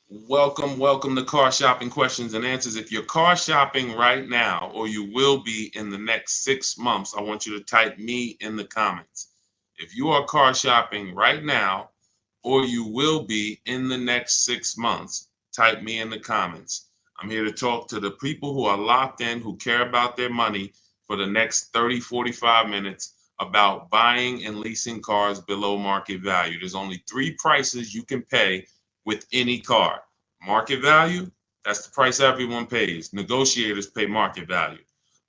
Welcome to Car Shopping Questions and Answers. If you're car shopping right now, or you will be in the next 6 months, I want you to type me in the comments. If you are car shopping right now, or you will be in the next 6 months, type me in the comments. I'm here to talk to the people who are locked in, who care about their money for the next 30, 45 minutes about buying and leasing cars below market value. There's only three prices you can pay with any car. Market value, that's the price everyone pays. Negotiators pay market value.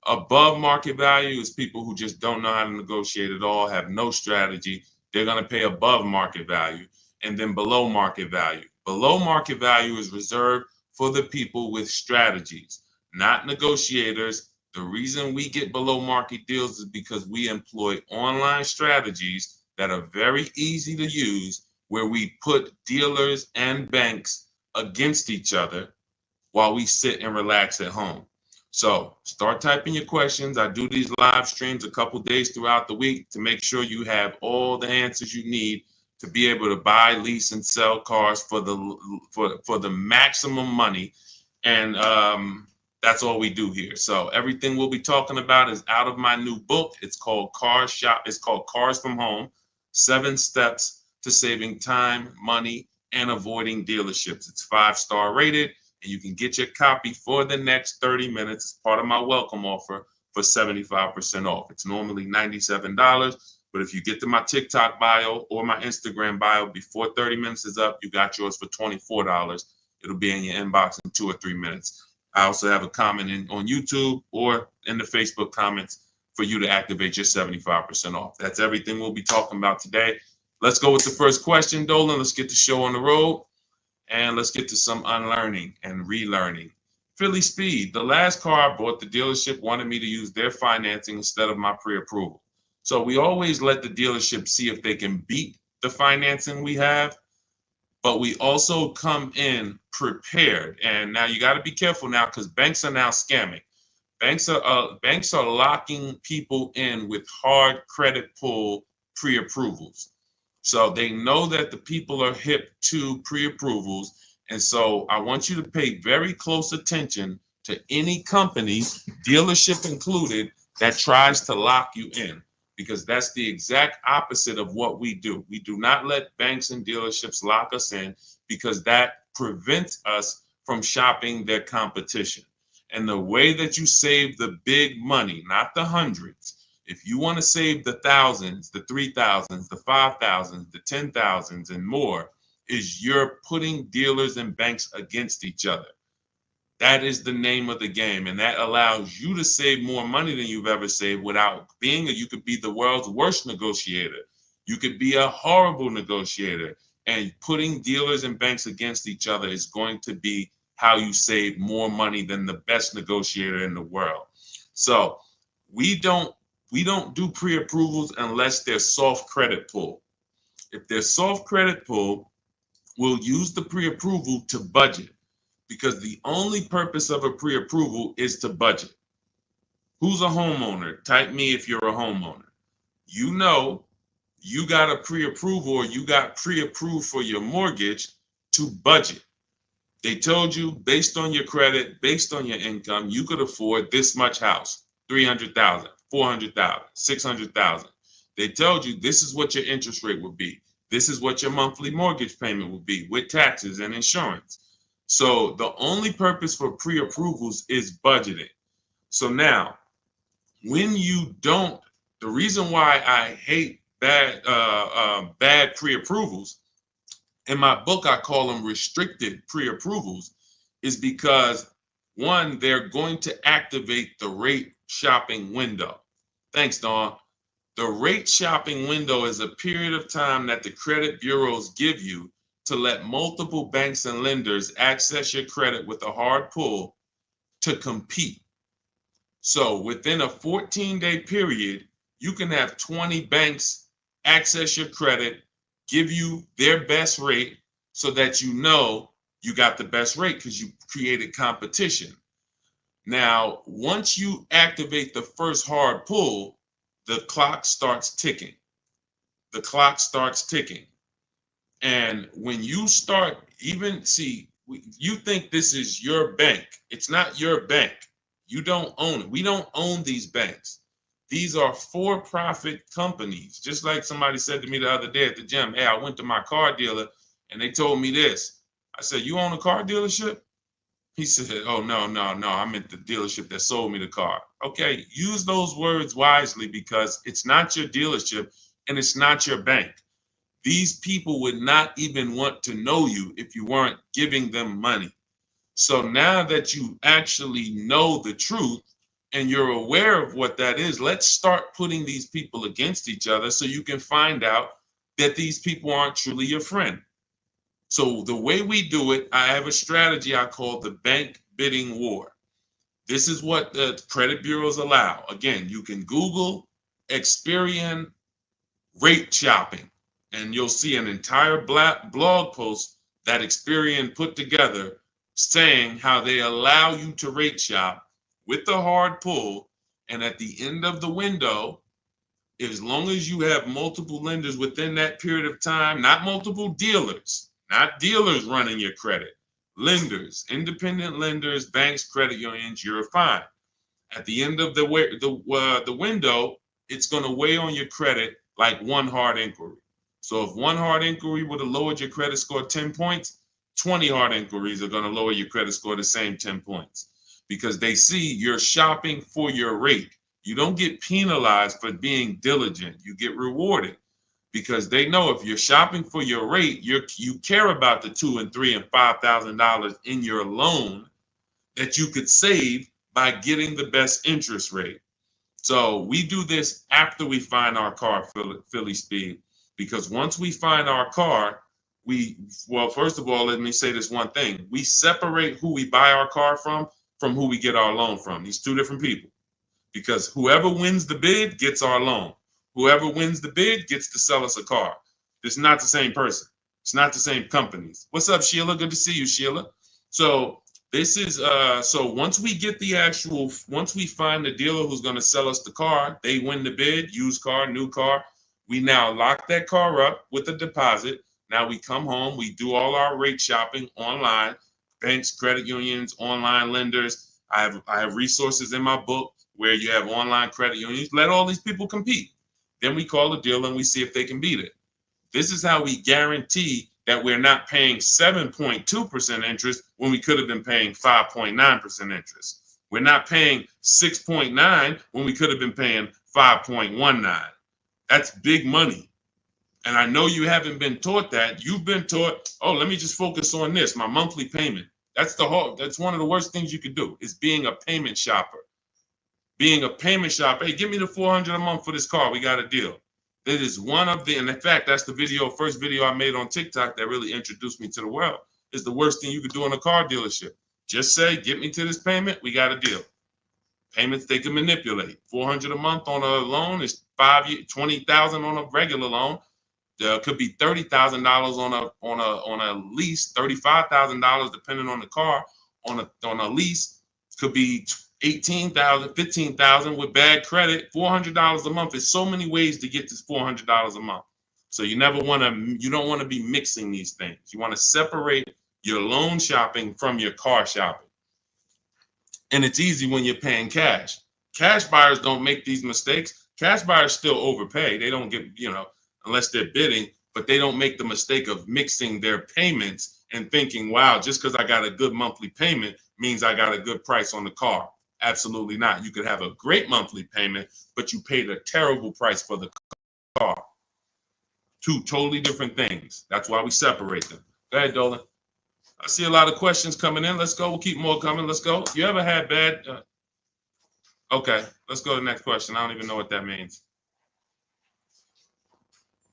Above market value is people who just don't know how to negotiate at all, have no strategy. They're going to pay above market value. And then below market value. Below market value is reserved for the people with strategies, not negotiators. The reason we get below market deals is because we employ online strategies that are very easy to use, where we put dealers and banks against each other while we sit and relax at home. So start typing your questions. I do these live streams a couple days throughout the week to make sure you have all the answers you need to be able to buy, lease, and sell cars for the maximum money. And that's all we do here. So everything we'll be talking about is out of my new book. It's called It's called Cars from Home: 7 Steps to Saving Time, Money, and Avoiding Dealerships. It's 5-star rated, and you can get your copy for the next 30 minutes. It's part of my welcome offer for 75% off. It's normally $97, but if you get to my TikTok bio or my Instagram bio before 30 minutes is up, you got yours for $24. It'll be in your inbox in 2 or 3 minutes. I also have a comment on YouTube or in the Facebook comments for you to activate your 75% off. That's everything we'll be talking about today. Let's go with the first question, Dolan. Let's get the show on the road. And let's get to some unlearning and relearning. Philly Speed, the last car I bought, the dealership wanted me to use their financing instead of my pre-approval. So we always let the dealership see if they can beat the financing we have, but we also come in prepared. And now you got to be careful now, because banks are now scamming. Banks are locking people in with hard credit pull pre-approvals. So they know that the people are hip to pre-approvals. And so I want you to pay very close attention to any company, dealership included, that tries to lock you in, because that's the exact opposite of what we do. We do not let banks and dealerships lock us in, because that prevents us from shopping their competition. And the way that you save the big money, not the hundreds, if you want to save the thousands, the 3,000s, the 5,000s, the 10,000s, and more, is you're putting dealers and banks against each other. That is the name of the game, and that allows you to save more money than you've ever saved without being you could be the world's worst negotiator. You could be a horrible negotiator, and putting dealers and banks against each other is going to be how you save more money than the best negotiator in the world. So we don't do pre-approvals unless they're soft credit pull. If they're soft credit pull, we'll use the pre-approval to budget, because the only purpose of a pre-approval is to budget. Who's a homeowner? Type me if you're a homeowner. You know you got a pre-approval, or you got pre-approved for your mortgage to budget. They told you, based on your credit, based on your income, you could afford this much house, 300,000, 400,000, 600,000. They told you this is what your interest rate would be. This is what your monthly mortgage payment would be with taxes and insurance. So the only purpose for pre-approvals is budgeting. So now, when you don't, the reason why I hate bad pre-approvals, in my book I call them restricted pre-approvals, is because, one, they're going to activate the rate shopping window. Thanks, Dawn. The rate shopping window is a period of time that the credit bureaus give you to let multiple banks and lenders access your credit with a hard pull to compete. So within a 14-day period, you can have 20 banks access your credit, give you their best rate, so that you know you got the best rate because you created competition. Now, once you activate the first hard pull, the clock starts ticking. The clock starts ticking. And when you start, even see, You think this is your bank. It's not your bank. You don't own it. We don't own these banks. These are for-profit companies. Just like somebody said to me the other day at the gym, hey, I went to my car dealer and they told me this. I said, you own a car dealership? He said, oh, no, no, no. I meant the dealership that sold me the car. Okay, use those words wisely because it's not your dealership and it's not your bank. These people would not even want to know you if you weren't giving them money. So now that you actually know the truth and you're aware of what that is, let's start putting these people against each other so you can find out that these people aren't truly your friend. So the way we do it, I have a strategy I call the bank bidding war. This is what the credit bureaus allow. Again, you can Google Experian rate shopping, and you'll see an entire blog post that Experian put together saying how they allow you to rate shop with the hard pull, and at the end of the window, as long as you have multiple lenders within that period of time, not multiple dealers, not dealers running your credit, lenders, independent lenders, banks, credit unions, you're fine. At the end of the window, it's going to weigh on your credit like one hard inquiry. So if one hard inquiry would have lowered your credit score 10 points, 20 hard inquiries are going to lower your credit score the same 10 points because they see you're shopping for your rate. You don't get penalized for being diligent. You get rewarded because they know if you're shopping for your rate, you care about the $2,000 and $3,000 and $5,000 in your loan that you could save by getting the best interest rate. So we do this after we find our car, Philly Speed, because once we find our car, first of all, let me say this one thing. We separate who we buy our car from who we get our loan from. These two different people, because whoever wins the bid gets our loan. Whoever wins the bid gets to sell us a car. It's not the same person. It's not the same companies. What's up, Sheila? Good to see you, Sheila. So this is so once we find the dealer who's going to sell us the car, they win the bid, used car, new car. We now lock that car up with a deposit. Now we come home, we do all our rate shopping online, banks, credit unions, online lenders. I have resources in my book where you have online credit unions. Let all these people compete. Then we call the dealer and we see if they can beat it. This is how we guarantee that we're not paying 7.2% interest when we could have been paying 5.9% interest. We're not paying 6.9 when we could have been paying 5.19. That's big money. And I know you haven't been taught that. You've been taught, oh, let me just focus on this, my monthly payment. That's one of the worst things you could do is being a payment shopper. Being a payment shopper, hey, give me the $400 a month for this car. We got a deal. That is one of the, and in fact, that's the first video I made on TikTok that really introduced me to the world. Is the worst thing you could do in a car dealership. Just say, get me to this payment, we got a deal. Payments they can manipulate. $400 a month on a loan is 5 years, $20,000 on a regular loan. There could be $30,000 on a lease, $35,000 depending on the car. On a lease, could be $18,000, $15,000 with bad credit. $400 a month. There's so many ways to get this $400 a month. So you don't want to be mixing these things. You want to separate your loan shopping from your car shopping. And it's easy when you're paying cash. Cash buyers don't make these mistakes. Cash buyers still overpay. They don't get, unless they're bidding, but they don't make the mistake of mixing their payments and thinking, wow, just because I got a good monthly payment means I got a good price on the car. Absolutely not. You could have a great monthly payment, but you paid a terrible price for the car. Two totally different things. That's why we separate them. Go ahead, Dolan. I see a lot of questions coming in. Let's go. We'll keep more coming. Let's go. You ever had bad? Okay, let's go to the next question. I don't even know what that means.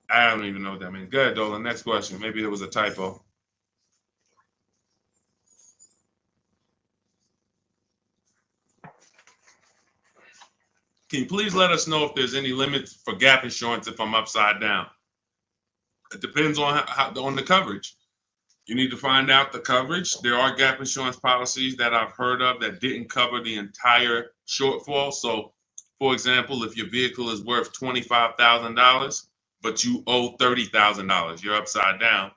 I don't even know what that means. Go ahead, Dolan. Next question. Maybe there was a typo. Can you please let us know if there's any limits for gap insurance if I'm upside down? It depends on on the coverage. You need to find out the coverage. There are gap insurance policies that I've heard of that didn't cover the entire shortfall. So, for example, if your vehicle is worth $25,000, but you owe $30,000, you're upside down.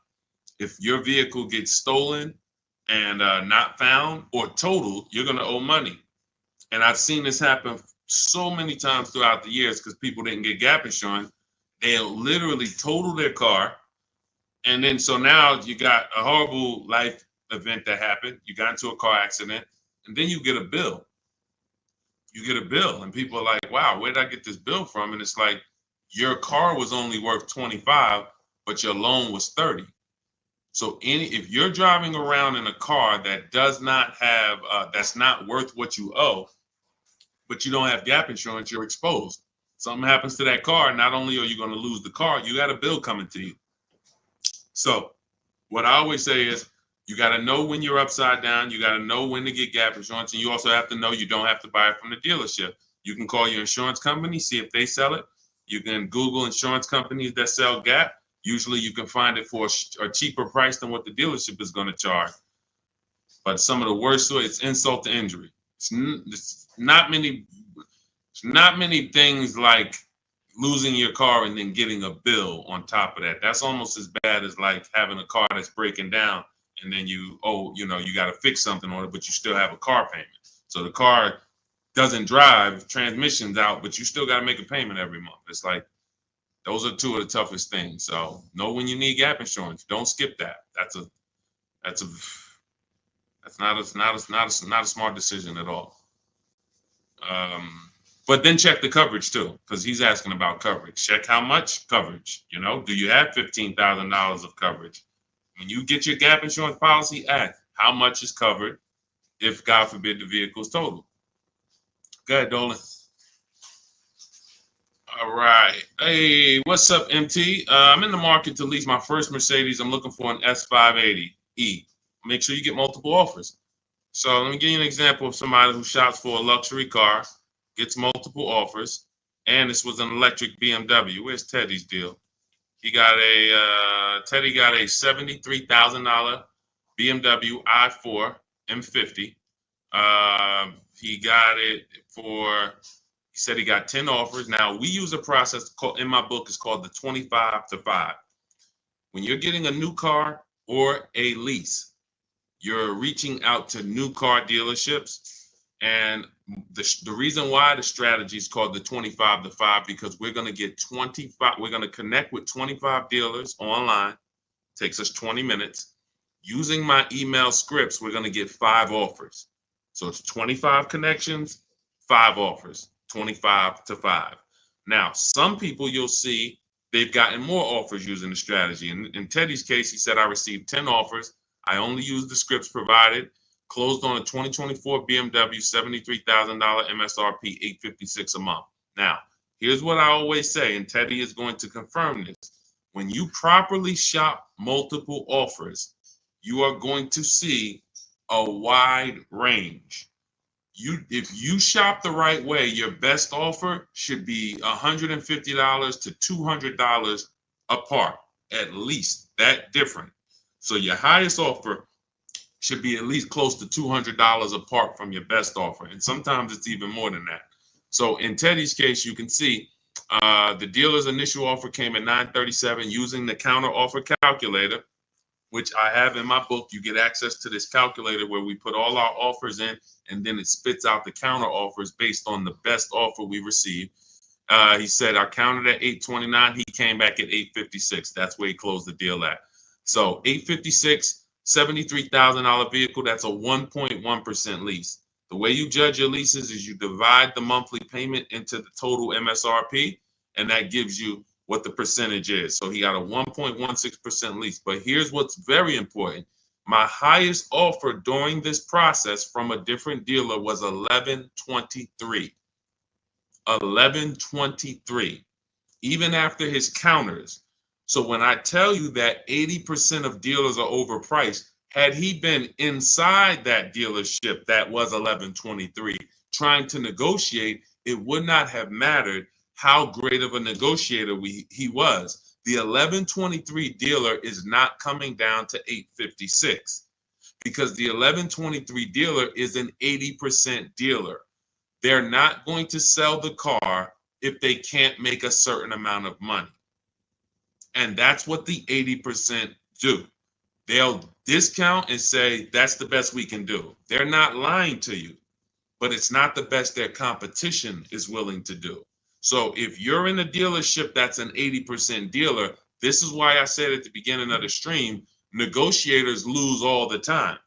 If your vehicle gets stolen and not found or totaled, you're going to owe money. And I've seen this happen so many times throughout the years because people didn't get gap insurance. They'll literally total their car. And then so now you got a horrible life event that happened. You got into a car accident, and then you get a bill. You get a bill, and people are like, wow, where did I get this bill from? And it's like, your car was only worth 25, but your loan was 30. So if you're driving around in a car that does not have, that's not worth what you owe, but you don't have gap insurance, you're exposed. Something happens to that car, not only are you going to lose the car, you got a bill coming to you. So what I always say is, you got to know when you're upside down. You got to know when to get gap insurance. And you also have to know you don't have to buy it from the dealership. You can call your insurance company, see if they sell it. You can Google insurance companies that sell gap. Usually you can find it for a cheaper price than what the dealership is going to charge. But some of the worst, it's insult to injury. It's not many things like losing your car and then getting a bill on top of that. That's almost as bad as like having a car that's breaking down and then you got to fix something on it, but you still have a car payment. So the car doesn't drive, transmission's out, but you still got to make a payment every month. It's like, those are two of the toughest things. So know when you need gap insurance. Don't skip that. That's not a smart decision at all. But then check the coverage too, because he's asking about coverage. Check how much coverage. Do you have $15,000 of coverage? When you get your gap insurance policy, ask how much is covered if, God forbid, the vehicle is totaled. Go ahead, Dolan. All right. Hey, what's up, MT? I'm in the market to lease my first Mercedes. I'm looking for an S580E. Make sure you get multiple offers. So let me give you an example of somebody who shops for a luxury car, gets multiple offers, and this was an electric BMW. Where's Teddy's deal? Teddy got a $73,000 BMW i4 M50. He said he got 10 offers. Now, we use a process in my book, it's called the 25 to 5. When you're getting a new car or a lease, you're reaching out to new car dealerships. And the reason why the strategy is called the 25 to 5, because we're going to connect with 25 dealers online. Takes us 20 minutes. Using my email scripts, we're going to get 5 offers. So it's 25 connections, 5 offers, 25 to 5. Now, some people you'll see they've gotten more offers using the strategy. In Teddy's case, he said, I received 10 offers. I only used the scripts provided. Closed on a 2024 BMW, $73,000 MSRP, $856 a month. Now, here's what I always say, and Teddy is going to confirm this. When you properly shop multiple offers, you are going to see a wide range. If you shop the right way, your best offer should be $150 to $200 apart, at least that different. So your highest offer should be at least close to $200 apart from your best offer. And sometimes it's even more than that. So in Teddy's case, you can see the dealer's initial offer came at $937 using the counter offer calculator, which I have in my book. You get access to this calculator where we put all our offers in, and then it spits out the counter offers based on the best offer we received. He said I counted at $829. He came back at $856. That's where he closed the deal at. So $856, $73,000 vehicle. That's a 1.1% lease. The way you judge your leases is you divide the monthly payment into the total MSRP, and that gives you what the percentage is. So he got a 1.16% lease. But here's what's very important. My highest offer during this process from a different dealer was $1,123. $1,123, even after his counters. So when I tell you that 80% of dealers are overpriced, had he been inside that dealership that was $1,123 trying to negotiate, it would not have mattered how great of a negotiator he was. The $1,123 dealer is not coming down to $856 because the $1,123 dealer is an 80% dealer. They're not going to sell the car if they can't make a certain amount of money. And that's what the 80% do. They'll discount and say that's the best we can do. They're not lying to you, but it's not the best their competition is willing to do. So if you're in a dealership that's an 80% dealer, this is why I said at the beginning of the stream, negotiators lose all the time.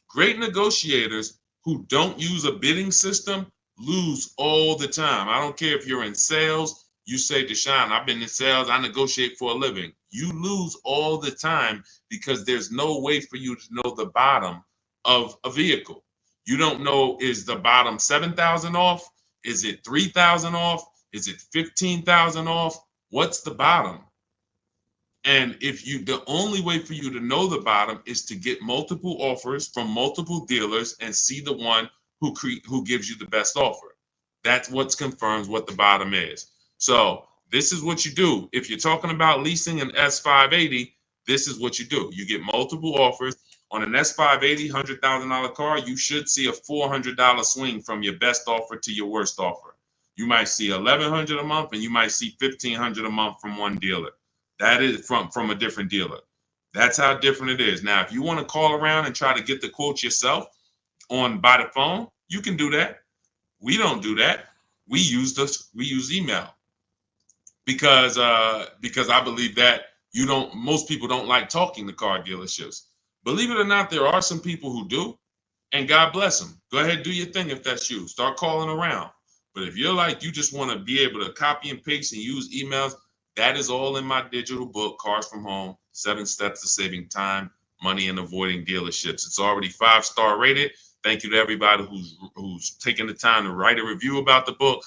Great negotiators who don't use a bidding system lose all the time. I don't care if you're in sales, you say, Deshone, I've been in sales, I negotiate for a living. You lose all the time because there's no way for you to know the bottom of a vehicle. You don't know, is the bottom 7,000 off? Is it 3,000 off? Is it 15,000 off? What's the bottom? And the only way for you to know the bottom is to get multiple offers from multiple dealers and see the one who gives you the best offer. That's what confirms what the bottom is. So this is what you do. If you're talking about leasing an S580, this is what you do. You get multiple offers. On an S580 $100,000 car, you should see a $400 swing from your best offer to your worst offer. You might see $1,100 a month and you might see $1,500 a month from one dealer. That is from a different dealer. That's how different it is. Now, if you want to call around and try to get the quotes yourself by the phone, you can do that. We don't do that. We use email because I believe that most people don't like talking to car dealerships. Believe it or not, there are some people who do, and God bless them. Go ahead, do your thing if that's you. Start calling around. But if you're like, you just want to be able to copy and paste and use emails, that is all in my digital book, Cars from Home, 7 Steps to Saving Time, Money, and Avoiding Dealerships. It's already 5-star rated. Thank you to everybody who's taken the time to write a review about the book.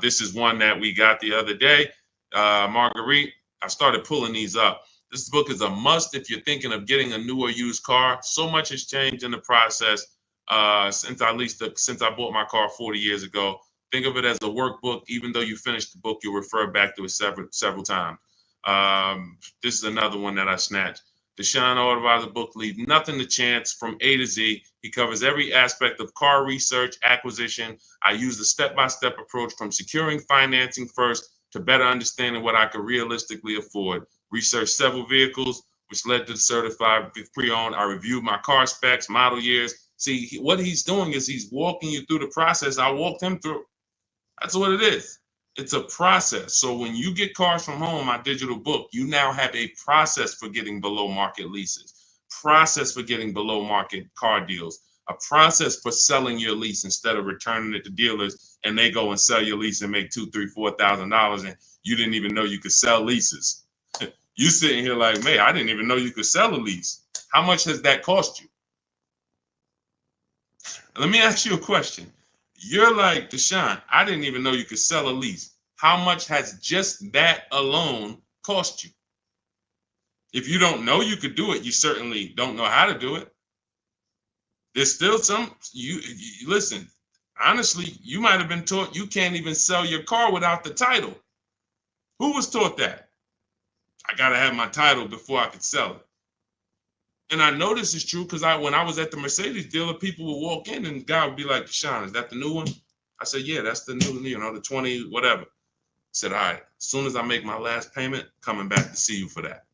This is one that we got the other day. Marguerite, I started pulling these up. This book is a must if you're thinking of getting a new or used car. So much has changed in the process since I bought my car 40 years ago. Think of it as a workbook. Even though you finish the book, you'll refer back to it several times. This is another one that I snatched. Deshone Auto book, Leave Nothing to Chance, from A to Z. He covers every aspect of car research, acquisition. I use the step-by-step approach from securing financing first to better understanding what I could realistically afford. Researched several vehicles, which led to the certified pre-owned. I reviewed my car specs, model years. See, what he's doing is he's walking you through the process I walked him through. That's what it is. It's a process. So when you get Cars from Home, my digital book, you now have a process for getting below market leases, process for getting below market car deals, a process for selling your lease instead of returning it to dealers and they go and sell your lease and make $2,000, $3,000, $4,000 and you didn't even know you could sell leases. You sitting here like, man, I didn't even know you could sell a lease. How much has that cost you? Let me ask you a question. You're like, Deshone, I didn't even know you could sell a lease. How much has just that alone cost you? If you don't know you could do it, you certainly don't know how to do it. There's still you listen, honestly, you might have been taught you can't even sell your car without the title. Who was taught that? I got to have my title before I could sell it. And I know this is true because when I was at the Mercedes dealer, people would walk in and the guy would be like, Deshone, is that the new one? I said, yeah, that's the new, the 20, whatever. I said, all right, as soon as I make my last payment, coming back to see you for that.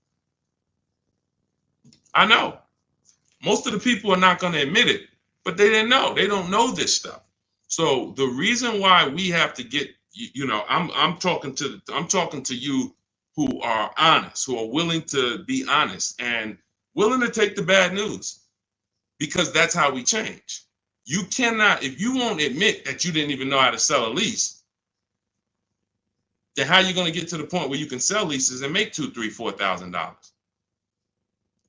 I know. Most of the people are not going to admit it, but they didn't know. They don't know this stuff. So the reason why we have to get, I'm talking to you who are honest, who are willing to be honest and willing to take the bad news, because that's how we change. You cannot, if you won't admit that you didn't even know how to sell a lease, then how are you going to get to the point where you can sell leases and make $2,000, $3,000, $4,000?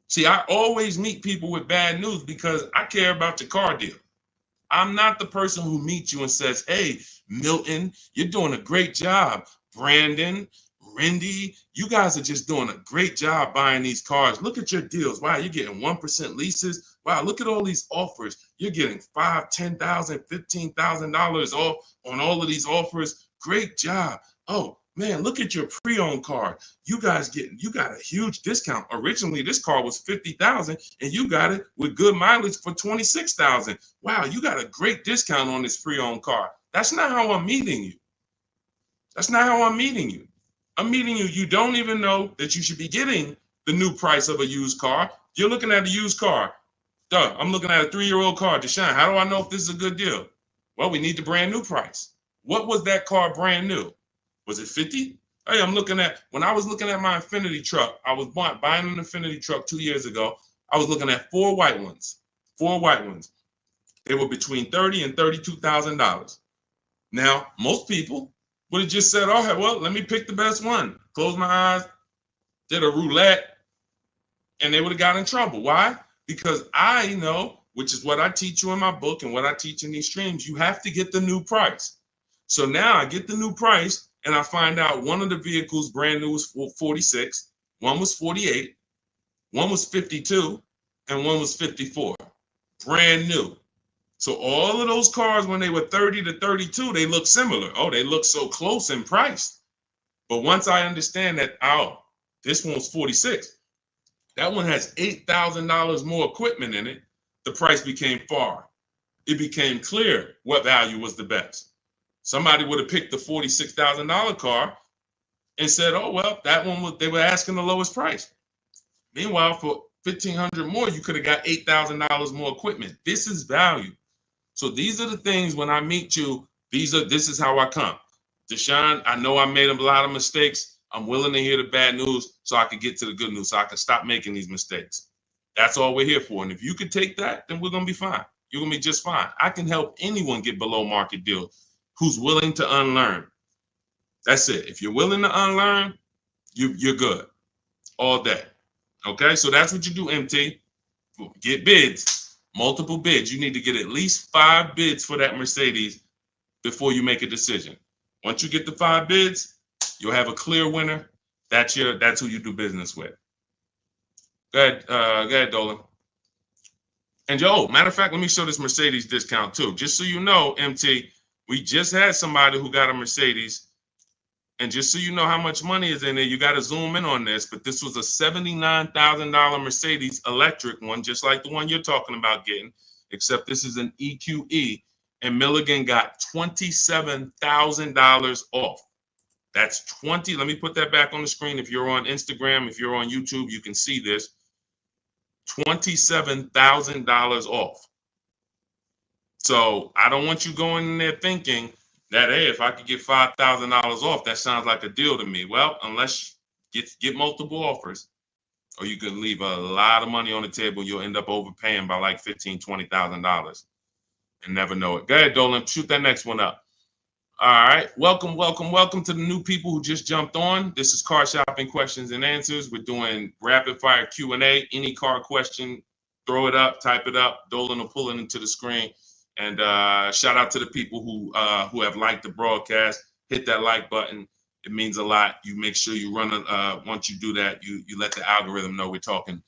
See, I always meet people with bad news because I care about your car deal. I'm not the person who meets you and says, hey, Milton, you're doing a great job. Brandon, Rindy, you guys are just doing a great job buying these cars. Look at your deals. Wow, you're getting 1% leases. Wow, look at all these offers. You're getting $5,000, $10,000, $15,000 off on all of these offers. Great job. Oh, man, look at your pre-owned car. You got a huge discount. Originally, this car was $50,000 and you got it with good mileage for $26,000. Wow, you got a great discount on this pre-owned car. That's not how I'm meeting you. That's not how I'm meeting you. I'm meeting you. You don't even know that you should be getting the new price of a used car. You're looking at a used car. Duh, I'm looking at a 3-year-old car. Deshone, how do I know if this is a good deal? Well, we need the brand new price. What was that car brand new? Was it 50? Hey, when I was looking at my Infinity truck, I was buying an Infinity truck 2 years ago. I was looking at 4 white ones. 4 white ones. They were between $30,000 and $32,000. Now, most people would have just said, oh, well, let me pick the best one. Close my eyes, did a roulette, and they would have got in trouble. Why? Because I know, which is what I teach you in my book and what I teach in these streams, you have to get the new price. So now I get the new price and I find out one of the vehicles brand new was 46, one was 48, one was 52, and one was 54. Brand new. So all of those cars, when they were 30 to 32, they look similar. Oh, they look so close in price. But once I understand that, oh, this one's 46. That one has $8,000 more equipment in it. The price became far. It became clear what value was the best. Somebody would have picked the $46,000 car and said, oh, well, that one they were asking the lowest price. Meanwhile, for $1,500 more, you could have got $8,000 more equipment. This is value. So these are the things when I meet you, this is how I come. Deshone, I know I made a lot of mistakes. I'm willing to hear the bad news so I can get to the good news, so I can stop making these mistakes. That's all we're here for. And if you could take that, then we're going to be fine. You're going to be just fine. I can help anyone get below market deals who's willing to unlearn. That's it. If you're willing to unlearn, you're good all day. Okay, so that's what you do, MT. Get bids, multiple bids. You need to get at least 5 bids for that Mercedes before you make a decision. Once you get the 5 bids, you'll have a clear winner. That's who you do business with. Go ahead, Dolan. And matter of fact, let me show this Mercedes discount too. Just so you know, MT, we just had somebody who got a Mercedes. And just so you know how much money is in there, you got to zoom in on this. But this was a $79,000 Mercedes electric one, just like the one you're talking about getting, except this is an EQE. And Milligan got $27,000 off. That's 20. Let me put that back on the screen. If you're on Instagram, if you're on YouTube, you can see this. $27,000 off. So I don't want you going in there thinking that, hey, if I could get $5,000 off, that sounds like a deal to me. Well, unless you get multiple offers, or you could leave a lot of money on the table, you'll end up overpaying by like $15,000, $20,000 and never know it. Go ahead, Dolan, shoot that next one up. All right, welcome to the new people who just jumped on. This is Car Shopping Questions and Answers. We're doing rapid fire Q&A. Any car question, throw it up, type it up. Dolan will pull it into the screen. And shout out to the people who have liked the broadcast. Hit that like button. It means a lot. You make sure you run once you do that, you let the algorithm know we're talking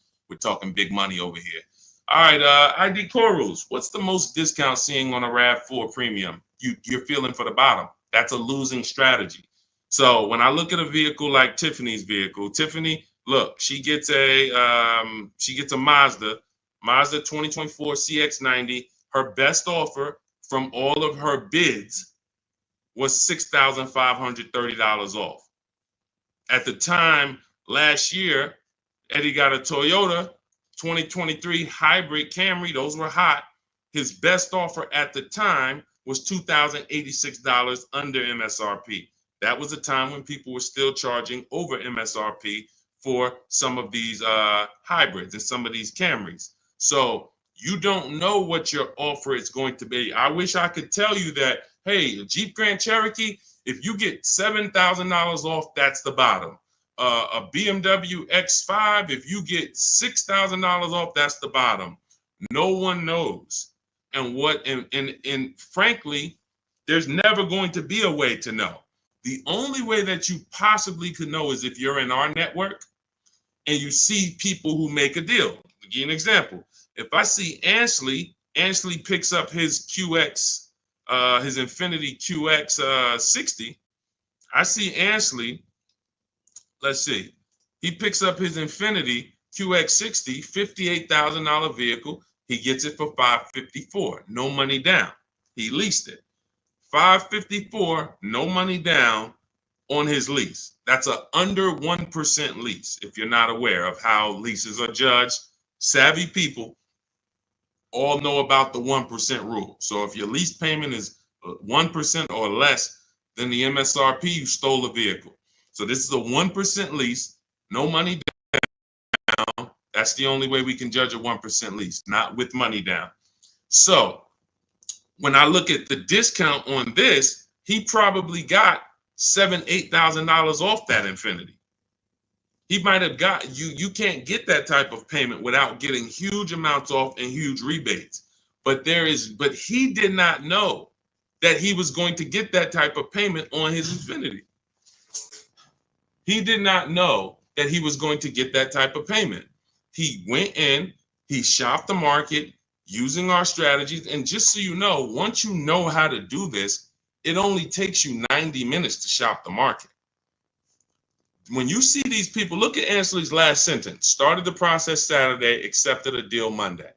big money over here. All right, ID Corals. What's the most discount seeing on a RAV4 Premium? You're feeling for the bottom. That's a losing strategy. So when I look at a vehicle like Tiffany's vehicle, Tiffany, look, she gets a Mazda 2024 CX-90. Her best offer from all of her bids was $6,530 off. At the time last year, Eddie got a Toyota 2023 hybrid Camry. Those were hot. His best offer at the time was $2,086 under MSRP. That was a time when people were still charging over MSRP for some of these hybrids and some of these Camrys. So you don't know what your offer is going to be. I wish I could tell you that, hey, a Jeep Grand Cherokee, if you get $7,000 off, that's the bottom. A BMW X5, if you get $6,000 off, that's the bottom. No one knows. And frankly, there's never going to be a way to know. The only way that you possibly could know is if you're in our network and you see people who make a deal. I'll give you an example. If I see Ansley picks up his QX, his Infinity QX 60. I see Ansley, let's see, he picks up his Infinity QX 60, $58,000 vehicle. He gets it for $554, no money down. He leased it. $554, no money down on his lease. That's a under 1% lease, if you're not aware of how leases are judged. Savvy people all know about the 1% rule. So if your lease payment is 1% or less than the MSRP, you stole a vehicle. So this is a 1% lease, no money down. That's the only way we can judge a 1% lease, not with money down. So when I look at the discount on this, he probably got $7,000-8,000 off that Infiniti. He might have got you can't get that type of payment without getting huge amounts off and huge rebates. But he did not know that he was going to get that type of payment on his Infiniti. He did not know that he was going to get that type of payment. He went in, he shopped the market using our strategies. And just so you know, once you know how to do this, it only takes you 90 minutes to shop the market. When you see these people, look at Ansley's last sentence. Started the process Saturday, accepted a deal Monday.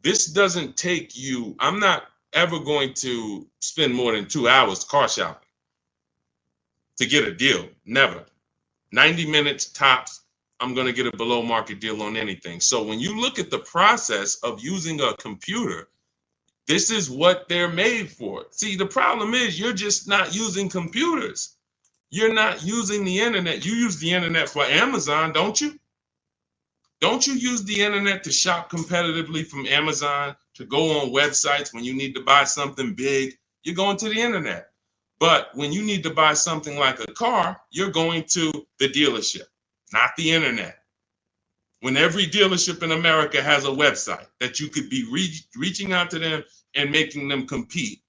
This doesn't take you, I'm not ever going to spend more than 2 hours car shopping to get a deal. Never. 90 minutes tops, I'm going to get a below market deal on anything. So when you look at the process of using a computer, this is what they're made for. See, the problem is you're just not using computers. You're not using the internet. You use the internet for Amazon, don't you? Don't you use the internet to shop competitively from Amazon, to go on websites when you need to buy something big? You're going to the internet. But when you need to buy something like a car, you're going to the dealership, not the internet. When every dealership in America has a website that you could be reaching out to them and making them compete.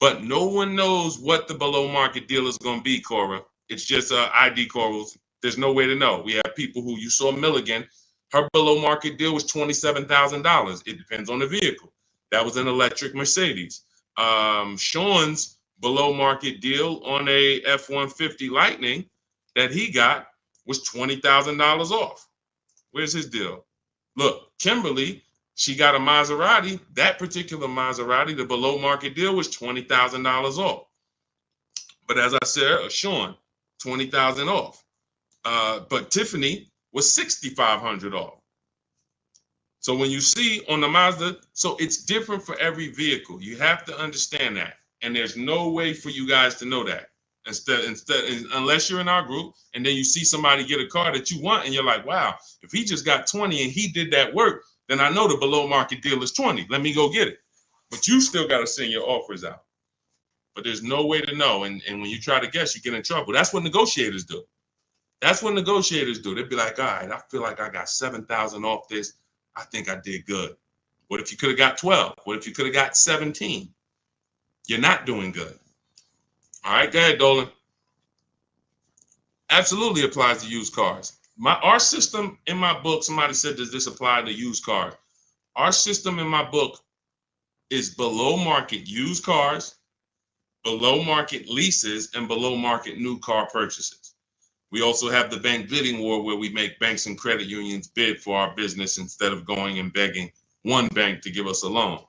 But no one knows what the below market deal is going to be, Cora. It's just ID corals. There's no way to know. We have people who, you saw Milligan, her below market deal was $27,000. It depends on the vehicle. That was an electric Mercedes. Sean's below market deal on a F-150 Lightning that he got was $20,000 off. Where's his deal? Look, Kimberly, she got a Maserati. That particular Maserati, the below market deal was $20,000 off. But as I said, Sean, $20,000 off. But Tiffany was $6,500 off. So when you see on the Mazda, so it's different for every vehicle. You have to understand that. And there's no way for you guys to know that. Unless you're in our group and then you see somebody get a car that you want and you're like, wow, if he just got 20 and he did that work, then I know the below market deal is 20. Let me go get it. But you still got to send your offers out. But there's no way to know. And when you try to guess, you get in trouble. That's what negotiators do. That's what negotiators do. They'd be like, all right, I feel like I got 7,000 off this. I think I did good. What if you could have got 12? What if you could have got 17? You're not doing good. All right, go ahead, Dolan. Absolutely applies to used cars. Our system in my book, somebody said, does this apply to used cars? Our system in my book is below market used cars, below market leases, and below market new car purchases. We also have the bank bidding war where we make banks and credit unions bid for our business instead of going and begging one bank to give us a loan.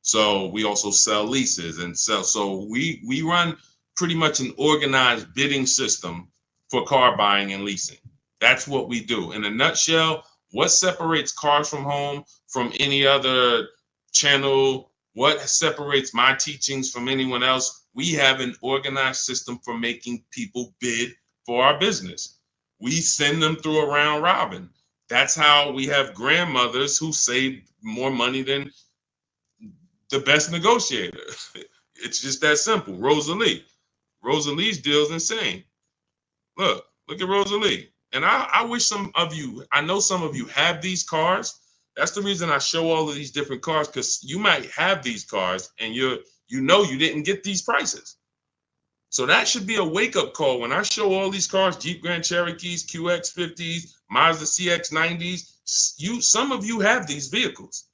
So we also sell leases and sell. So we run pretty much an organized bidding system for car buying and leasing. That's what we do. In a nutshell, what separates Cars from Home from any other channel? What separates my teachings from anyone else? We have an organized system for making people bid for our business. We send them through a round robin. That's how we have grandmothers who save more money than the best negotiator. It's just that simple. Rosalie. Rosalie's deal is insane. Look at Rosalie. And I wish some of you, I know some of you have these cars. That's the reason I show all of these different cars, because you might have these cars and you didn't get these prices. So that should be a wake-up call when I show all these cars, Jeep Grand Cherokees, QX50s, Mazda CX90s. Some of you have these vehicles.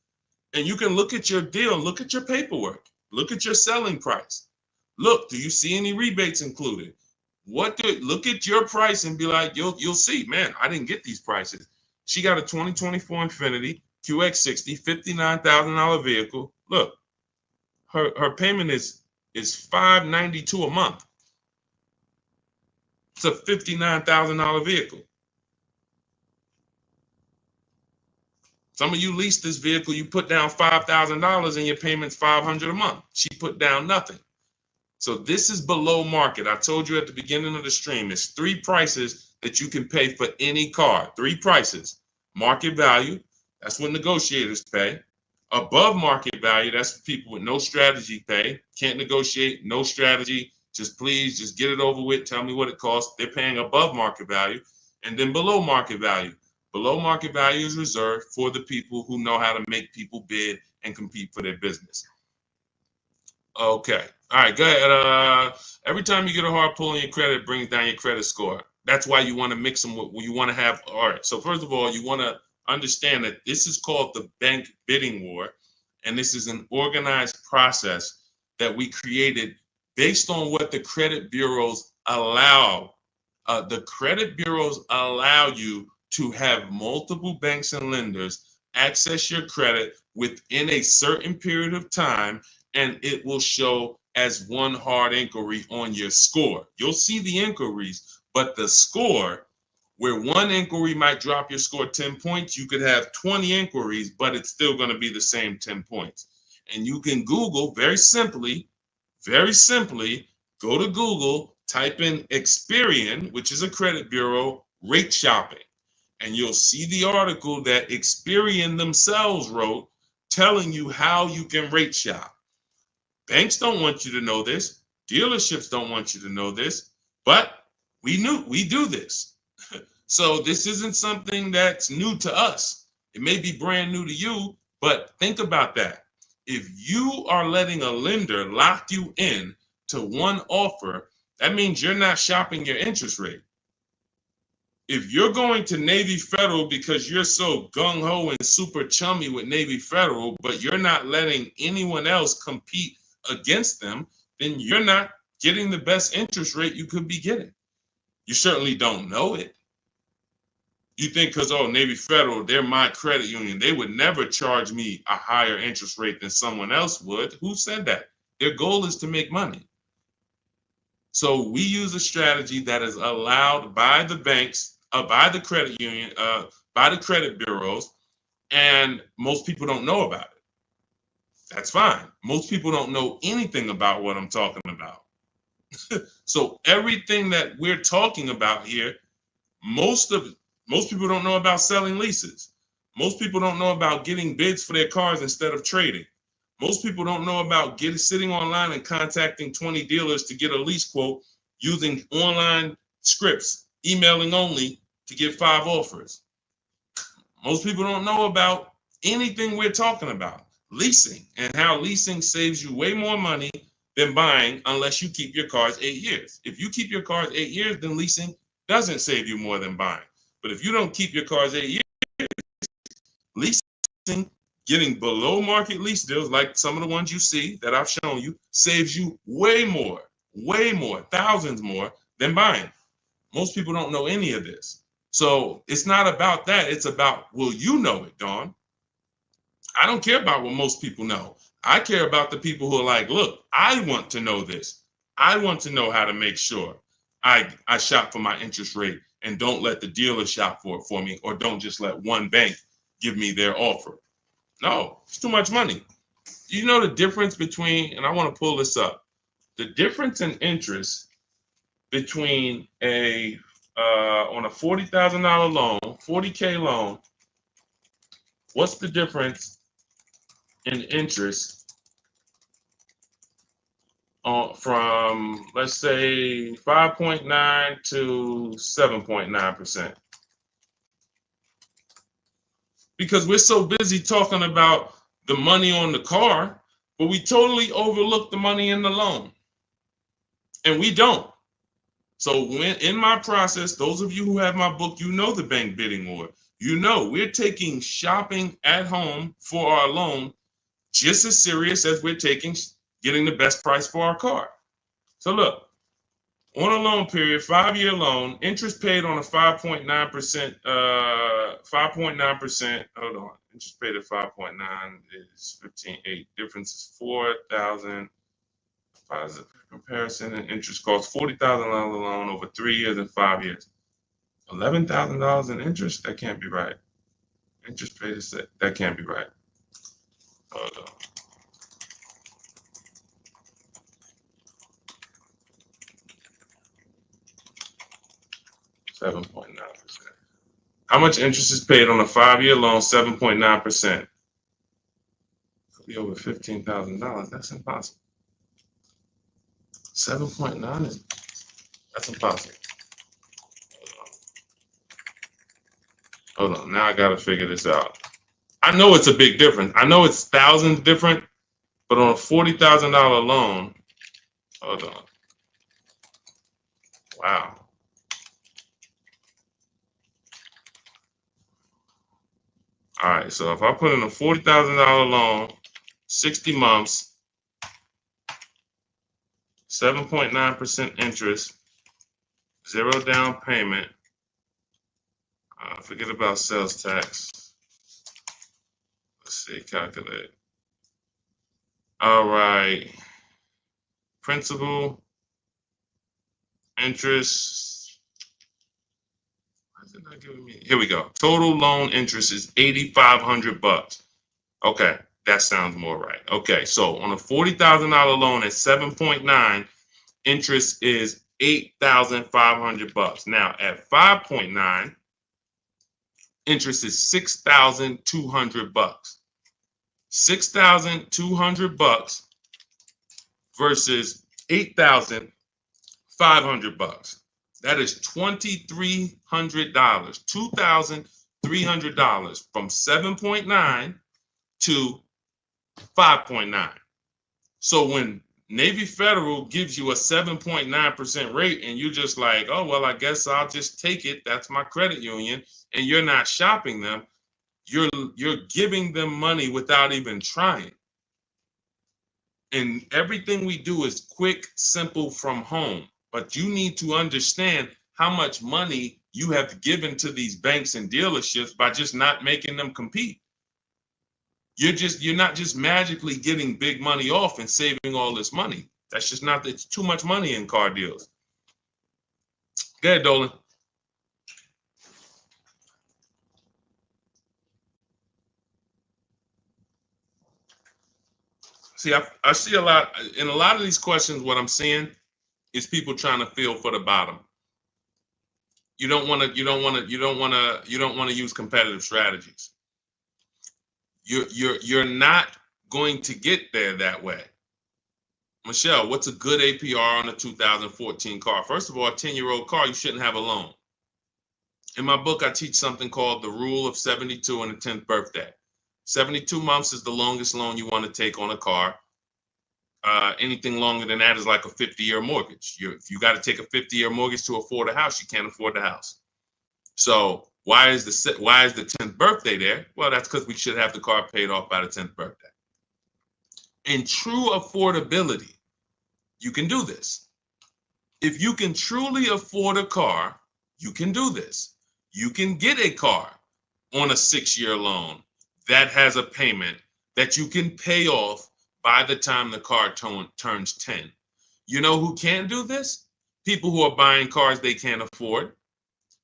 And you can look at your deal, look at your paperwork, look at your selling price. Look, do you see any rebates included? Look at your price and be like, you'll see, man, I didn't get these prices. She got a 2024 Infiniti QX60, $59,000 vehicle. Look, her payment is $592 a month. It's a $59,000 vehicle. Some of you lease this vehicle, you put down $5,000 and your payment's $500 a month. She put down nothing. So this is below market. I told you at the beginning of the stream, it's 3 prices that you can pay for any car. 3 prices. Market value, that's what negotiators pay. Above market value, that's for people with no strategy pay. Can't negotiate, no strategy. Just please, just get it over with. Tell me what it costs. They're paying above market value. And then below market value. Below market value is reserved for the people who know how to make people bid and compete for their business. Okay. All right, go ahead. Every time you get a hard pull on your credit, it brings down your credit score. That's why you want to mix them with, you want to have, all right. So first of all, you want to understand that this is called the bank bidding war. And this is an organized process that we created based on what the credit bureaus allow. The credit bureaus allow you to have multiple banks and lenders access your credit within a certain period of time, and it will show as one hard inquiry on your score. You'll see the inquiries, but the score, where one inquiry might drop your score 10 points, you could have 20 inquiries, but it's still going to be the same 10 points. And you can Google very simply, go to Google, type in Experian, which is a credit bureau, rate shopping. And you'll see the article that Experian themselves wrote telling you how you can rate shop. Banks don't want you to know this. Dealerships don't want you to know this, but we do this. So this isn't something that's new to us. It may be brand new to you, but think about that. If you are letting a lender lock you in to one offer, that means you're not shopping your interest rate. If you're going to Navy Federal because you're so gung-ho and super chummy with Navy Federal, but you're not letting anyone else compete against them, then you're not getting the best interest rate you could be getting. You certainly don't know it. You think because, oh, Navy Federal, they're my credit union, they would never charge me a higher interest rate than someone else would. Who said that? Their goal is to make money. So we use a strategy that is allowed by the banks, by the credit union, by the credit bureaus, and most people don't know about it. That's fine. Most people don't know anything about what I'm talking about. So everything that we're talking about here, most people don't know about selling leases. Most people don't know about getting bids for their cars instead of trading. Most people don't know about sitting online and contacting 20 dealers to get a lease quote using online scripts, emailing only to get 5 offers. Most people don't know about anything we're talking about. Leasing, and how leasing saves you way more money than buying unless you keep your cars 8 years. If you keep your cars 8 years, then leasing doesn't save you more than buying. But if you don't keep your cars 8 years, leasing, getting below market lease deals like some of the ones you see that I've shown you, saves you way more, thousands more than buying. Most people don't know any of this. So it's not about that. It's about, will you know it, Dawn? I don't care about what most people know. I care about the people who are like, look, I want to know this. I want to know how to make sure I shop for my interest rate and don't let the dealer shop for it for me, or don't just let one bank give me their offer. No, it's too much money. You know the difference between, and I want to pull this up, the difference in interest between on a $40,000 loan, $40K loan, what's the difference in interest from, let's say, 5.9 to 7.9%? Because we're so busy talking about the money on the car, but we totally overlook the money in the loan. And we don't. So when in my process, those of you who have my book, you know the bank bidding war. You know we're taking shopping at home for our loan just as serious as we're taking getting the best price for our car. So look, on a loan period, 5-year loan, interest paid on a 5.9%, 5.9%, hold on, interest paid at 5.9 is 15.8, difference is 4,000, positive comparison, and interest cost $40,000 loan over 3 years and 5 years. $11,000 in interest? That can't be right. Interest paid is that can't be right. Hold on. $7.9%. How much interest is paid on a 5-year loan? 7.9%. Could be over $15,000. That's impossible. 7.9 is that's impossible. Hold on. Now I gotta figure this out. I know it's a big difference. I know it's thousands different, but on a $40,000 loan, hold on. Wow. All right. So if I put in a $40,000 loan, 60 months, 7.9% interest, 0 down payment. Forget about sales tax. Let's see, calculate. All right. Principal, interest. Why is it not giving me? Here we go. Total loan interest is $8,500. Okay, that sounds more right. Okay, so on a $40,000 loan at 7.9, interest is $8,500. Now at 5.9, interest is $6,200. $6,200 versus $8,500. That is $2,300. $2,300 from 7.9 to 5.9. So when Navy Federal gives you a 7.9% rate and you're just like, oh, well, I guess I'll just take it. That's my credit union. And you're not shopping them. You're giving them money without even trying. And everything we do is quick, simple from home. But you need to understand how much money you have given to these banks and dealerships by just not making them compete. You're not just magically getting big money off and saving all this money. That's just not, it's too much money in car deals. Go ahead, Dolan. See, I see a lot in a lot of these questions. What I'm seeing is people trying to feel for the bottom. You don't want to use competitive strategies. You're not going to get there that way. Michelle, what's a good APR on a 2014 car? First of all, a 10-year-old car, you shouldn't have a loan. In my book, I teach something called the rule of 72 and the 10th birthday. 72 months is the longest loan you want to take on a car. Anything longer than that is like a 50-year mortgage. If you got to take a 50-year mortgage to afford a house, you can't afford the house. So why is the 10th birthday there? Well, that's because we should have the car paid off by the 10th birthday. In true affordability, you can do this. If you can truly afford a car, you can do this. You can get a car on a 6-year loan that has a payment that you can pay off by the time the car turns 10. You know who can do this? People who are buying cars they can't afford.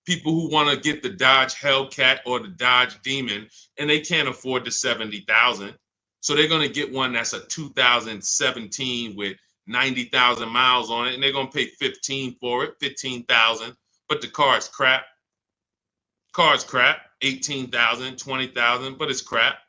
People who want to get the Dodge Hellcat or the Dodge Demon and they can't afford the $70,000. So they're going to get one that's a 2017 with 90,000 miles on it, and they're going to pay 15 for it, 15,000. But the car is crap. Car's crap, 18,000, 20,000, but it's crap.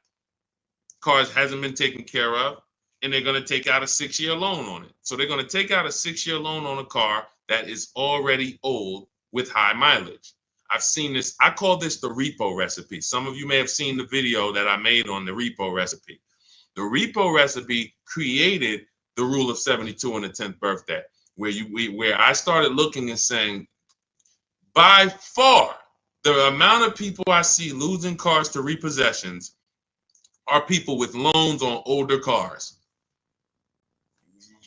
Cars hasn't been taken care of, and they're going to take out a 6-year loan on it. So they're going to take out a 6-year loan on a car that is already old with high mileage. I've seen this. I call this the repo recipe. Some of you may have seen the video that I made on the repo recipe. The repo recipe created the rule of 72 and the 10th birthday, where I started looking and saying, by far, the amount of people I see losing cars to repossessions are people with loans on older cars.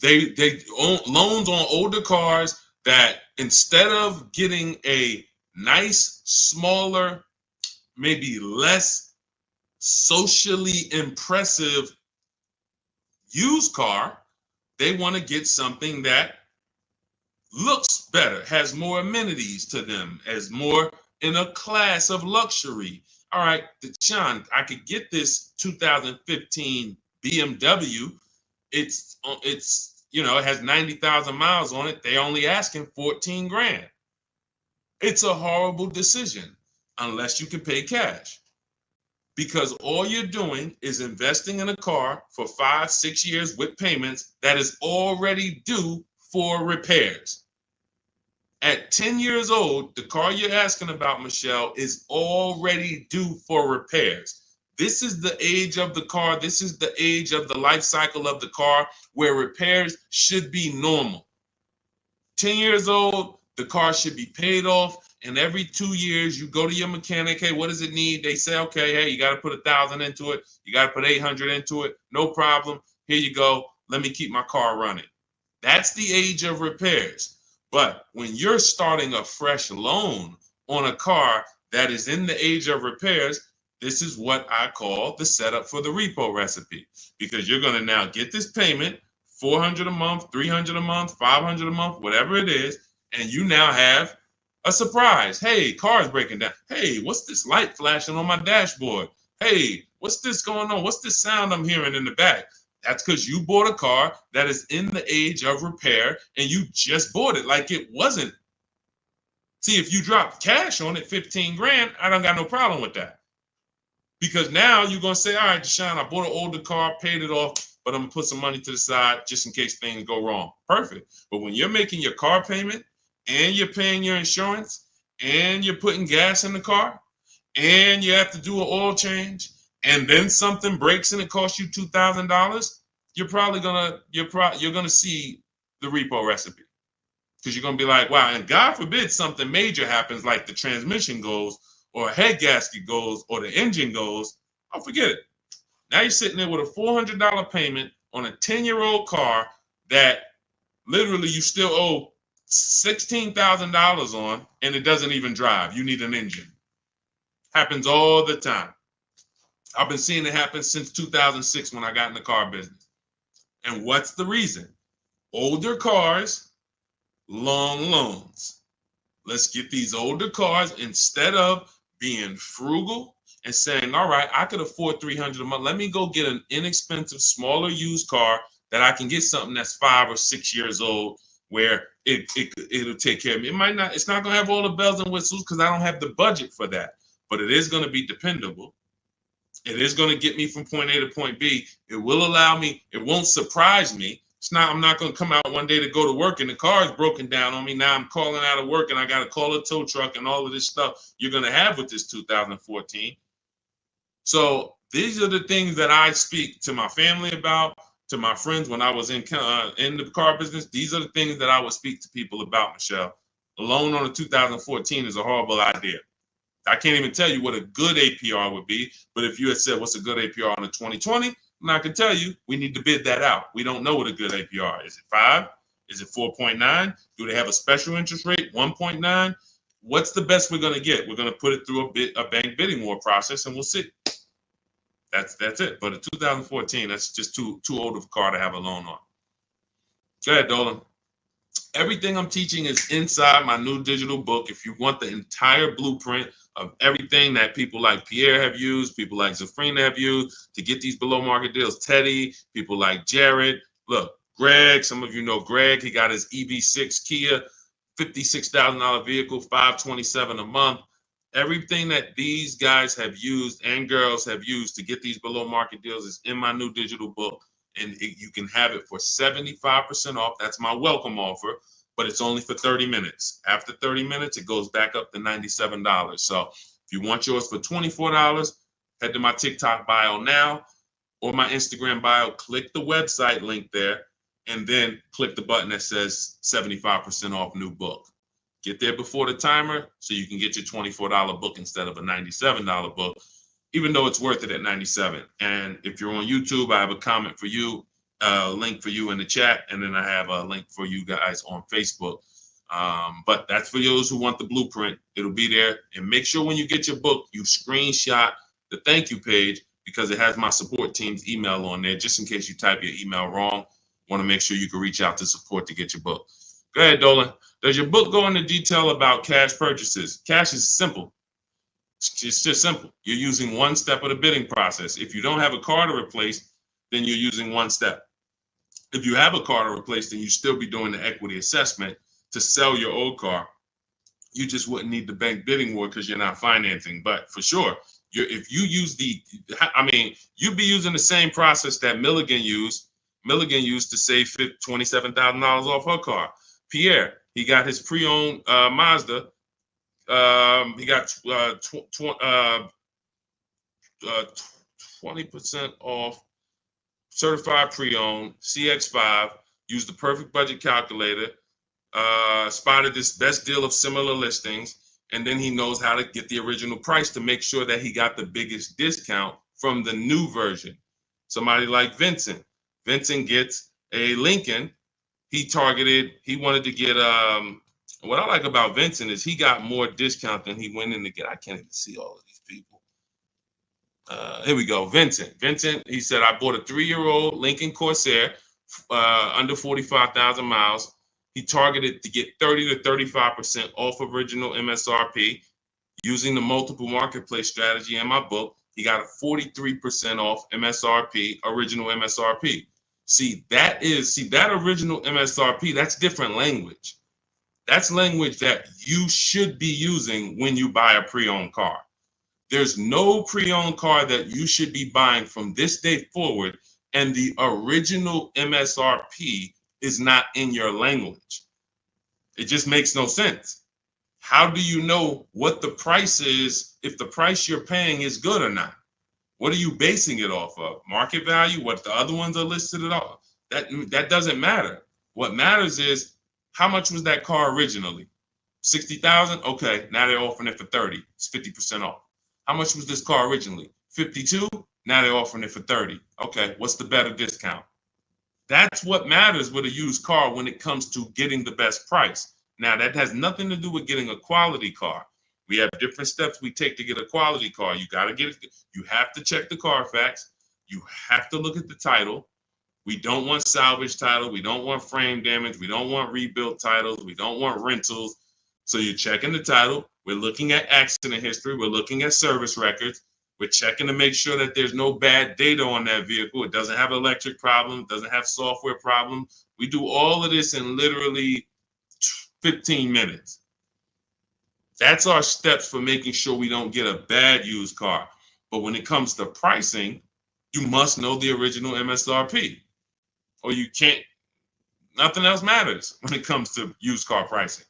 They own loans on older cars that instead of getting a nice, smaller, maybe less socially impressive used car, they want to get something that looks better, has more amenities to them, as more in a class of luxury. all right, Deshone, I could get this 2015 BMW. It's it has 90,000 miles on it. They only asking 14 grand. It's a horrible decision unless you can pay cash, because all you're doing is investing in a car for 5-6 years with payments that is already due for repairs. At 10 years old, the car you're asking about, Michelle, is already due for repairs. This is the age of the car. This is the age of the life cycle of the car where repairs should be normal. 10 years old, the car should be paid off. And every 2 years, you go to your mechanic. Hey, what does it need? They say, okay, hey, you got to put 1,000 into it. You got to put 800 into it. No problem. Here you go. Let me keep my car running. That's the age of repairs. But when you're starting a fresh loan on a car that is in the age of repairs, this is what I call the setup for the repo recipe, because you're going to now get this payment, $400 a month, $300 a month, $500 a month, whatever it is, and you now have a surprise. Hey, car's breaking down. Hey, what's this light flashing on my dashboard? Hey, what's this going on? What's this sound I'm hearing in the back? That's because you bought a car that is in the age of repair and you just bought it like it wasn't. See, if you drop cash on it, 15 grand, I don't got no problem with that. Because now you're going to say, all right, Deshone, I bought an older car, paid it off, but I'm going to put some money to the side just in case things go wrong. Perfect. But when you're making your car payment and you're paying your insurance and you're putting gas in the car and you have to do an oil change, and then something breaks and it costs you $2,000, you're gonna see the repo recipe, because you're gonna be like, wow. And God forbid something major happens, like the transmission goes, or a head gasket goes, or the engine goes. Oh, forget it. Now you're sitting there with a $400 payment on a 10-year-old car that literally you still owe $16,000 on, and it doesn't even drive. You need an engine. Happens all the time. I've been seeing it happen since 2006 when I got in the car business. And what's the reason? Older cars, long loans. Let's get these older cars, instead of being frugal and saying, all right, I could afford $300 a month. Let me go get an inexpensive, smaller used car that I can get something that's 5 or 6 years old, where it'll take care of me. It's not going to have all the bells and whistles because I don't have the budget for that, but it is going to be dependable. It is going to get me from point A to point B. It will allow me, it won't surprise me. I'm not going to come out one day to go to work and the car is broken down on me. Now I'm calling out of work and I got to call a tow truck and all of this stuff you're going to have with this 2014. So these are the things that I speak to my family about, to my friends when I was in the car business. These are the things that I would speak to people about, Michelle. A loan on a 2014 is a horrible idea. I can't even tell you what a good APR would be, but if you had said what's a good APR on a 2020, I can tell you we need to bid that out. We don't know what a good APR is. Is it 5? Is it 4.9? Do they have a special interest rate, 1.9? What's the best we're going to get? We're going to put it through a bank bidding war process, and we'll see. That's it. But a 2014, that's just too old of a car to have a loan on. Go ahead, Dolan. Everything I'm teaching is inside my new digital book. If you want the entire blueprint of everything that people like Pierre have used, people like Zafrina have used to get these below market deals, Teddy, people like Jared, look, Greg, some of you know Greg, he got his EV6 Kia, $56,000 vehicle, $527 a month. Everything that these guys have used and girls have used to get these below market deals is in my new digital book. And you can have it for 75% off. That's my welcome offer, but it's only for 30 minutes. After 30 minutes, it goes back up to $97. So if you want yours for $24, head to my TikTok bio now or my Instagram bio, click the website link there, and then click the button that says 75% off new book. Get there before the timer so you can get your $24 book instead of a $97 book, even though it's worth it at $97. And if you're on YouTube, I have a comment for you, a link for you in the chat, and then I have a link for you guys on Facebook. But that's for those who want the blueprint. It'll be there. And make sure when you get your book, you screenshot the thank you page, because it has my support team's email on there, just in case you type your email wrong. Want to make sure you can reach out to support to get your book. Go ahead, Dolan. Does your book go into detail about cash purchases? Cash is simple. It's just simple. You're using one step of the bidding process. If you don't have a car to replace, then you're using one step. If you have a car to replace, then you still be doing the equity assessment to sell your old car. You just wouldn't need the bank bidding war because you're not financing. But for sure, if you use you'd be using the same process that Milligan used. Milligan used to save $27,000 off her car. Pierre, he got his pre-owned Mazda. He got 20% off certified pre-owned CX5. Used the perfect budget calculator. Spotted this best deal of similar listings, and then he knows how to get the original price to make sure that he got the biggest discount from the new version. Somebody like Vincent. Vincent gets a Lincoln. He wanted to get, what I like about Vincent is he got more discount than he went in to get. I can't even see all of these people. Here we go. Vincent, he said, I bought a 3-year-old Lincoln Corsair, under 45,000 miles. He targeted to get 30 to 35% off original MSRP using the multiple marketplace strategy in my book. He got a 43% off MSRP, original MSRP. See, that original MSRP, that's different language. That's language that you should be using when you buy a pre-owned car. There's no pre-owned car that you should be buying from this day forward and the original MSRP is not in your language. It just makes no sense. How do you know what the price is if the price you're paying is good or not? What are you basing it off of? Market value? What the other ones are listed at all? That doesn't matter. What matters is how much was that car originally? 60,000? Okay, now they're offering it for 30. It's 50% off. How much was this car originally? 52? Now they're offering it for 30. Okay, what's the better discount? That's what matters with a used car when it comes to getting the best price. Now, that has nothing to do with getting a quality car. We have different steps we take to get a quality car. You got to get it. You have to check the Carfax. You have to look at the title. We don't want salvage title. We don't want frame damage. We don't want rebuilt titles. We don't want rentals. So you're checking the title. We're looking at accident history. We're looking at service records. We're checking to make sure that there's no bad data on that vehicle. It doesn't have electric problems, doesn't have software problems. We do all of this in literally 15 minutes. That's our steps for making sure we don't get a bad used car. But when it comes to pricing, you must know the original MSRP or you can't, nothing else matters when it comes to used car pricing.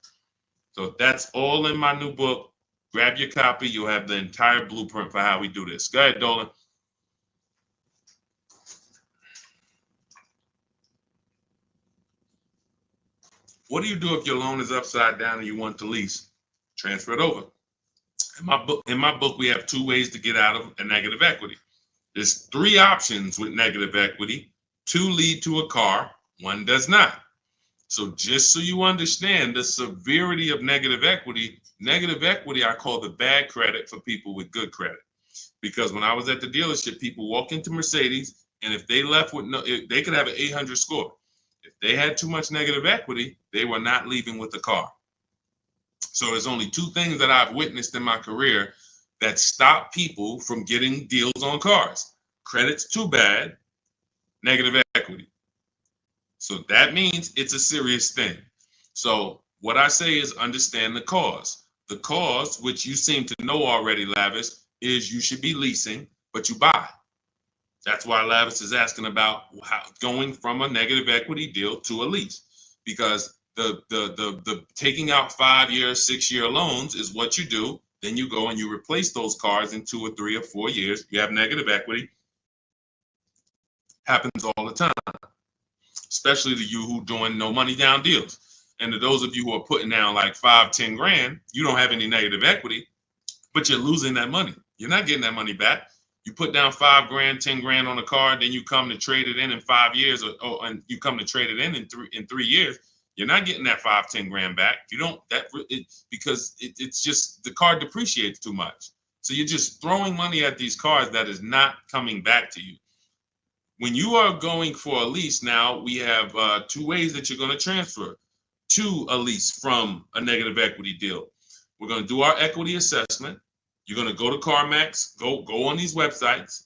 So that's all in my new book. Grab your copy. You'll have the entire blueprint for how we do this. Go ahead, Dolan. What do you do if your loan is upside down and you want to lease? Transfer it over. In my book, we have 2 ways to get out of a negative equity. There's 3 options with negative equity. 2 lead to a car, 1 does not. So just so you understand the severity of negative equity I call the bad credit for people with good credit. Because when I was at the dealership, people walk into Mercedes, and if they left with they could have an 800 score. If they had too much negative equity, they were not leaving with the car. So there's only 2 things that I've witnessed in my career that stop people from getting deals on cars. Credit's too bad, negative equity. So that means it's a serious thing. So what I say is understand the cause. The cause, which you seem to know already, Lavis, is you should be leasing, but you buy. That's why Lavis is asking about going from a negative equity deal to a lease, because the taking out 5-year, 6-year loans is what you do. Then you go and you replace those cars in 2 or 3 or 4 years. You have negative equity. Happens all the time, especially to you who doing no money down deals. And to those of you who are putting down like 5, 10 grand, you don't have any negative equity, but you're losing that money. You're not getting that money back. You put down 5 grand, 10 grand on a car, then you come to trade it in 5 years, and you come to trade it in 3 years. You're not getting that 5, 10 grand back. You don't because it's just the car depreciates too much. So you're just throwing money at these cars that is not coming back to you. When you are going for a lease now, we have 2 ways that you're going to transfer to a lease from a negative equity deal. We're going to do our equity assessment. You're going to go to CarMax, go on these websites,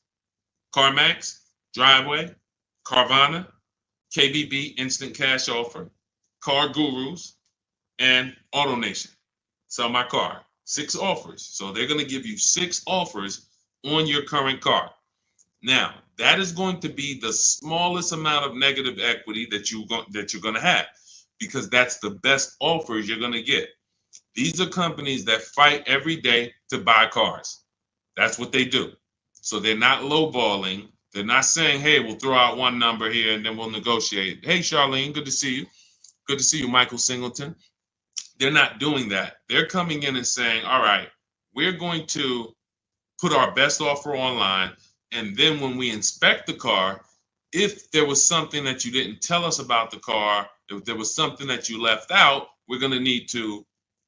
CarMax, Driveway, Carvana, KBB, Instant Cash Offer, Car Gurus, and AutoNation. Sell my car. 6 offers. So they're going to give you 6 offers on your current car. Now, that is going to be the smallest amount of negative equity that you're going to have, because that's the best offers you're going to get. These are companies that fight every day to buy cars. That's what they do. So they're not lowballing. They're not saying, hey, we'll throw out one number here and then we'll negotiate. Hey, Charlene, good to see you. Good to see you, Michael Singleton. They're not doing that. They're coming in and saying, all right, we're going to put our best offer online. And then when we inspect the car, if there was something that you didn't tell us about the car, if there was something that you left out, we're going to need to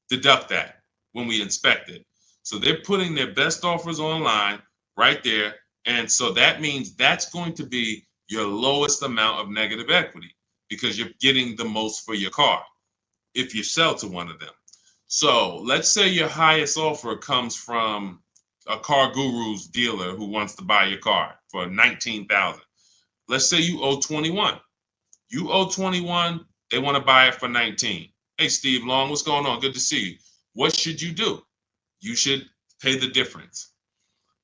deduct that when we inspect it. So they're putting their best offers online right there. And so that means that's going to be your lowest amount of negative equity, because you're getting the most for your car if you sell to one of them. So let's say your highest offer comes from a Car Guru's dealer who wants to buy your car for $19,000. Let's say you owe 21. You owe 21, they want to buy it for 19. Hey, Steve Long, what's going on? Good to see you. What should you do? You should pay the difference,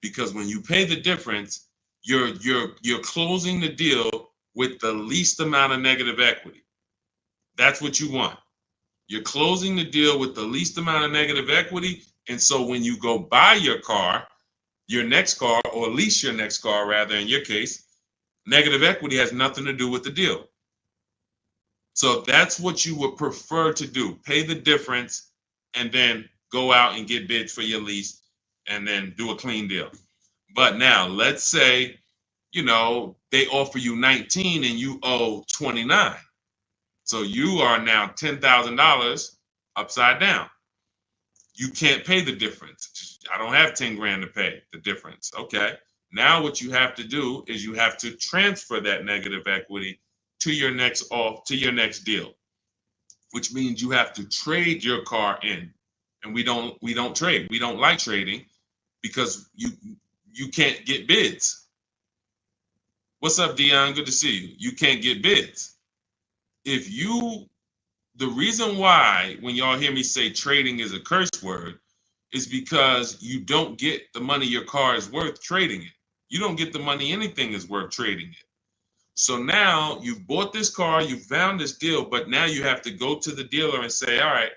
because when you pay the difference, you're closing the deal with the least amount of negative equity. That's what you want. You're closing the deal with the least amount of negative equity. And so when you go buy your car, your next car, or lease your next car, rather, in your case, negative equity has nothing to do with the deal. So that's what you would prefer to do. Pay the difference and then go out and get bids for your lease and then do a clean deal. But now let's say, they offer you 19 and you owe 29. So you are now $10,000 upside down. You can't pay the difference. I don't have 10 grand to pay the difference. Okay. Now what you have to do is you have to transfer that negative equity to your next deal, which means you have to trade your car in. And we don't trade. We don't like trading because you can't get bids. What's up, Dion? Good to see you. You can't get bids. The reason why when y'all hear me say trading is a curse word is because you don't get the money your car is worth trading it. You don't get the money anything is worth trading it. So now you've bought this car, you found this deal, but now you have to go to the dealer and say, all right,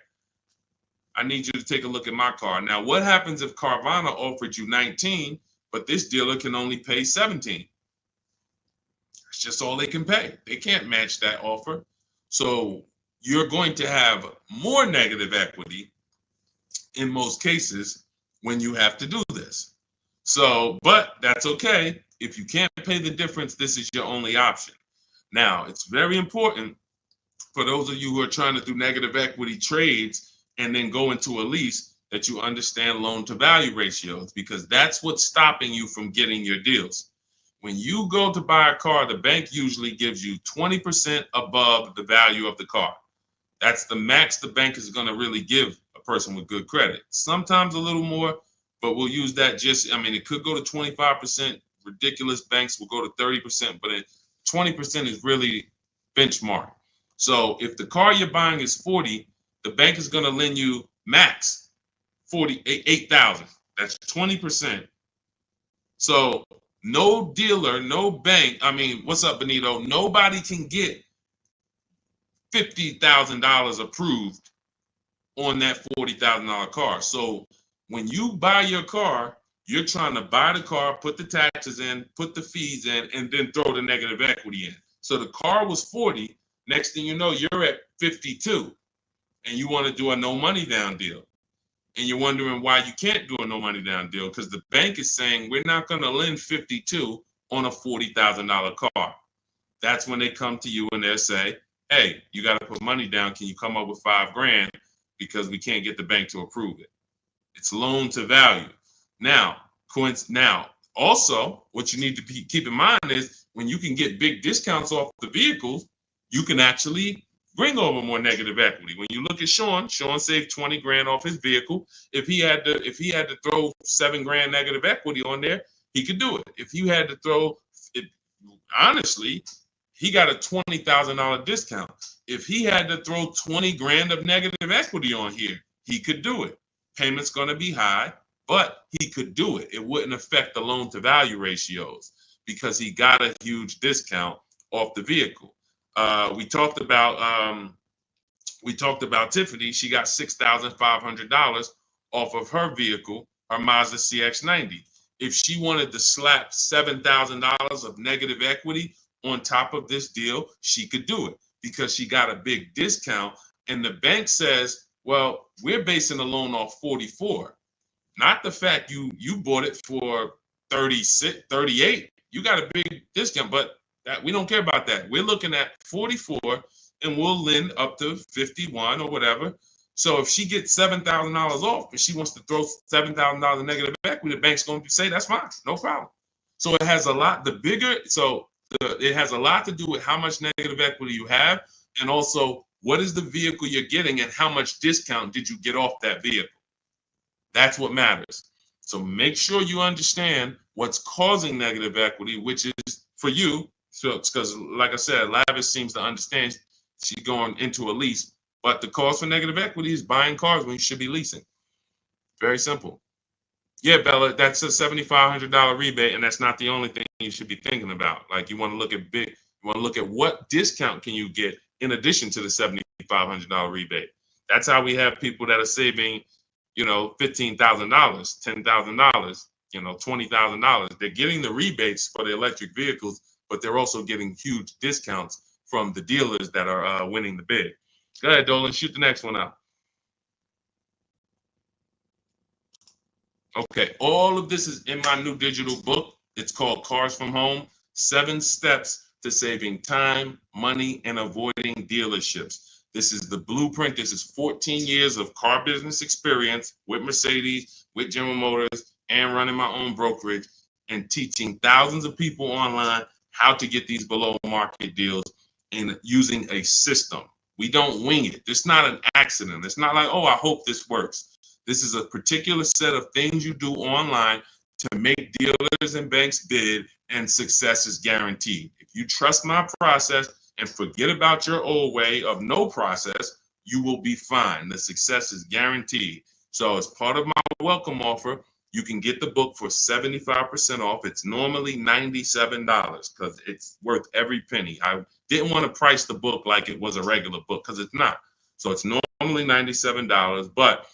I need you to take a look at my car. Now, what happens if Carvana offered you 19, but this dealer can only pay 17? It's just all they can pay. They can't match that offer. So you're going to have more negative equity in most cases when you have to do this. So, but that's okay. If you can't pay the difference, this is your only option. Now, it's very important for those of you who are trying to do negative equity trades and then go into a lease that you understand loan to value ratios, because that's what's stopping you from getting your deals. When you go to buy a car, the bank usually gives you 20% above the value of the car. That's the max the bank is going to really give a person with good credit. Sometimes a little more, but we'll use that it could go to 25%. Ridiculous banks will go to 30%, but 20% is really benchmark. So if the car you're buying is 40, the bank is going to lend you max 48,000. That's 20%. So no dealer, no bank. What's up, Benito? Nobody can get $50,000 approved on that $40,000 car. So when you buy your car, you're trying to buy the car, put the taxes in, put the fees in, and then throw the negative equity in. So the car was 40. Next thing you know, you're at 52, and you want to do a no money down deal. And you're wondering why you can't do a no money down deal, because the bank is saying we're not going to lend 52 on a $40,000 car. That's when they come to you and they'll say, hey, you got to put money down. Can you come up with $5 grand? Because we can't get the bank to approve it. It's loan to value. Now, also, what you need to keep in mind is when you can get big discounts off the vehicles, you can actually bring over more negative equity. When you look at Sean saved 20 grand off his vehicle. If he had to throw 7 grand negative equity on there, he could do it. If you had to throw it, honestly, he got a $20,000 discount. If he had to throw 20 grand of negative equity on here, he could do it. Payment's going to be high, but he could do it. It wouldn't affect the loan to value ratios because he got a huge discount off the vehicle. We talked about Tiffany. She got $6,500 off of her vehicle, her Mazda CX-90. If she wanted to slap $7,000 of negative equity on top of this deal, she could do it because she got a big discount. And the bank says, well, we're basing the loan off 44, not the fact you bought it for 36, 38. You got a big discount, but that we don't care about that. We're looking at 44 and we'll lend up to 51 or whatever. So if she gets $7,000 off and she wants to throw $7,000 negative equity, the bank's going to say that's fine, no problem. So it has a lot. It has a lot to do with how much negative equity you have, and also what is the vehicle you're getting and how much discount did you get off that vehicle. That's what matters. So make sure you understand what's causing negative equity, which is for you. So because, like I said, Lavish seems to understand she's going into a lease, but the cause for negative equity is buying cars when you should be leasing. Very simple. Yeah, Bella, that's a $7,500 rebate, and that's not the only thing you should be thinking about. Like you want to look at what discount can you get in addition to the $7,500 rebate. That's how we have people that are saving, $15,000, $10,000, $20,000. They're getting the rebates for the electric vehicles, but they're also getting huge discounts from the dealers that are winning the bid. Go ahead, Dolan, shoot the next one out. Okay, all of this is in my new digital book. It's called Cars from Home, 7 Steps to Saving Time, Money, and Avoiding Dealerships. This is the blueprint. This is 14 years of car business experience with Mercedes, with General Motors, and running my own brokerage and teaching thousands of people online how to get these below market deals and using a system. We don't wing it. It's not an accident. It's not like, oh, I hope this works. This is a particular set of things you do online to make dealers and banks bid, and success is guaranteed. If you trust my process and forget about your old way of no process, you will be fine. The success is guaranteed. So as part of my welcome offer, you can get the book for 75% off. It's normally $97 because it's worth every penny. I didn't want to price the book like it was a regular book because it's not. So it's normally $97, but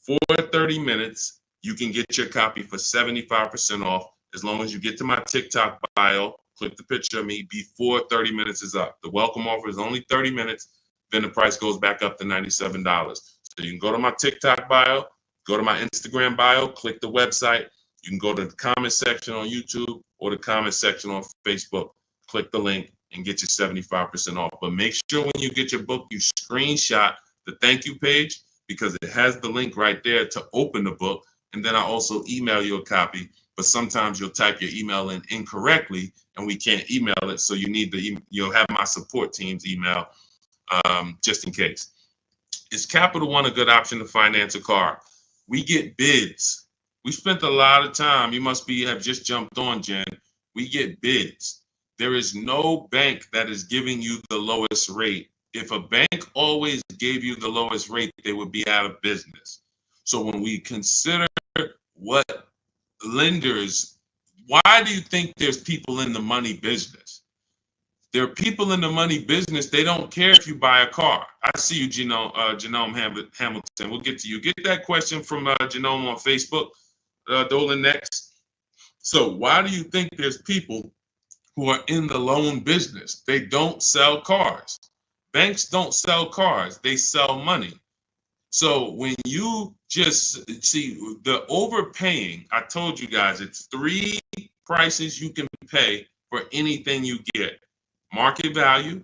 for 30 minutes, you can get your copy for 75% off as long as you get to my TikTok bio, click the picture of me before 30 minutes is up. The welcome offer is only 30 minutes, then the price goes back up to $97. So you can go to my TikTok bio, go to my Instagram bio, click the website. You can go to the comment section on YouTube or the comment section on Facebook. Click the link and get your 75% off. But make sure when you get your book, you screenshot the thank you page because it has the link right there to open the book. And then I also email you a copy, but sometimes you'll type your email in incorrectly and we can't email it. So you'll have my support team's email just in case. Is Capital One a good option to finance a car? We get bids. We spent a lot of time. You must have just jumped on, Jen. We get bids. There is no bank that is giving you the lowest rate. If a bank always gave you the lowest rate, they would be out of business. So when we consider what lenders, why do you think there's people in the money business? There are people in the money business. They don't care if you buy a car. I see you, Genome Hamilton. We'll get to you. Get that question from Genome on Facebook, Dolan, next. So why do you think there's people who are in the loan business? They don't sell cars. Banks don't sell cars. They sell money. So when you just see the overpaying, I told you guys, it's 3 prices you can pay for anything you get. Market value,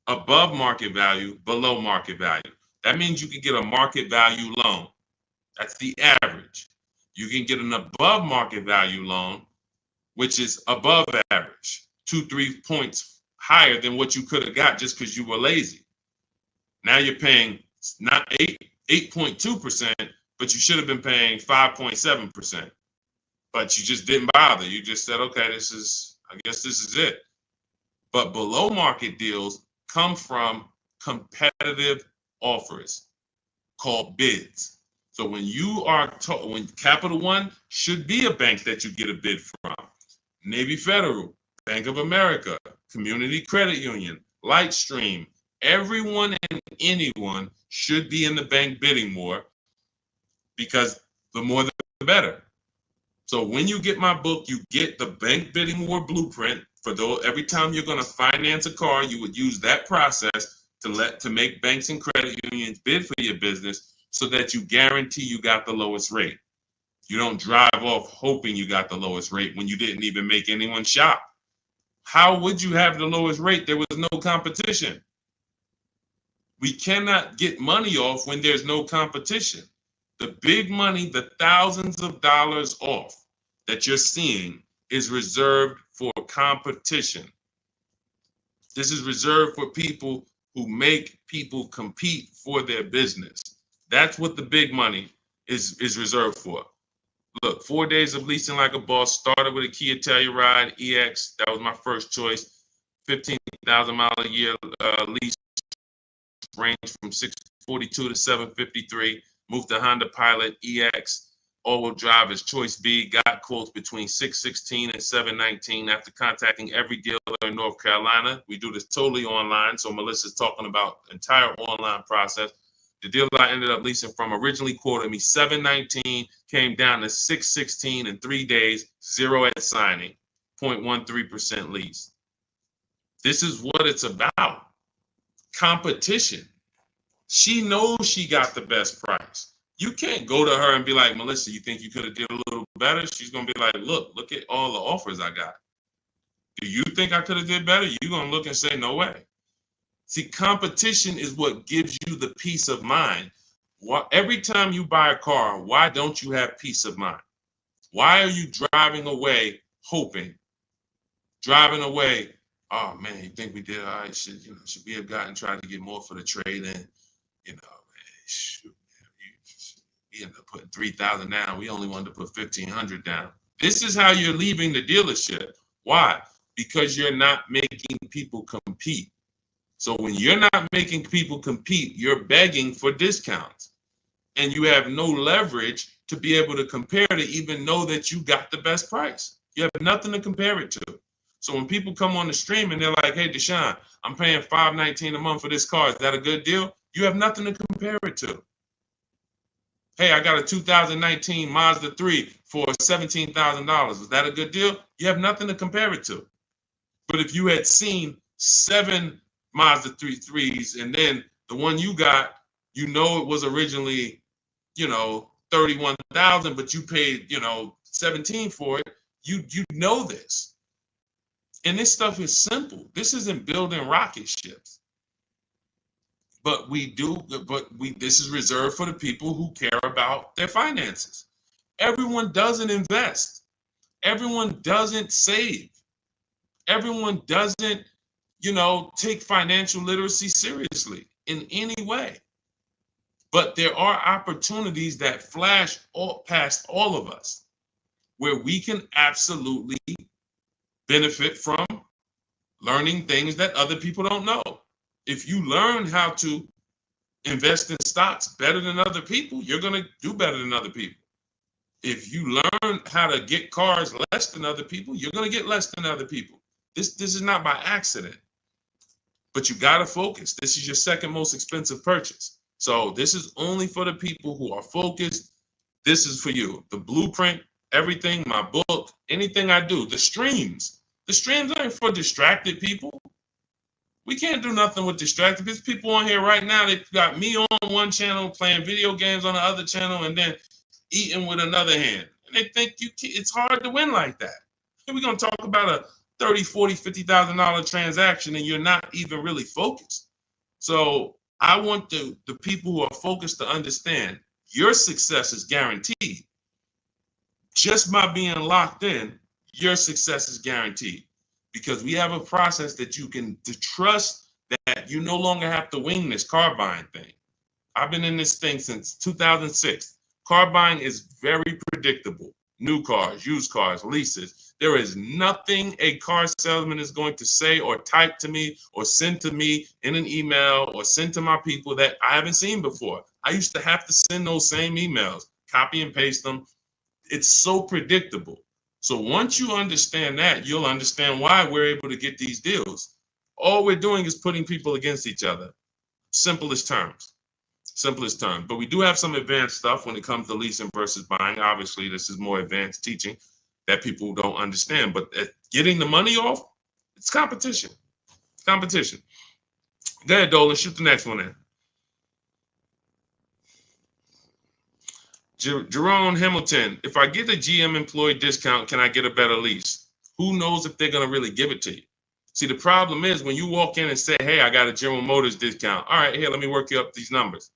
above market value, below market value. That means you can get a market value loan. That's the average. You can get an above market value loan, which is above average, 2-3 points higher than what you could have got just because you were lazy. Now you're paying not 8.2%, but you should have been paying 5.7%. But you just didn't bother. You just said, okay, I guess this is it. But below market deals come from competitive offers called bids. So when you are when Capital One should be a bank that you get a bid from, Navy Federal, Bank of America, Community Credit Union, Lightstream, everyone and anyone should be in the bank bidding more, because the more the better. So when you get my book, you get the bank bidding war blueprint. For those, every time you're going to finance a car, you would use that process to make banks and credit unions bid for your business, so that you guarantee you got the lowest rate. You don't drive off hoping you got the lowest rate when you didn't even make anyone shop. How would you have the lowest rate? There was no competition. We cannot get money off when there's no competition. The big money, the thousands of dollars off that you're seeing, is reserved for competition. This is reserved for people who make people compete for their business. That's what the big money is reserved for. Look, 4 days of leasing like a boss. Started with a Kia Telluride EX. That was my first choice. 15,000 mile a year lease, range from 642 to 753. Moved to Honda Pilot EX. All-wheel drive is choice B. Got quotes between 616 and 719 after contacting every dealer in North Carolina. We do this totally online, so Melissa's talking about the entire online process. The dealer I ended up leasing from originally quoted me 719, came down to 616 in 3 days, 0 at signing, 0.13% lease. This is what it's about. Competition. She knows she got the best price. You can't go to her and be like, Melissa, you think you could have did a little better? She's going to be like, look at all the offers I got. Do you think I could have did better? You're going to look and say, no way. See, competition is what gives you the peace of mind. Every time you buy a car, why don't you have peace of mind? Why are you driving away hoping? Driving away, oh man, you think we did all right? Should we have gotten tried to get more for the trade in? Shoot, we ended up putting 3,000 down. We only wanted to put 1,500 down. This is how you're leaving the dealership. Why? Because you're not making people compete. So when you're not making people compete, you're begging for discounts. And you have no leverage to be able to compare to even know that you got the best price. You have nothing to compare it to. So when people come on the stream and they're like, hey, Deshone, I'm paying $519 a month for this car. Is that a good deal? You have nothing to compare it to. Hey, I got a 2019 Mazda 3 for $17,000. Is that a good deal? You have nothing to compare it to. But if you had seen 7 Mazda 3s and then the one you got, it was originally, 31,000, but you paid, 17 for it. You know this. And this stuff is simple. This isn't building rocket ships. But this is reserved for the people who care about their finances. Everyone doesn't invest. Everyone doesn't save. Everyone doesn't, take financial literacy seriously in any way. But there are opportunities that flash past all of us where we can absolutely benefit from learning things that other people don't know. If you learn how to invest in stocks better than other people, you're going to do better than other people. If you learn how to get cars less than other people, you're going to get less than other people. This is not by accident. But you got to focus. This is your second most expensive purchase. So this is only for the people who are focused. This is for you. The blueprint, everything, my book, anything I do, the streams. The streams aren't for distracted people. We can't do nothing with distracted. There's people on here right now that got me on one channel, playing video games on the other channel, and then eating with another hand. And they think it's hard to win like that. And we're going to talk about a $30,000, $40,000, $50,000 transaction, and you're not even really focused. So I want the people who are focused to understand your success is guaranteed. Just by being locked in, your success is guaranteed. Because we have a process that you can trust that you no longer have to wing this car buying thing. I've been in this thing since 2006. Car buying is very predictable. New cars, used cars, leases. There is nothing a car salesman is going to say or type to me or send to me in an email or send to my people that I haven't seen before. I used to have to send those same emails, copy and paste them. It's so predictable. So once you understand that, you'll understand why we're able to get these deals. All we're doing is putting people against each other. Simplest terms. Simplest terms. But we do have some advanced stuff when it comes to leasing versus buying. Obviously, this is more advanced teaching that people don't understand. But getting the money off, it's competition. Competition. Go ahead, Dolan. Shoot the next one in. Jerome Hamilton, if I get a GM employee discount, can I get a better lease? Who knows if they're going to really give it to you? See, the problem is when you walk in and say, hey, I got a General Motors discount. All right, here, let me work you up these numbers.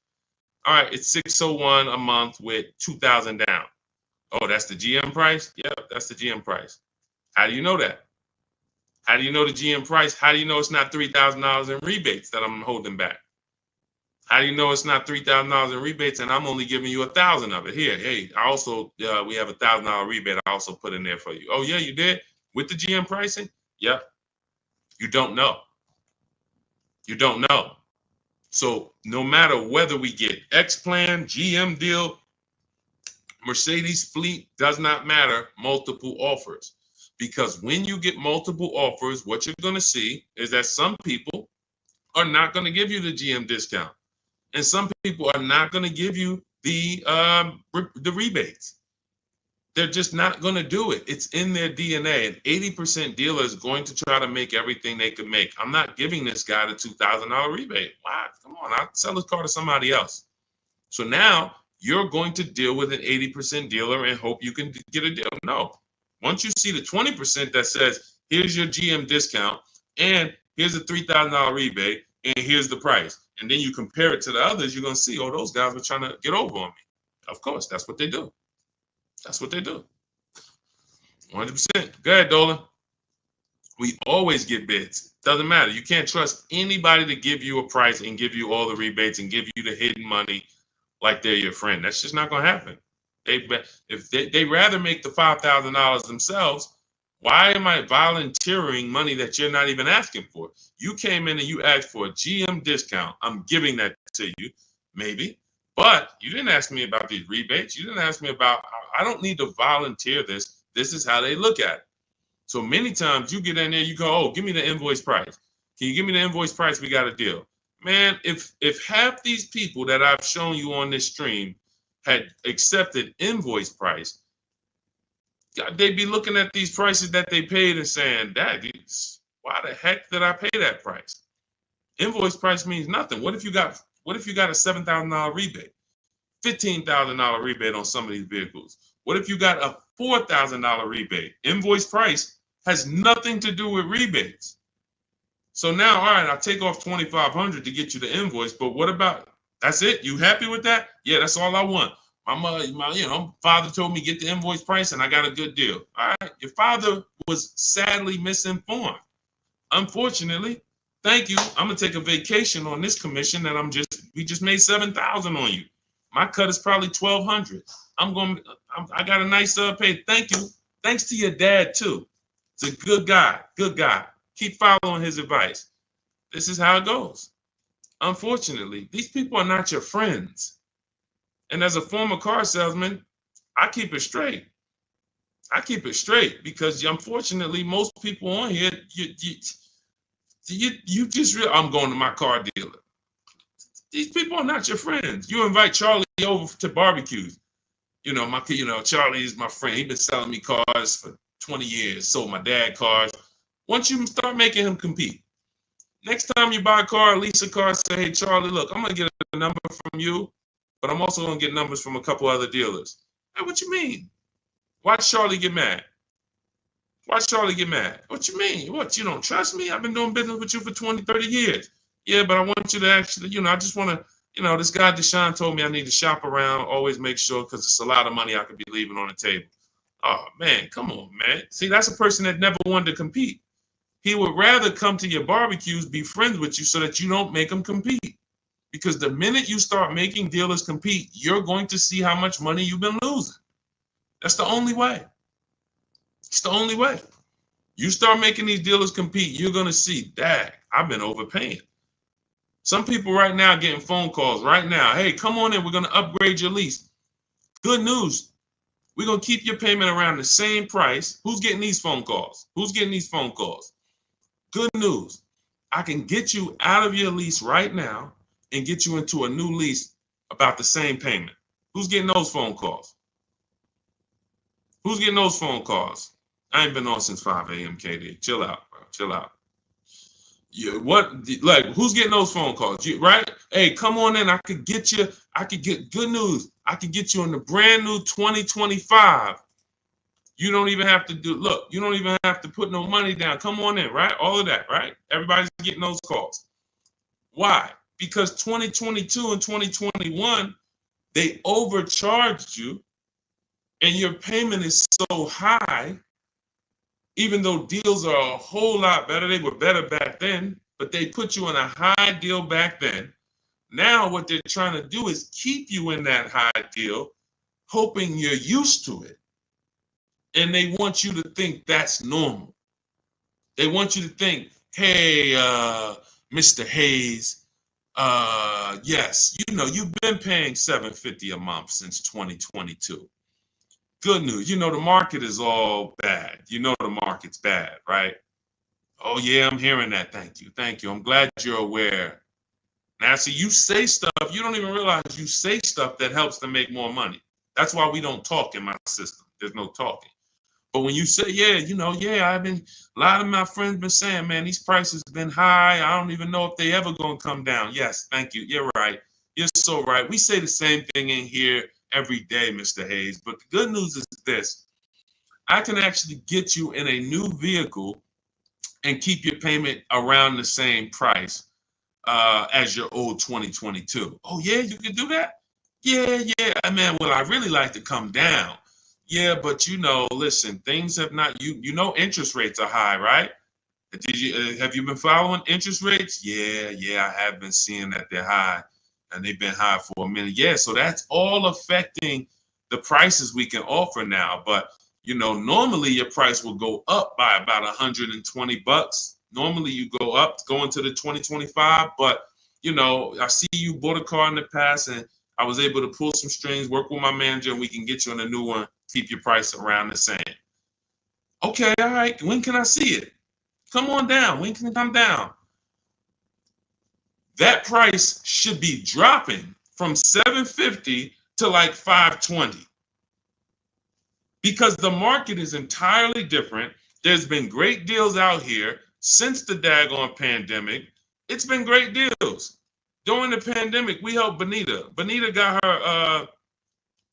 All right, it's $601 a month with $2,000 down. Oh, that's the GM price? Yeah, that's the GM price. How do you know that? How do you know the GM price? How do you know it's not $3,000 in rebates that I'm holding back? How do you know it's not $3,000 in rebates and I'm only giving you $1,000 of it? Here, hey, I also we have $1,000 rebate. I also put in there for you. Oh yeah, you did with the GM pricing? Yep. You don't know. You don't know. So no matter whether we get X plan, GM deal, Mercedes fleet, does not matter. Multiple offers, because when you get multiple offers, what you're going to see is that some people are not going to give you the GM discount. And some people are not going to give you the rebates. They're just not going to do it. It's in their DNA. An 80% dealer is going to try to make everything they can make. I'm not giving this guy the $2,000 rebate. Wow, come on, I'll sell his car to somebody else. So now you're going to deal with an 80% dealer and hope you can get a deal. No. Once you see the 20% that says, here's your GM discount, and here's a $3,000 rebate, and here's the price, and then you compare it to the others, you're going to see, oh, those guys were trying to get over on me. Of course, that's what they do. That's what they do. 100%. Go ahead, Dolan. We always get bids. Doesn't matter. You can't trust anybody to give you a price and give you all the rebates and give you the hidden money like they're your friend. That's just not going to happen. If they rather make the $5,000 themselves, why am I volunteering money that you're not even asking for? You came in and you asked for a GM discount. I'm giving that to you, maybe. But you didn't ask me about these rebates. You didn't ask me about, I don't need to volunteer this. This is how they look at it. So many times you get in there, you go, oh, give me the invoice price. Can you give me the invoice price? We got a deal. Man, if half these people that I've shown you on this stream had accepted invoice price, they'd be looking at these prices that they paid and saying, why the heck did I pay that price? Invoice price means nothing. What if you got a $7,000 rebate, $15,000 rebate on some of these vehicles? What if you got a $4,000 rebate? Invoice price has nothing to do with rebates. So now, all right, I'll take off $2,500 to get you the invoice, but what about, that's it? You happy with that? Yeah, that's all I want. My father told me get the invoice price and I got a good deal. All right, your father was sadly misinformed. Unfortunately, thank you. I'm gonna take a vacation on this commission and we just made $7,000 on you. My cut is probably $1,200. I got a nice pay. Thank you. Thanks to your dad too. It's a good guy. Good guy. Keep following his advice. This is how it goes. Unfortunately, these people are not your friends. And as a former car salesman, I keep it straight. I keep it straight because unfortunately, most people on here, you just I'm going to my car dealer. These people are not your friends. You invite Charlie over to barbecues. Charlie is my friend. He's been selling me cars for 20 years. Sold my dad cars. Once you start making him compete, next time you buy a car, lease a car, say, hey, Charlie, look, I'm going to get a number from you, but I'm also going to get numbers from a couple other dealers. Hey, what you mean? Watch Charlie get mad. Watch Charlie get mad. What you mean? What, you don't trust me? I've been doing business with you for 20, 30 years. Yeah, but I want you to actually, I just want to, this guy Deshone told me I need to shop around, always make sure, because it's a lot of money I could be leaving on the table. Oh, man, come on, man. See, that's a person that never wanted to compete. He would rather come to your barbecues, be friends with you so that you don't make him compete. Because the minute you start making dealers compete, you're going to see how much money you've been losing. That's the only way. It's the only way. You start making these dealers compete, you're going to see, dang, I've been overpaying. Some people right now getting phone calls right now. Hey, come on in. We're going to upgrade your lease. Good news. We're going to keep your payment around the same price. Who's getting these phone calls? Who's getting these phone calls? Good news. I can get you out of your lease right now and get you into a new lease about the same payment. Who's getting those phone calls? Who's getting those phone calls? I ain't been on since 5 a.m., KD. Chill out, bro. Chill out. Who's getting those phone calls? Right? Hey, come on in. I could get good news. I could get you in the brand new 2025. You don't even have to you don't even have to put no money down. Come on in, right? All of that, right? Everybody's getting those calls. Why? Because 2022 and 2021, they overcharged you and your payment is so high, even though deals are a whole lot better. They were better back then, but they put you in a high deal back then. Now what they're trying to do is keep you in that high deal, hoping you're used to it. And they want you to think that's normal. They want you to think, hey, Mr. Hayes, yes, you've been paying $750 a month since 2022. Good news. The market is all bad. The market's bad, right? Oh, yeah, I'm hearing that. Thank you. Thank you. I'm glad you're aware. Now, see, you say stuff, you don't even realize you say stuff that helps them make more money. That's why we don't talk in my system. There's no talking. But when you say, a lot of my friends been saying, man, these prices been high. I don't even know if they ever gonna come down. Yes, thank you. You're right. You're so right. We say the same thing in here every day, Mr. Hayes. But the good news is this. I can actually get you in a new vehicle and keep your payment around the same price as your old 2022. Oh, yeah, you can do that? Yeah. Man, well, I really like to come down. Yeah, but listen, things have not, interest rates are high, right? Have you been following interest rates? Yeah, I have been seeing that they're high and they've been high for a minute. Yeah, so that's all affecting the prices we can offer now. But, normally your price will go up by about $120. Normally you go into the 2025, but, I see you bought a car in the past and I was able to pull some strings, work with my manager, and we can get you on a new one, keep your price around the same. Okay, all right. When can I see it? Come on down. When can it come down? That price should be dropping from $750 to like $520 because the market is entirely different. There's been great deals out here since the daggone pandemic. It's been great deals. During the pandemic, we helped Bonita. Bonita got her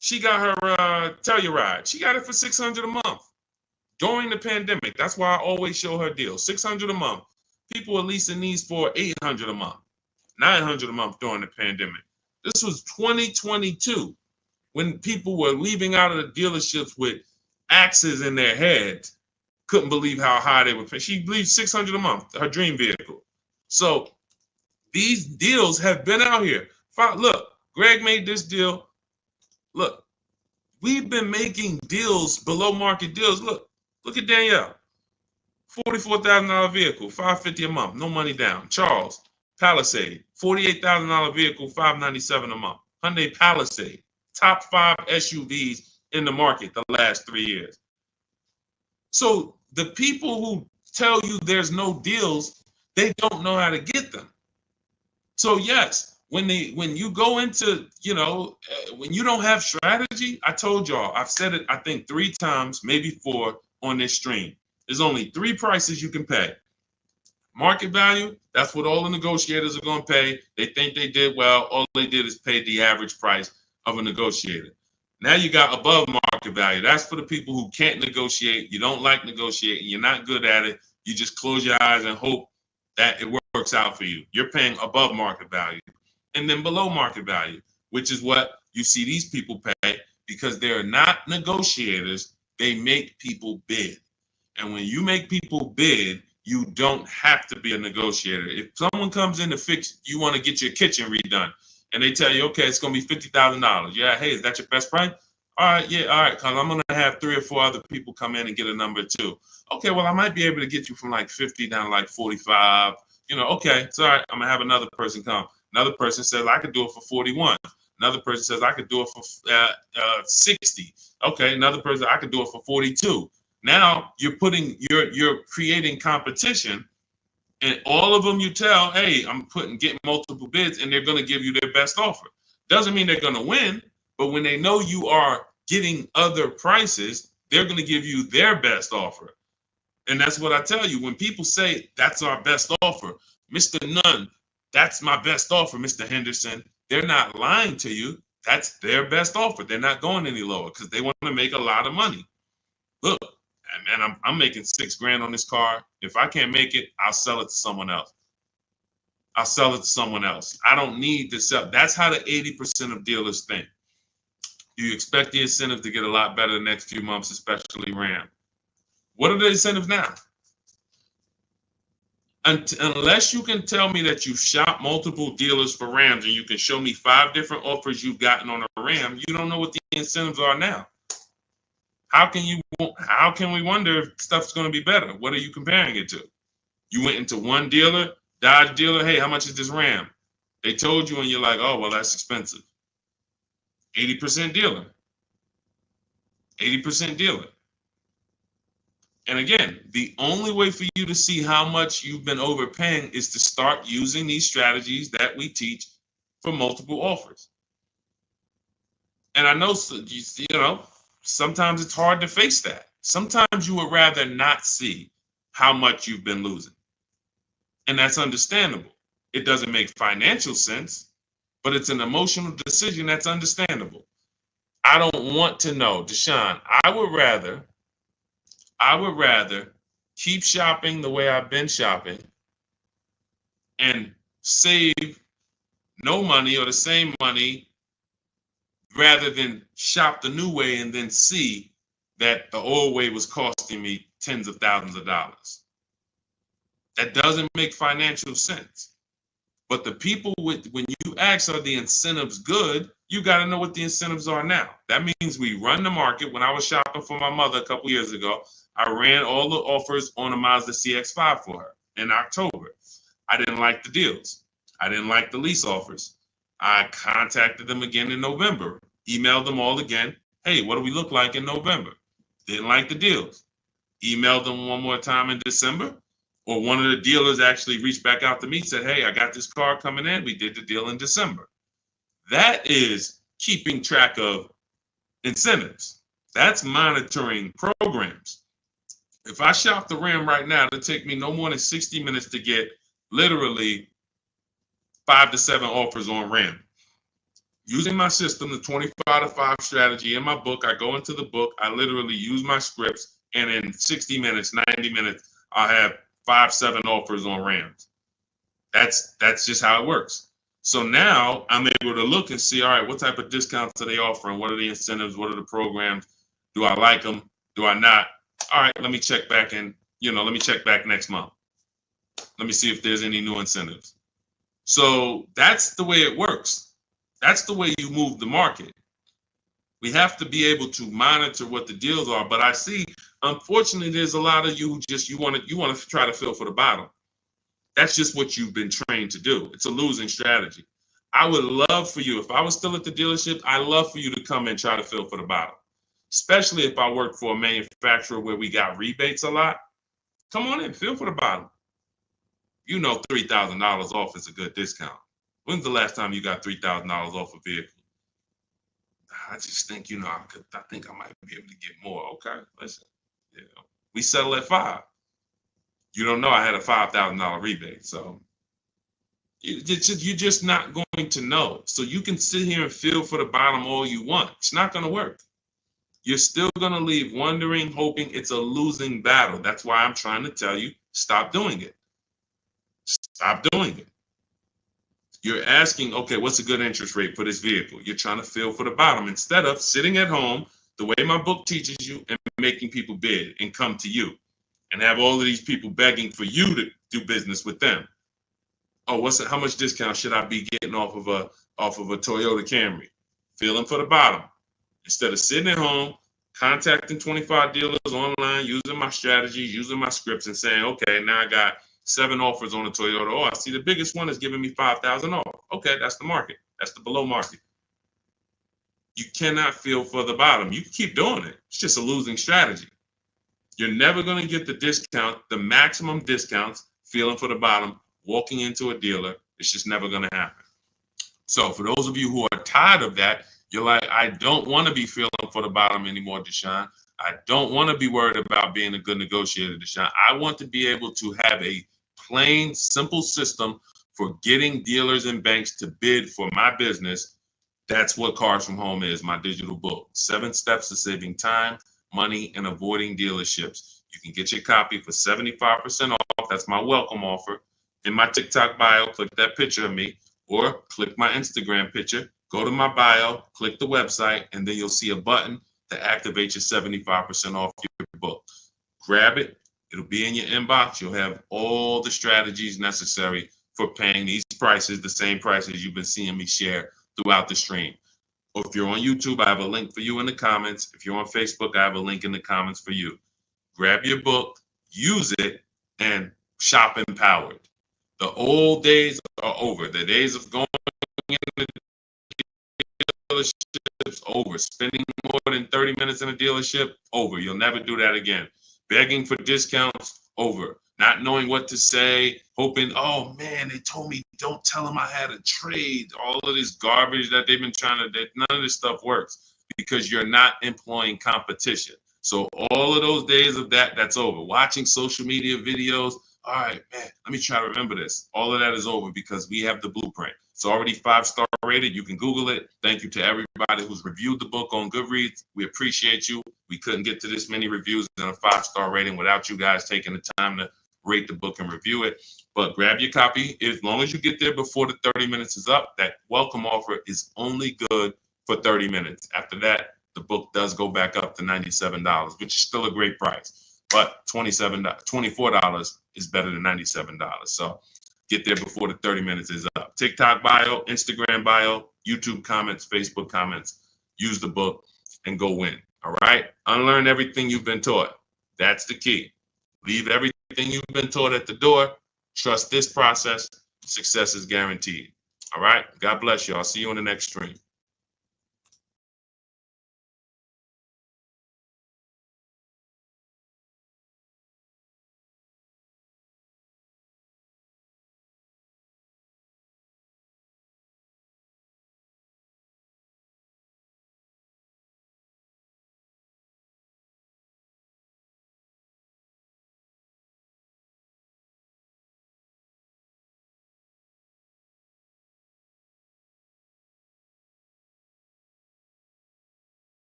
Telluride. She got it for $600 a month during the pandemic. That's why I always show her deals. $600 a month. People are leasing these for $800 a month, $900 a month during the pandemic. This was 2022 when people were leaving out of the dealerships with axes in their heads. Couldn't believe how high they were paying. She believed $600 a month, her dream vehicle. So these deals have been out here. Look, Greg made this deal. Look, we've been making deals, below market deals. Look at Danielle. $44,000 vehicle, $550 a month, no money down. Charles, Palisade, $48,000 vehicle, $597 a month. Hyundai Palisade, top 5 SUVs in the market the last 3 years. So the people who tell you there's no deals, they don't know how to get them. So yes, when you go into, when you don't have strategy, I told y'all, I've said it, I think 3 times, maybe 4 on this stream. There's only 3 prices you can pay. Market value, that's what all the negotiators are going to pay. They think they did well. All they did is pay the average price of a negotiator. Now you got above market value. That's for the people who can't negotiate. You don't like negotiating. You're not good at it. You just close your eyes and hope that it works out for you. You're paying above market value. And then below market value, which is what you see these people pay because they're not negotiators. They make people bid. And when you make people bid, You don't have to be a negotiator. If someone comes in to fix, you want to get your kitchen redone, and they tell you, okay, it's going to be $50,000. Yeah, hey, is that your best price? All right, yeah, all right, because I'm going to have 3 or 4 other people come in and get a number too. Okay, well, I might be able to get you from like 50 down to like 45. Okay, it's all right. I'm going to have another person come. Another person says, I could do it for 41. Another person says, I could do it for 60. Okay, another person, I could do it for 42. Now you're creating competition, and all of them you tell, hey, I'm getting multiple bids, and they're going to give you their best offer. Doesn't mean they're going to win, but when they know you are getting other prices, they're going to give you their best offer. And that's what I tell you. When people say that's our best offer, Mr. Nunn, that's my best offer, Mr. Henderson, they're not lying to you. That's their best offer. They're not going any lower because they want to make a lot of money. Look, man, I'm making $6,000 on this car. If I can't make it, I'll sell it to someone else. I'll sell it to someone else. I don't need to sell. That's how the 80% of dealers think. You expect the incentive to get a lot better the next few months, especially Ram. What are the incentives now? Unless you can tell me that you shop multiple dealers for Rams and you can show me 5 different offers you've gotten on a Ram, you don't know what the incentives are now. How can we wonder if stuff's going to be better? What are you comparing it to? You went into one dealer, Dodge dealer, hey, how much is this Ram? They told you and you're like, oh, well, that's expensive. 80% dealer. 80% dealer. And again, the only way for you to see how much you've been overpaying is to start using these strategies that we teach for multiple offers. And I know, sometimes it's hard to face that. Sometimes you would rather not see how much you've been losing. And that's understandable. It doesn't make financial sense, but it's an emotional decision that's understandable. I don't want to know, Deshone. I would rather keep shopping the way I've been shopping and save no money or the same money rather than shop the new way and then see that the old way was costing me tens of thousands of dollars. That doesn't make financial sense. But the people when you ask, are the incentives good? You got to know what the incentives are now. That means we run the market. When I was shopping for my mother a couple years ago, I ran all the offers on a Mazda CX-5 for her in October. I didn't like the deals. I didn't like the lease offers. I contacted them again in November, emailed them all again. Hey, what do we look like in November? Didn't like the deals. Emailed them one more time in December. Or one of the dealers actually reached back out to me and said, hey, I got this car coming in. We did the deal in December. That is keeping track of incentives. That's monitoring programs. If I shop the Ram right now, it'll take me no more than 60 minutes to get literally 5 to 7 offers on Ram. Using my system, the 25 to 5 strategy in my book, I go into the book, I literally use my scripts, and in 60 minutes, 90 minutes, I'll have 5, 7 offers on Rams. That's just how it works. So now I'm able to look and see, all right, what type of discounts are they offering? What are the incentives? What are the programs? Do I like them? Do I not? All right, let me check back let me check back next month. Let me see if there's any new incentives. So that's the way it works. That's the way you move the market. We have to be able to monitor what the deals are. But I see, unfortunately, there's a lot of you who you want to try to fill for the bottom. That's just what you've been trained to do. It's a losing strategy. I would love for you, if I was still at the dealership, I'd love for you to come and try to fill for the bottom. Especially if I work for a manufacturer where we got rebates a lot. Come on in, fill for the bottom. $3,000 off is a good discount. When's the last time you got $3,000 off a vehicle? I just think, I think I might be able to get more. Okay, listen, we settle at 5. You don't know I had a $5,000 rebate, so you're just not going to know. So you can sit here and feel for the bottom all you want. It's not going to work. You're still going to leave wondering, hoping it's a losing battle. That's why I'm trying to tell you, stop doing it. Stop doing it. You're asking, okay, what's a good interest rate for this vehicle? You're trying to feel for the bottom instead of sitting at home the way my book teaches you and making people bid and come to you and have all of these people begging for you to do business with them. Oh, how much discount should I be getting off of a Toyota Camry? Feeling for the bottom. Instead of sitting at home, contacting 25 dealers online, using my strategies, using my scripts, and saying, okay, now I got 7 offers on a Toyota. Oh, I see the biggest one is giving me 5,000 off. Okay, that's the market. That's the below market. You cannot feel for the bottom. You can keep doing it. It's just a losing strategy. You're never going to get the discount, the maximum discounts, feeling for the bottom, walking into a dealer. It's just never going to happen. So for those of you who are tired of that, you're like, I don't want to be feeling for the bottom anymore, Deshone. I don't want to be worried about being a good negotiator, Deshone. I want to be able to have a plain, simple system for getting dealers and banks to bid for my business. That's what Cars from Home is, my digital book. 7 steps to saving time, money, and avoiding dealerships. You can get your copy for 75% off. That's my welcome offer. In my TikTok bio, click that picture of me, or click my Instagram picture, go to my bio, click the website, and then you'll see a button to activate your 75% off your book. Grab it. It'll be in your inbox. You'll have all the strategies necessary for paying these prices, the same prices you've been seeing me share throughout the stream. Or if you're on YouTube, I have a link for you in the comments. If you're on Facebook, I have a link in the comments for you. Grab your book, use it, and shop empowered. The old days are over. The days of going into dealerships, over. Spending more than 30 minutes in a dealership, over. You'll never do that again. Begging for discounts, over. Not knowing what to say, hoping, oh man, they told me don't tell them I had a trade. All of this garbage that they've been trying to, none of this stuff works because you're not employing competition. So all of those days of that's over. Watching social media videos, all right, man, let me try to remember this. All of that is over because we have the blueprint. It's already 5-star rated. You can Google it. Thank you to everybody who's reviewed the book on Goodreads. We appreciate you. We couldn't get to this many reviews and a 5-star rating without you guys taking the time to rate the book and review it. But grab your copy. As long as you get there before the 30 minutes is up, that welcome offer is only good for 30 minutes. After that, the book does go back up to $97, which is still a great price. But $24 is better than $97. So get there before the 30 minutes is up. TikTok bio, Instagram bio, YouTube comments, Facebook comments. Use the book and go win. All right? Unlearn everything you've been taught. That's the key. Leave everything you've been taught at the door. Trust this process. Success is guaranteed. All right? God bless you. I'll see you on the next stream.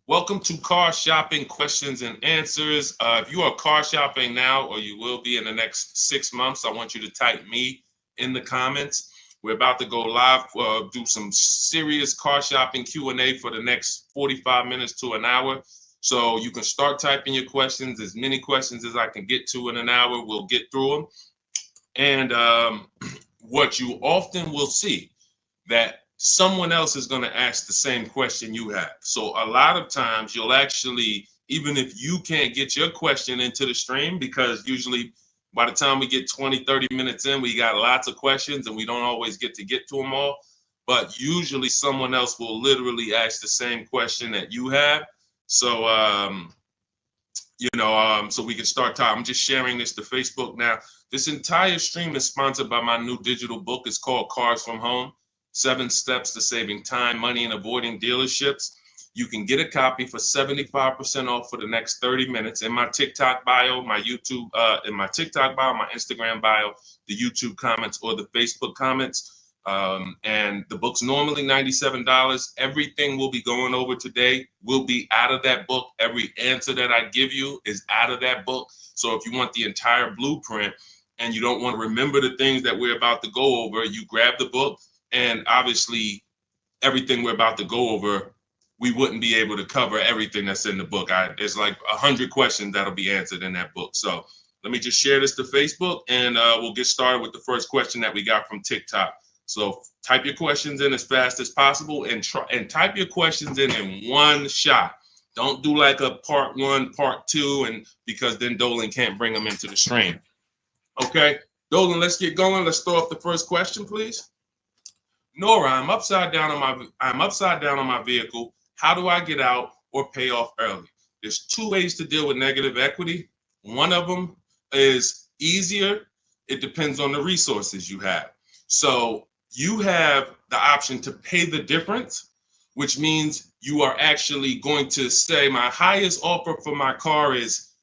Welcome to Car Shopping Questions and Answers. If you are car shopping now, or you will be in the next 6 months, I want you to type me in the comments. We're about to go live, do some serious car shopping Q&A for the next 45 minutes to an hour. So you can start typing your questions, as many questions as I can get to in an hour. We'll get through them. And what you often will see, that someone else is going to ask the same question you have. So a lot of times you'll actually, even if you can't get your question into the stream, because usually by the time we get 20, 30 minutes in, we got lots of questions and we don't always get to them all. But usually someone else will literally ask the same question that you have. So, so we can start talking. I'm just sharing this to Facebook now. This entire stream is sponsored by my new digital book. It's called Cars from Home. 7 Steps to Saving Time, Money, and Avoiding Dealerships. You can get a copy for 75% off for the next 30 minutes in my TikTok bio, my YouTube, in my TikTok bio, my Instagram bio, the YouTube comments, or the Facebook comments. And the book's normally $97. Everything we'll be going over today will be out of that book. Every answer that I give you is out of that book. So if you want the entire blueprint and you don't want to remember the things that we're about to go over, you grab the book, and obviously everything we're about to go over, we wouldn't be able to cover everything that's in the book. There's like 100 questions that'll be answered in that book. So let me just share this to Facebook, and we'll get started with the first question that we got from TikTok. So type your questions in as fast as possible, and type your questions in one shot. Don't do like a part one, part two, and because then Dolan can't bring them into the stream. Okay, Dolan, let's get going. Let's throw up the first question, please. Nora, I'm upside down on my vehicle. How do I get out or pay off early? There's two ways to deal with negative equity. One of them is easier. It depends on the resources you have. So you have the option to pay the difference, which means you are actually going to say my highest offer for my car is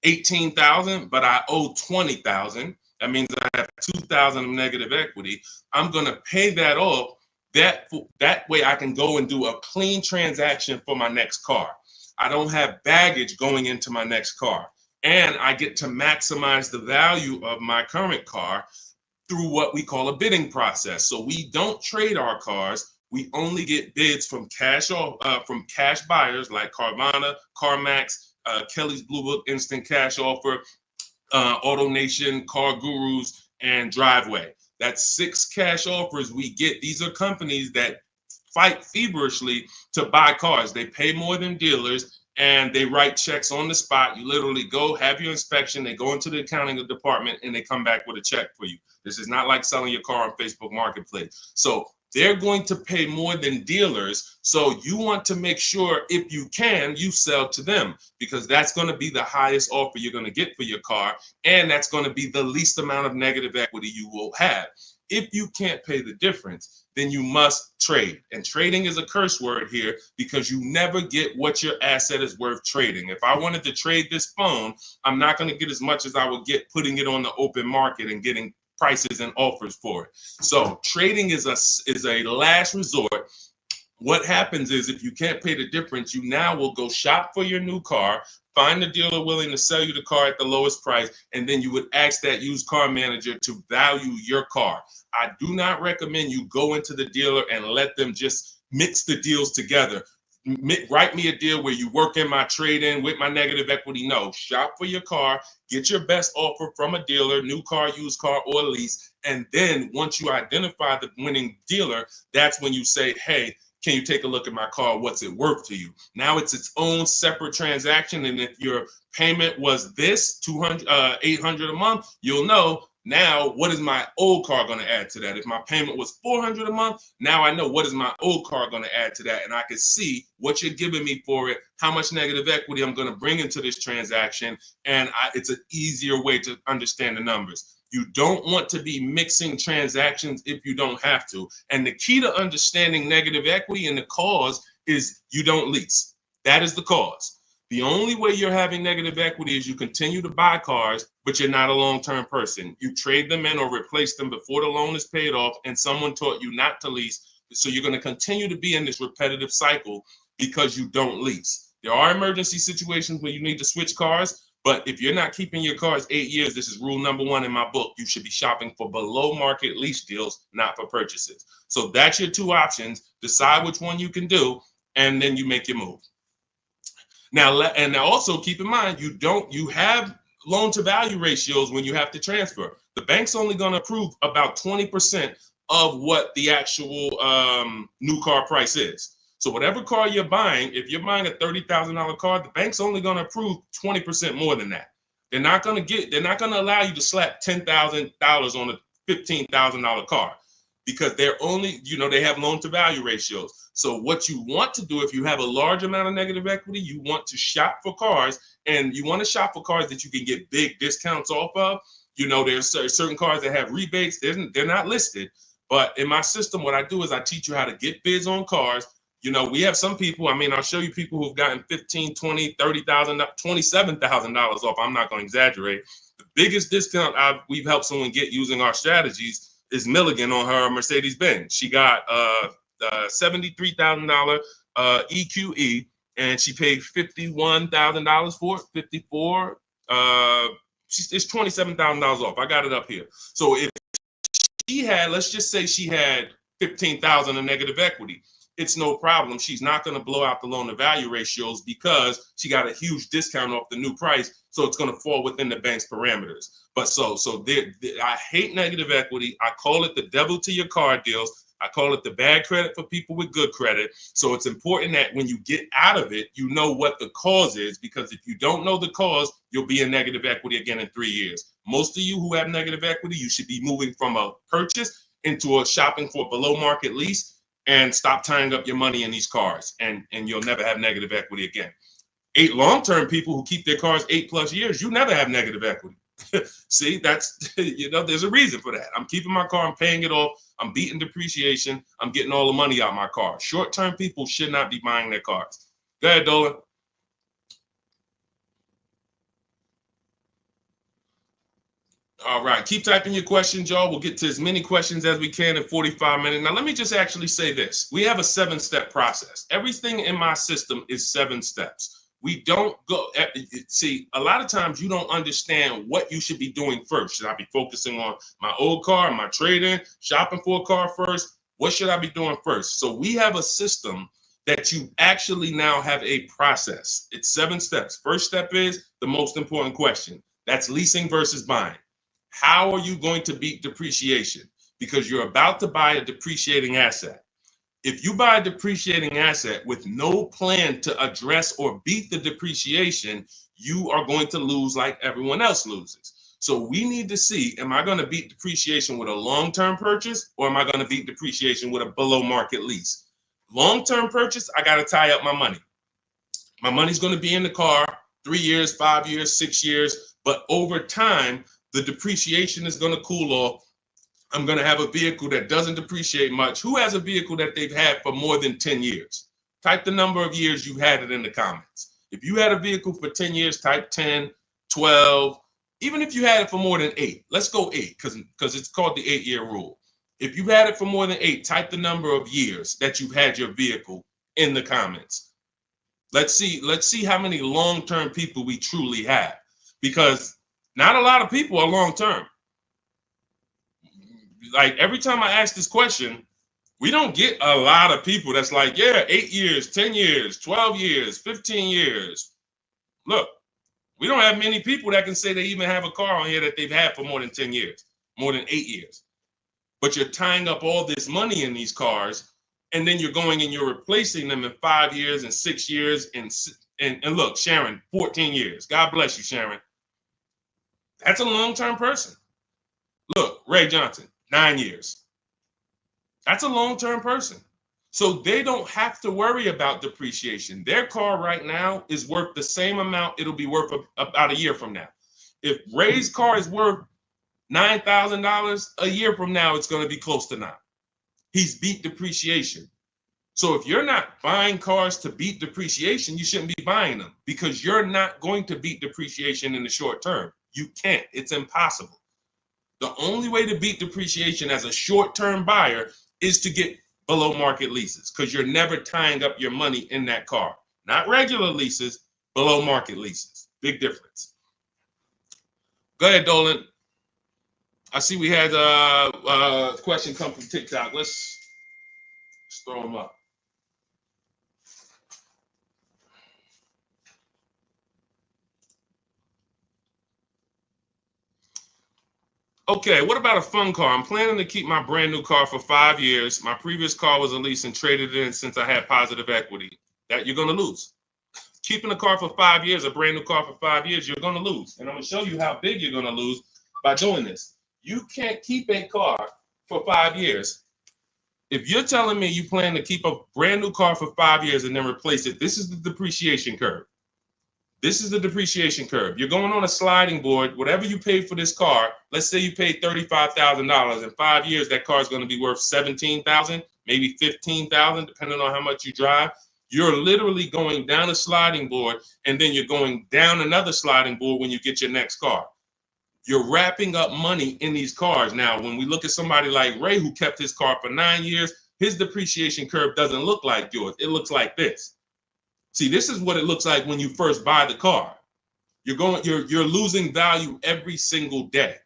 $18,000, but I owe $20,000. That means I have $2,000 of negative equity. I'm going to pay that off. That way I can go and do a clean transaction for my next car. I don't have baggage going into my next car. And I get to maximize the value of my current car through what we call a bidding process. So we don't trade our cars. We only get bids from cash buyers like Carvana, CarMax, Kelly's Blue Book Instant Cash Offer, AutoNation, Car Gurus, and Driveway. That's 6 cash offers we get. These are companies that fight feverishly to buy cars. They pay more than dealers, and they write checks on the spot. You literally go, have your inspection, they go into the accounting department, and they come back with a check for you. This is not like selling your car on Facebook Marketplace. So they're going to pay more than dealers. So you want to make sure, if you can, you sell to them, because that's going to be the highest offer you're going to get for your car. And that's going to be the least amount of negative equity you will have. If you can't pay the difference, then you must trade. And trading is a curse word here, because you never get what your asset is worth trading. If I wanted to trade this phone, I'm not going to get as much as I would get putting it on the open market and getting prices and offers for it. So trading is a last resort. What happens is, if you can't pay the difference, you now will go shop for your new car, find a dealer willing to sell you the car at the lowest price, and then you would ask that used car manager to value your car. I do not recommend you go into the dealer and let them just mix the deals together. Write me a deal where you work in my trade-in with my negative equity. No, shop for your car, get your best offer from a dealer, new car, used car, or lease. And then once you identify the winning dealer, that's when you say, hey, can you take a look at my car? What's it worth to you? Now it's its own separate transaction. And if your payment was this $800 a month, you'll know, now what is my old car going to add to that? If my payment was $400 a month, now I know what is my old car going to add to that. And I can see what you're giving me for it, how much negative equity I'm going to bring into this transaction. And it's an easier way to understand the numbers. You don't want to be mixing transactions if you don't have to. And the key to understanding negative equity and the cause is you don't lease. That is the cause. The only way you're having negative equity is you continue to buy cars, but you're not a long-term person. You trade them in or replace them before the loan is paid off, and someone taught you not to lease. So you're going to continue to be in this repetitive cycle because you don't lease. There are emergency situations where you need to switch cars, but if you're not keeping your cars 8 years, this is rule number 1 in my book. You should be shopping for below market lease deals, not for purchases. So that's your 2 options. Decide which one you can do, and then you make your move. Now, and also keep in mind, you have loan to value ratios when you have to transfer. The bank's only going to approve about 20% of what the actual new car price is. So whatever car you're buying, if you're buying a $30,000 car, the bank's only going to approve 20% more than that. They're not going to allow you to slap $10,000 on a $15,000 car, because they're only, they have loan to value ratios. So what you want to do, if you have a large amount of negative equity, you want to shop for cars, and you want to shop for cars that you can get big discounts off of. There's certain cars that have rebates. They're not listed. But in my system, what I do is I teach you how to get bids on cars. You know, we have some people, I mean, I'll show you people who've gotten 15, 20, 30,000, $27,000 off. I'm not going to exaggerate. The biggest discount we've helped someone get using our strategies is Milligan on her Mercedes-Benz. She got $73,000 EQE, and she paid $51,000 for it, 54. It's $27,000 off. I got it up here. So if she had, let's just say she had 15,000 in negative equity, it's no problem. She's not going to blow out the loan to value ratios because she got a huge discount off the new price. So it's going to fall within the bank's parameters. But I hate negative equity. I call it the devil to your car deals. I call it the bad credit for people with good credit. So it's important that when you get out of it, you know what the cause is, because if you don't know the cause, you'll be in negative equity again in 3 years. Most of you who have negative equity, you should be moving from a purchase into a shopping for below market lease, and stop tying up your money in these cars, and you'll never have negative equity again. 8 long-term people who keep their cars 8+ years, you never have negative equity. See, that's, you know, there's a reason for that. I'm keeping my car, I'm paying it off, I'm beating depreciation, I'm getting all the money out of my car. Short-term people should not be buying their cars. Go ahead, Dolan. All right, keep typing your questions, y'all. We'll get to as many questions as we can in 45 minutes. Now, let me just actually say this. We have a 7-step process. Everything in my system is 7 steps. We don't go, see, a lot of times you don't understand what you should be doing first. Should I be focusing on my old car, my trade-in, shopping for a car first? What should I be doing first? So we have a system that you actually now have a process. It's 7 steps. First step is the most important question. That's leasing versus buying. How are you going to beat depreciation? Because you're about to buy a depreciating asset. If you buy a depreciating asset with no plan to address or beat the depreciation, you are going to lose like everyone else loses. So we need to see, am I going to beat depreciation with a long-term purchase, or am I going to beat depreciation with a below market lease? Long-term purchase, I got to tie up my money. My money's going to be in the car 3 years, 5 years, 6 years, but over time, the depreciation is going to cool off. I'm going to have a vehicle that doesn't depreciate much. Who has a vehicle that they've had for more than 10 years? Type the number of years you've had it in the comments. If you had a vehicle for 10 years, type 10, 12, even if you had it for more than 8. Let's go 8 because it's called the 8-year rule. If you've had it for more than 8, type the number of years that you've had your vehicle in the comments. Let's see how many long-term people we truly have, because not a lot of people are long-term. Like every time I ask this question, we don't get a lot of people that's like, yeah, 8 years, 10 years, 12 years, 15 years. Look, we don't have many people that can say they even have a car on here that they've had for more than 10 years, more than 8 years. But you're tying up all this money in these cars, and then you're going and you're replacing them in 5 years and 6 years. And look, Sharon, 14 years. God bless you, Sharon. That's a long-term person. Look, Ray Johnson, 9 years. That's a long-term person. So they don't have to worry about depreciation. Their car right now is worth the same amount it'll be worth about a year from now. If Ray's car is worth $9,000, a year from now, it's going to be close to 9. He's beat depreciation. So if you're not buying cars to beat depreciation, you shouldn't be buying them, because you're not going to beat depreciation in the short term. You can't. It's impossible. The only way to beat depreciation as a short-term buyer is to get below market leases, because you're never tying up your money in that car. Not regular leases, below market leases. Big difference. Go ahead, Dolan. I see we had a question come from TikTok. Let's throw them up. Okay, what about a fun car? I'm planning to keep my brand new car for 5 years. My previous car was a lease and traded in since I had positive equity. That you're going to lose. Keeping a car for 5 years, a brand new car for 5 years, you're going to lose. And I'm going to show you how big you're going to lose by doing this. You can't keep a car for 5 years. If you're telling me you plan to keep a brand new car for 5 years and then replace it, this is the depreciation curve. This is the depreciation curve. You're going on a sliding board. Whatever you paid for this car, let's say you paid $35,000. In 5 years, that car is going to be worth $17,000, maybe $15,000, depending on how much you drive. You're literally going down a sliding board, and then you're going down another sliding board when you get your next car. You're wrapping up money in these cars. Now, when we look at somebody like Ray, who kept his car for 9 years, his depreciation curve doesn't look like yours. It looks like this. See, this is what it looks like when you first buy the car. You're losing value every single day.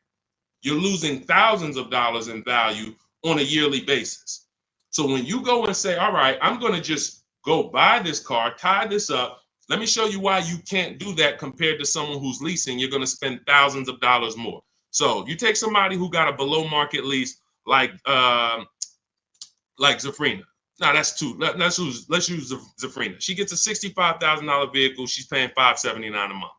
You're losing thousands of dollars in value on a yearly basis. So when you go and say, all right, I'm going to just go buy this car, tie this up. Let me show you why you can't do that compared to someone who's leasing. You're going to spend thousands of dollars more. So you take somebody who got a below market lease like Zafrina. No, that's too. Let's use Zafrina. She gets a $65,000 vehicle. She's paying $579 a month.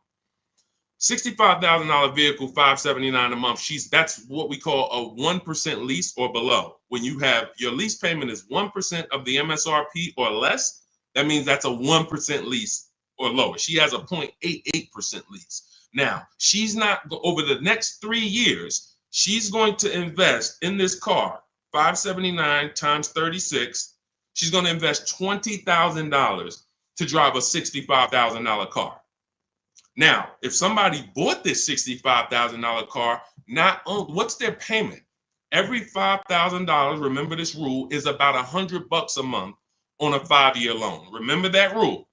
$65,000 vehicle, $579 a month. That's what we call a 1% lease or below. When you have your lease payment is 1% of the MSRP or less, that means that's a 1% lease or lower. She has a 0.88% lease. Now, she's not, over the next 3 years, she's going to invest in this car, $579 times 36. She's going to invest $20,000 to drive a $65,000 car. Now, if somebody bought this $65,000 car, what's their payment? Every $5,000, remember this rule, is about $100 a month on a 5-year loan. Remember that rule.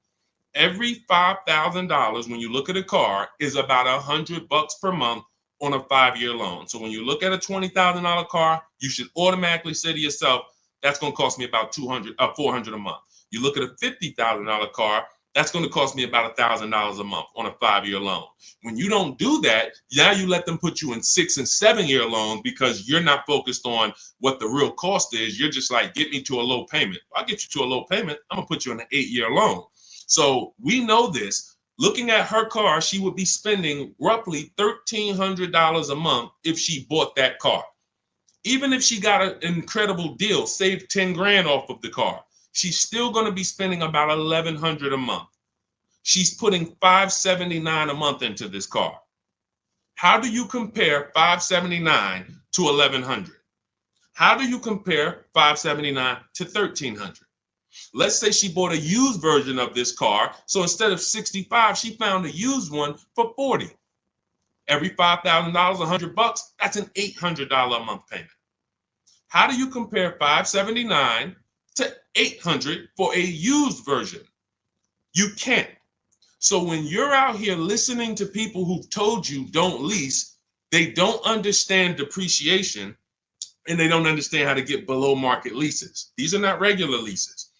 Every $5,000, when you look at a car, is about $100 per month on a 5-year loan. So when you look at a $20,000 car, you should automatically say to yourself, that's going to cost me about $400 a month. You look at a $50,000 car, that's going to cost me about $1,000 a month on a 5-year loan. When you don't do that, now you let them put you in 6- and 7-year loans because you're not focused on what the real cost is. You're just like, get me to a low payment. I'll get you to a low payment. I'm going to put you in an 8-year loan. So we know this. Looking at her car, she would be spending roughly $1,300 a month if she bought that car. Even if she got an incredible deal, saved 10 grand off of the car, she's still going to be spending about $1,100 a month. She's putting $579 a month into this car. How do you compare $579 to $1,100? How do you compare $579 to $1,300? Let's say she bought a used version of this car. So instead of $65, she found a used one for $40. Every $5,000, $100, that's an $800 a month payment. How do you compare $579 to $800 for a used version? You can't. So when you're out here listening to people who've told you don't lease, they don't understand depreciation and they don't understand how to get below market leases. These are not regular leases.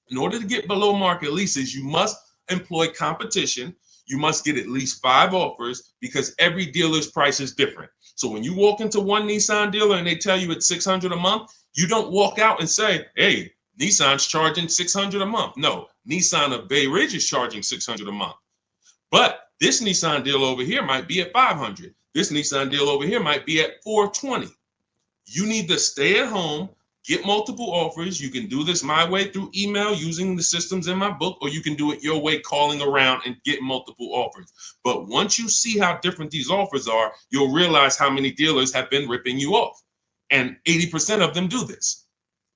In order to get below market leases, you must employ competition. You must get at least 5 offers because every dealer's price is different. So when you walk into one Nissan dealer and they tell you it's $600 a month, you don't walk out and say, hey, Nissan's charging $600 a month. No, Nissan of Bay Ridge is charging $600 a month. But this Nissan deal over here might be at $500. This Nissan deal over here might be at $420. You need to stay at home, get multiple offers. You can do this my way through email using the systems in my book, or you can do it your way, calling around and get multiple offers. But once you see how different these offers are, you'll realize how many dealers have been ripping you off. And 80% of them do this.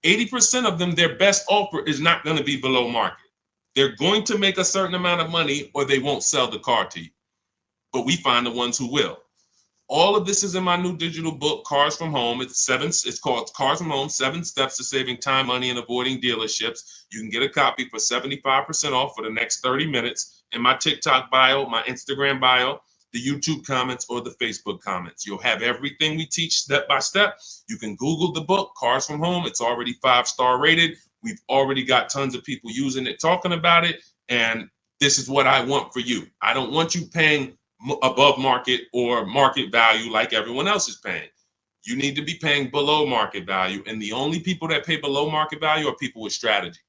80% of them, their best offer is not going to be below market. They're going to make a certain amount of money or they won't sell the car to you. But we find the ones who will. All of this is in my new digital book, Cars from Home. It's called Cars from Home, 7 Steps to Saving Time, Money, and Avoiding Dealerships. You can get a copy for 75% off for the next 30 minutes in my TikTok bio, my Instagram bio, the YouTube comments, or the Facebook comments. You'll have everything we teach step by step. You can Google the book, Cars from Home. It's already 5-star rated. We've already got tons of people using it, talking about it. And this is what I want for you. I don't want you paying above market or market value like everyone else is paying. You need to be paying below market value. And the only people that pay below market value are people with strategy.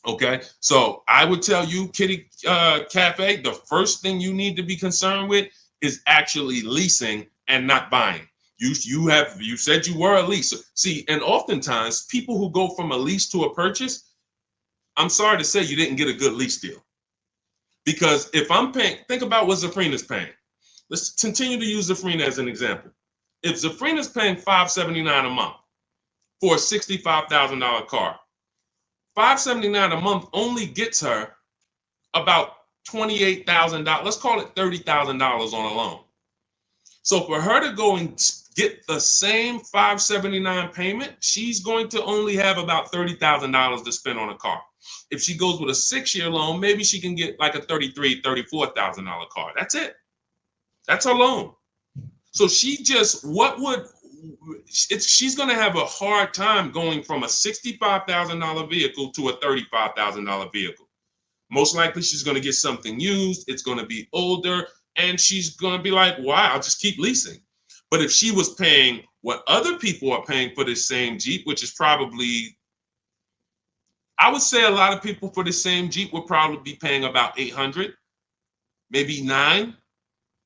Okay, so I would tell you, Kitty Cafe, the first thing you need to be concerned with is actually leasing and not buying. You said you were a leaser. See, and oftentimes people who go from a lease to a purchase, I'm sorry to say you didn't get a good lease deal. Because if I'm paying, think about what Zafrina's paying. Let's continue to use Zafrina as an example. If Zafrina's paying $579 a month for a $65,000 car, $579 a month only gets her about $28,000. Let's call it $30,000 on a loan. So for her to go and get the same $579 payment, she's going to only have about $30,000 to spend on a car. If she goes with a 6-year loan, maybe she can get like a $33,000, $34,000 car. That's it. That's her loan. So she's going to have a hard time going from a $65,000 vehicle to a $35,000 vehicle. Most likely she's going to get something used. It's going to be older, and she's going to be like, wow, I'll just keep leasing. But if she was paying what other people are paying for this same Jeep, which is probably, I would say a lot of people for the same Jeep would probably be paying about $800, maybe $900.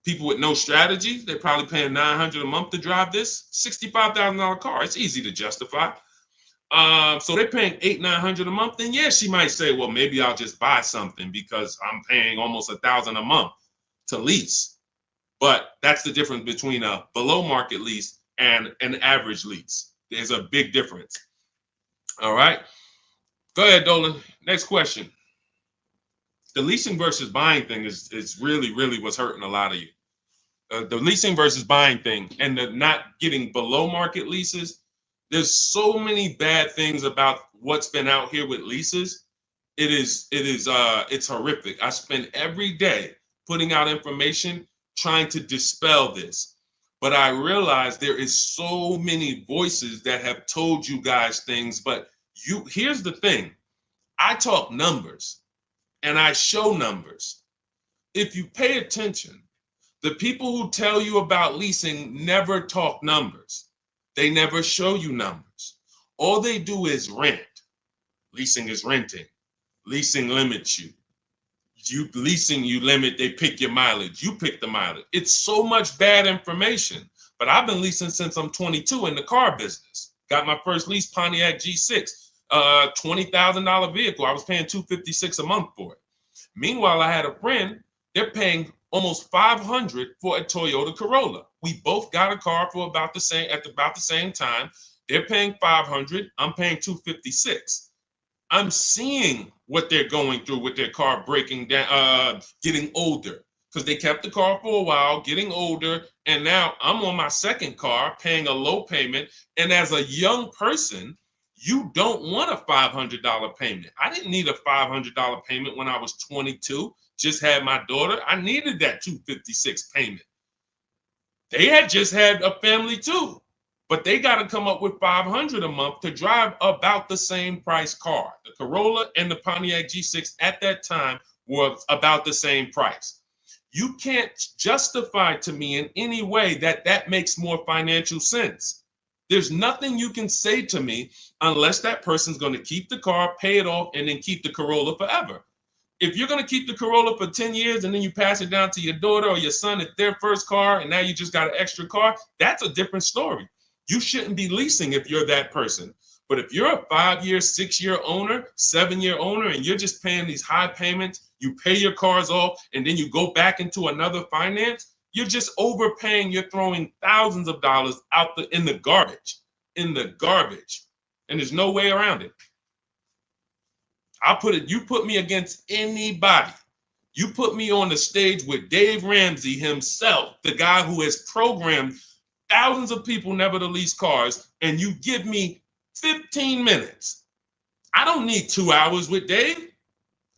People with no strategy, they're probably paying $900 a month to drive this $65,000 car. It's easy to justify. So they're paying $800-900 a month. Then yeah, she might say, well, maybe I'll just buy something because I'm paying almost $1,000 a month to lease. But that's the difference between a below market lease and an average lease. There's a big difference. All right. Go ahead, Dolan. Next question. The leasing versus buying thing is really what's hurting a lot of you. The leasing versus buying thing and the not getting below market leases. There's so many bad things about what's been out here with leases. It's horrific. I spend every day putting out information trying to dispel this. But I realize there is so many voices that have told you guys things, but here's the thing. I talk numbers and I show numbers. If you pay attention, the people who tell you about leasing never talk numbers. They never show you numbers. All they do is rent. Leasing is renting. Leasing limits you. You limit, they pick your mileage. You pick the mileage. It's so much bad information. But I've been leasing since I'm 22 in the car business. Got my first lease, Pontiac G6, $20,000 vehicle. I was paying $256 a month for it. Meanwhile, I had a friend, they're paying almost $500 for a Toyota Corolla. We both got a car for about the same time. They're paying $500. I'm paying $256. I'm seeing what they're going through with their car breaking down, getting older, because they kept the car for a while, getting older, and now I'm on my second car, paying a low payment. And as a young person, you don't want a $500 payment. I didn't need a $500 payment when I was 22. Just had my daughter. I needed that $256 payment. They had just had a family too, but they got to come up with $500 a month to drive about the same price car. The Corolla and the Pontiac G6 at that time were about the same price. You can't justify to me in any way that makes more financial sense. There's nothing you can say to me unless that person's going to keep the car, pay it off, and then keep the Corolla forever. If you're going to keep the Corolla for 10 years and then you pass it down to your daughter or your son at their first car and now you just got an extra car, that's a different story. You shouldn't be leasing if you're that person. But if you're a 5-year, 6-year owner, 7-year owner, and you're just paying these high payments, you pay your cars off, and then you go back into another finance, you're just overpaying. You're throwing thousands of dollars out in the garbage, and there's no way around it. You put me against anybody. You put me on the stage with Dave Ramsey himself, the guy who has programmed thousands of people never to lease cars, and you give me 15 minutes. I don't need 2 hours with Dave.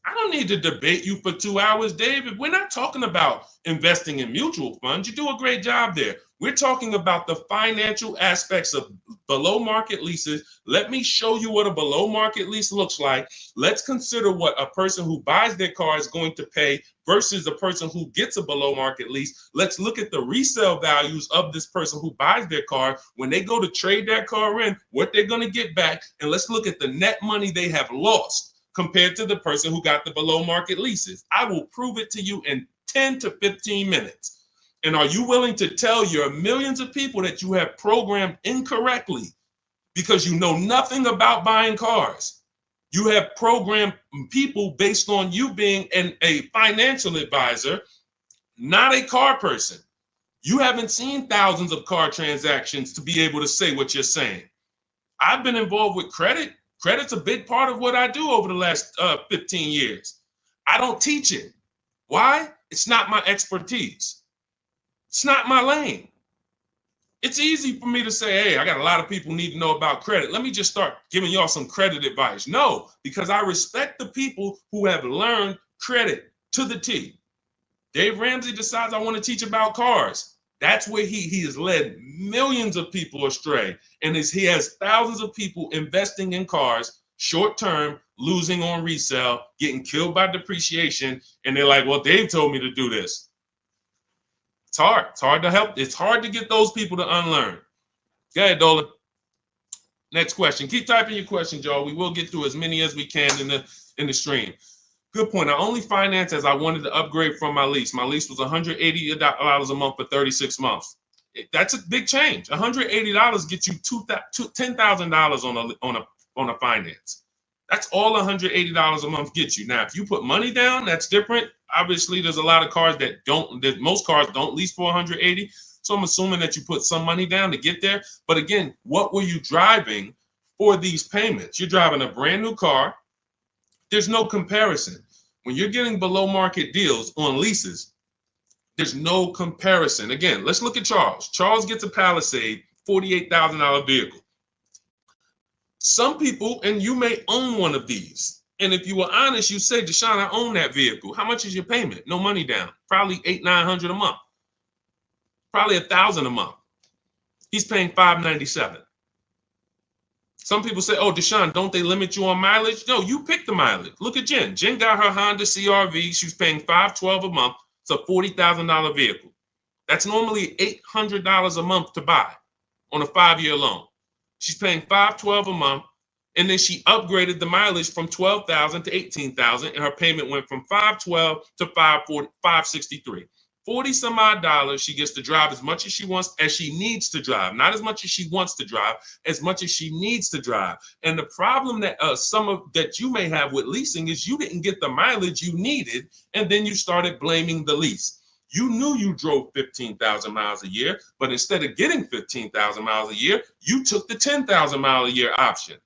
I don't need to debate you for 2 hours, Dave. If we're not talking about investing in mutual funds, you do a great job there. We're talking about the financial aspects of below market leases. Let me show you what a below market lease looks like. Let's consider what a person who buys their car is going to pay versus a person who gets a below market lease. Let's look at the resale values of this person who buys their car. When they go to trade that car in, what they're going to get back. And let's look at the net money they have lost compared to the person who got the below market leases. I will prove it to you in 10 to 15 minutes. And are you willing to tell your millions of people that you have programmed incorrectly because you know nothing about buying cars? You have programmed people based on you being a financial advisor, not a car person. You haven't seen thousands of car transactions to be able to say what you're saying. I've been involved with credit. Credit's a big part of what I do over the last 15 years. I don't teach it. Why? It's not my expertise. It's not my lane. It's easy for me to say, hey, I got a lot of people need to know about credit. Let me just start giving y'all some credit advice. No, because I respect the people who have learned credit to the T. Dave Ramsey decides I want to teach about cars. That's where he has led millions of people astray. And he has thousands of people investing in cars, short term, losing on resale, getting killed by depreciation. And they're like, well, Dave told me to do this. It's hard. It's hard to help. It's hard to get those people to unlearn. Go ahead, Dolan. Next question. Keep typing your questions, y'all. We will get through as many as we can in the stream. Good point. I only financed as I wanted to upgrade from my lease. My lease was $180 a month for 36 months. That's a big change. $180 gets you $10,000 on a finance. That's all $180 a month gets you. Now, if you put money down, that's different. Obviously, there's a lot of cars most cars don't lease for $180. So I'm assuming that you put some money down to get there. But again, what were you driving for these payments? You're driving a brand new car. There's no comparison. When you're getting below market deals on leases, there's no comparison. Again, let's look at Charles. Charles gets a Palisade, $48,000 vehicle. Some people, and you may own one of these. And if you were honest, you say, Deshone, I own that vehicle. How much is your payment? No money down. Probably $800-900 a month. Probably $1,000 a month. He's paying $597. Some people say, oh, Deshone, don't they limit you on mileage? No, you pick the mileage. Look at Jen. Jen got her Honda CRV. She's paying $512 a month. It's a $40,000 vehicle. That's normally $800 a month to buy on a 5-year loan. She's paying $512 a month, and then she upgraded the mileage from $12,000 to $18,000, and her payment went from $512 to $563. 40 some odd dollars. She gets to drive as much as she wants, as she needs to drive, not as much as she wants to drive, as much as she needs to drive. And the problem that that you may have with leasing is you didn't get the mileage you needed, and then you started blaming the lease. You knew you drove 15,000 miles a year, but instead of getting 15,000 miles a year, you took the 10,000 mile a year option.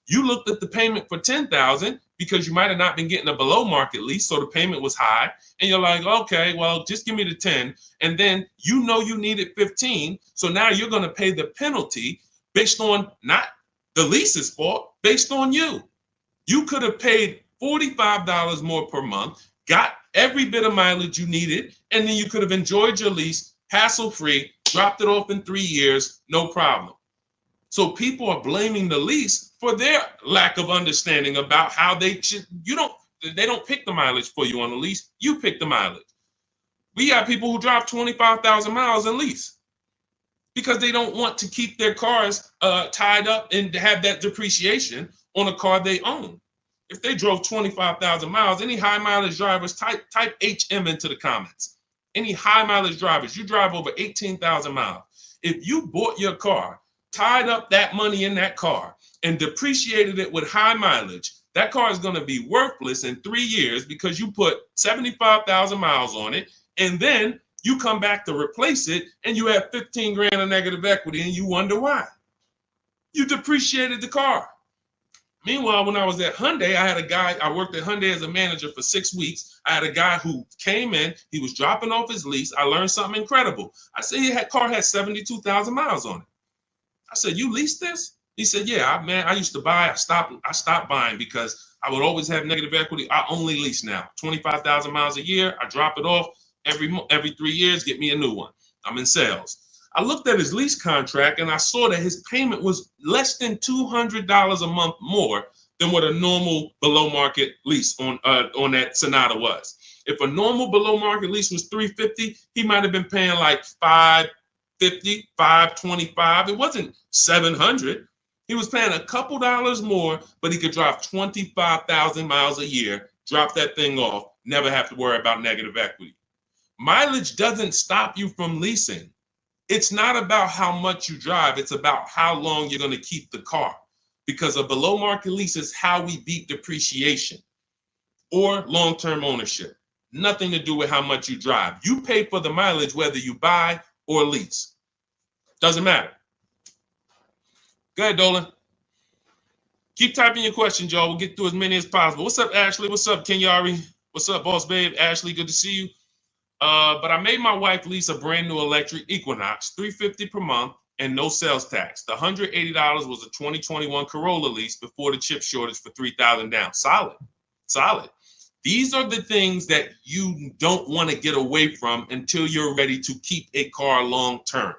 You looked at the payment for 10,000 because you might have not been getting a below market lease, so the payment was high, and you're like, okay, well, just give me the 10, and then you know you needed 15, so now you're going to pay the penalty based on not the lease's fault, based on you. You could have paid $45 more per month, got every bit of mileage you needed, and then you could have enjoyed your lease hassle-free, dropped it off in 3 years, no problem. So people are blaming the lease for their lack of understanding about how they don't pick the mileage for you on the lease. You pick the mileage. We got people who drive 25,000 miles in lease because they don't want to keep their cars tied up and have that depreciation on a car they own. If they drove 25,000 miles, any high mileage drivers, type HM into the comments. Any high mileage drivers, you drive over 18,000 miles. If you bought your car, tied up that money in that car, and depreciated it with high mileage, that car is going to be worthless in 3 years because you put 75,000 miles on it, and then you come back to replace it, and you have 15 grand of negative equity, and you wonder why. You depreciated the car. Meanwhile, when I was at Hyundai, I worked at Hyundai as a manager for 6 weeks. I had a guy who came in, he was dropping off his lease. I learned something incredible. I said, car had 72,000 miles on it. I said, you leased this? He said, yeah, man, I used to buy. I stopped buying because I would always have negative equity. I only lease now. 25,000 miles a year. I drop it off every 3 years, get me a new one. I'm in sales. I looked at his lease contract and I saw that his payment was less than $200 a month more than what a normal below market lease on that Sonata was. If a normal below market lease was $350, he might have been paying like $550, $525. It wasn't $700. He was paying a couple dollars more, but he could drive 25,000 miles a year, drop that thing off, never have to worry about negative equity. Mileage doesn't stop you from leasing. It's not about how much you drive. It's about how long you're going to keep the car. because a below market lease is how we beat depreciation or long-term ownership. Nothing to do with how much you drive. You pay for the mileage whether you buy or lease. Doesn't matter. Go ahead, Dolan. Keep typing your questions, y'all. We'll get through as many as possible. What's up, Ashley? What's up, Kenyari? What's up, boss babe? Ashley, good to see you. But I made my wife lease a brand new electric Equinox, $350 per month, and no sales tax. The $180 was a 2021 Corolla lease before the chip shortage for $3,000 down. Solid, solid. These are the things that you don't want to get away from until you're ready to keep a car long term.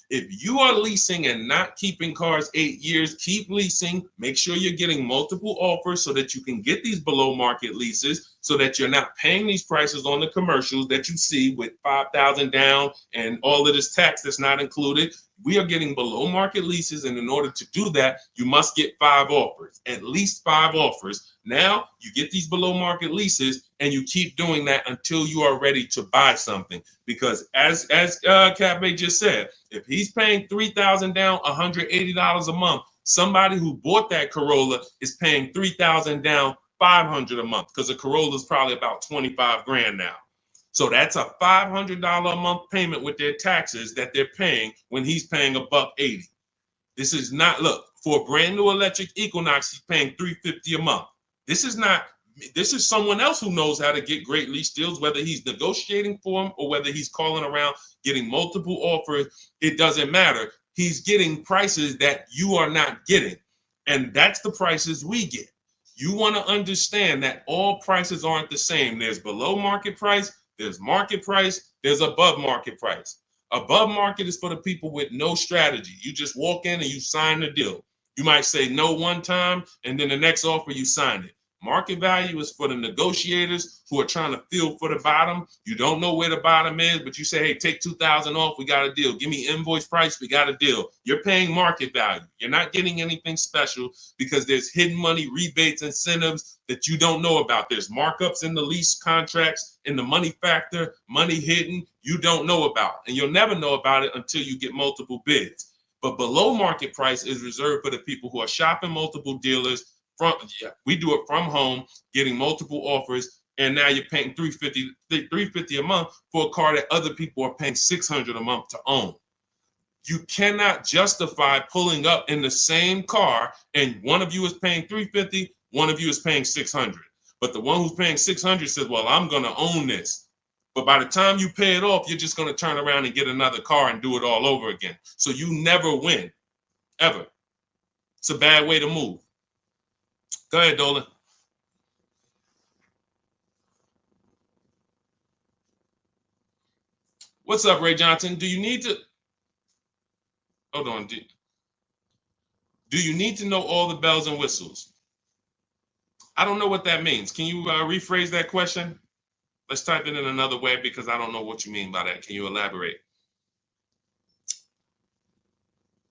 If you are leasing and not keeping cars 8 years, keep leasing. Make sure you're getting multiple offers so that you can get these below market leases, so that you're not paying these prices on the commercials that you see with $5,000 down and all of this tax that's not included. We are getting below market leases, and in order to do that, you must get 5 offers, at least 5 offers. Now you get these below market leases, and you keep doing that until you are ready to buy something. Because as Cafe just said, if he's paying $3,000 down, $180 a month, somebody who bought that Corolla is paying $3,000 down, $500 a month, because a Corolla is probably about 25 grand now. So that's a $500 a month payment with their taxes that they're paying when he's paying $180. This is not, look, for a brand new electric Equinox, he's paying $350 a month. This is someone else who knows how to get great lease deals, whether he's negotiating for them or whether he's calling around getting multiple offers. It doesn't matter. He's getting prices that you are not getting. And that's the prices we get. You want to understand that all prices aren't the same. There's below market price, there's market price, there's above market price. Above market is for the people with no strategy. You just walk in and you sign the deal. You might say no one time, and then the next offer you sign it. Market value is for the negotiators who are trying to feel for the bottom. You don't know where the bottom is, but you say, hey, take $2,000 off, we got a deal. Give me invoice price, we got a deal. You're paying market value. You're not getting anything special because there's hidden money, rebates, incentives that you don't know about. There's markups in the lease contracts, in the money factor, money hidden, you don't know about. And you'll never know about it until you get multiple bids. But below market price is reserved for the people who are shopping multiple dealers. We do it from home, getting multiple offers, and now you're paying $350 a month for a car that other people are paying $600 a month to own. You cannot justify pulling up in the same car and one of you is paying $350, one of you is paying $600. But the one who's paying $600 says, well, I'm going to own this. But by the time you pay it off, you're just going to turn around and get another car and do it all over again. So you never win, ever. It's a bad way to move. Go ahead, Dolan. What's up, Ray Johnson? Do you need to... Hold on. Do you need to know all the bells and whistles? I don't know what that means. Can you rephrase that question? Let's type it in another way because I don't know what you mean by that. Can you elaborate?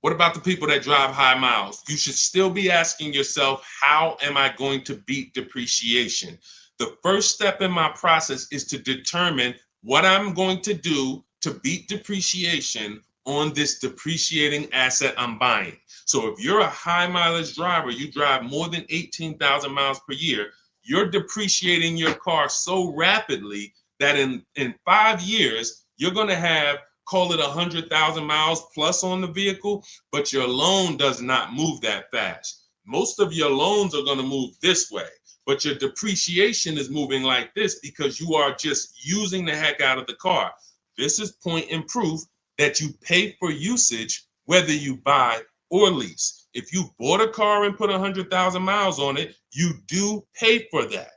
What about the people that drive high miles? You should still be asking yourself, how am I going to beat depreciation? The first step in my process is to determine what I'm going to do to beat depreciation on this depreciating asset I'm buying. So if you're a high mileage driver, you drive more than 18,000 miles per year, you're depreciating your car so rapidly that in 5 years, you're going to have, call it 100,000 miles plus on the vehicle, but your loan does not move that fast. Most of your loans are going to move this way, but your depreciation is moving like this because you are just using the heck out of the car. This is point and proof that you pay for usage, whether you buy or lease. If you bought a car and put 100,000 miles on it, you do pay for that.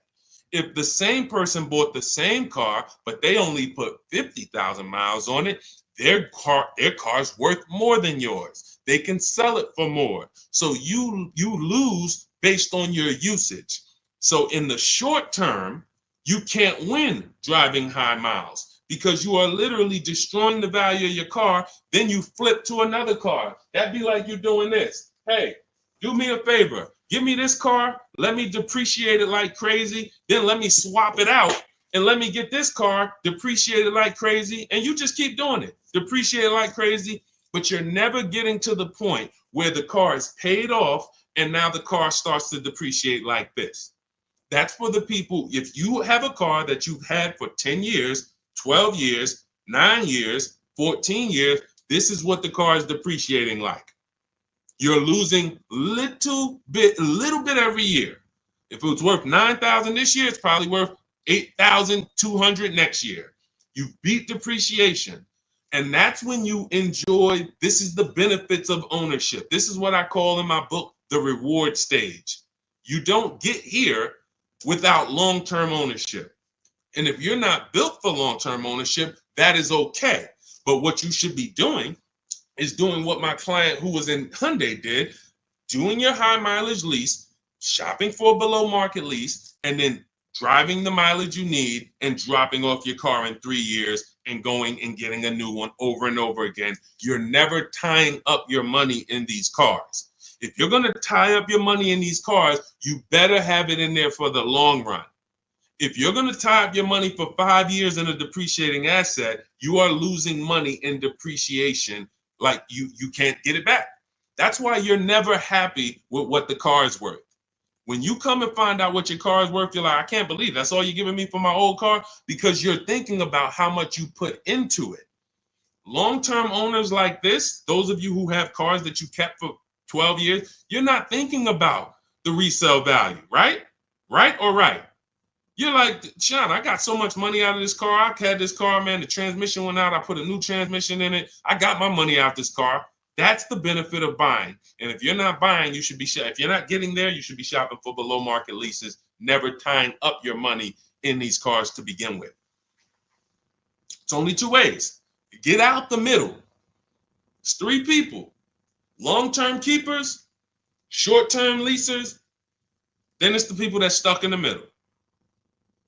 If the same person bought the same car, but they only put 50,000 miles on it, their car's worth more than yours. They can sell it for more. So you lose based on your usage. So in the short term, you can't win driving high miles because you are literally destroying the value of your car. Then you flip to another car. That'd be like you doing this. Hey, do me a favor. Give me this car, let me depreciate it like crazy, then let me swap it out and let me get this car depreciated like crazy, and you just keep doing it. Depreciate it like crazy, but you're never getting to the point where the car is paid off and now the car starts to depreciate like this. That's for the people. If you have a car that you've had for 10 years, 12 years, 9 years, 14 years, this is what the car is depreciating like. You're losing a little bit every year. If it was worth 9,000 this year, it's probably worth 8,200 next year. You beat depreciation. And that's when you enjoy, this is the benefits of ownership. This is what I call in my book, the reward stage. You don't get here without long-term ownership. And if you're not built for long-term ownership, that is okay. But what you should be doing is doing what my client who was in Hyundai did, doing your high mileage lease, shopping for a below market lease, and then driving the mileage you need and dropping off your car in 3 years and going and getting a new one over and over again. You're never tying up your money in these cars. If you're going to tie up your money in these cars, you better have it in there for the long run. If you're going to tie up your money for 5 years in a depreciating asset, you are losing money in depreciation. Like you can't get it back. That's why you're never happy with what the car is worth. When you come and find out what your car is worth, you're like, I can't believe that's all you're giving me for my old car, because you're thinking about how much you put into it. Long-term owners like this, those of you who have cars that you kept for 12 years, you're not thinking about the resale value, right? Right or right? You're like, Sean, I got so much money out of this car. I had this car, man. The transmission went out. I put a new transmission in it. I got my money out this car. That's the benefit of buying. And if you're not buying, you should be if you're not getting there, you should be shopping for below market leases, never tying up your money in these cars to begin with. It's only 2 ways. Get out the middle. It's 3 people. Long-term keepers, short-term leasers, then it's the people that's stuck in the middle.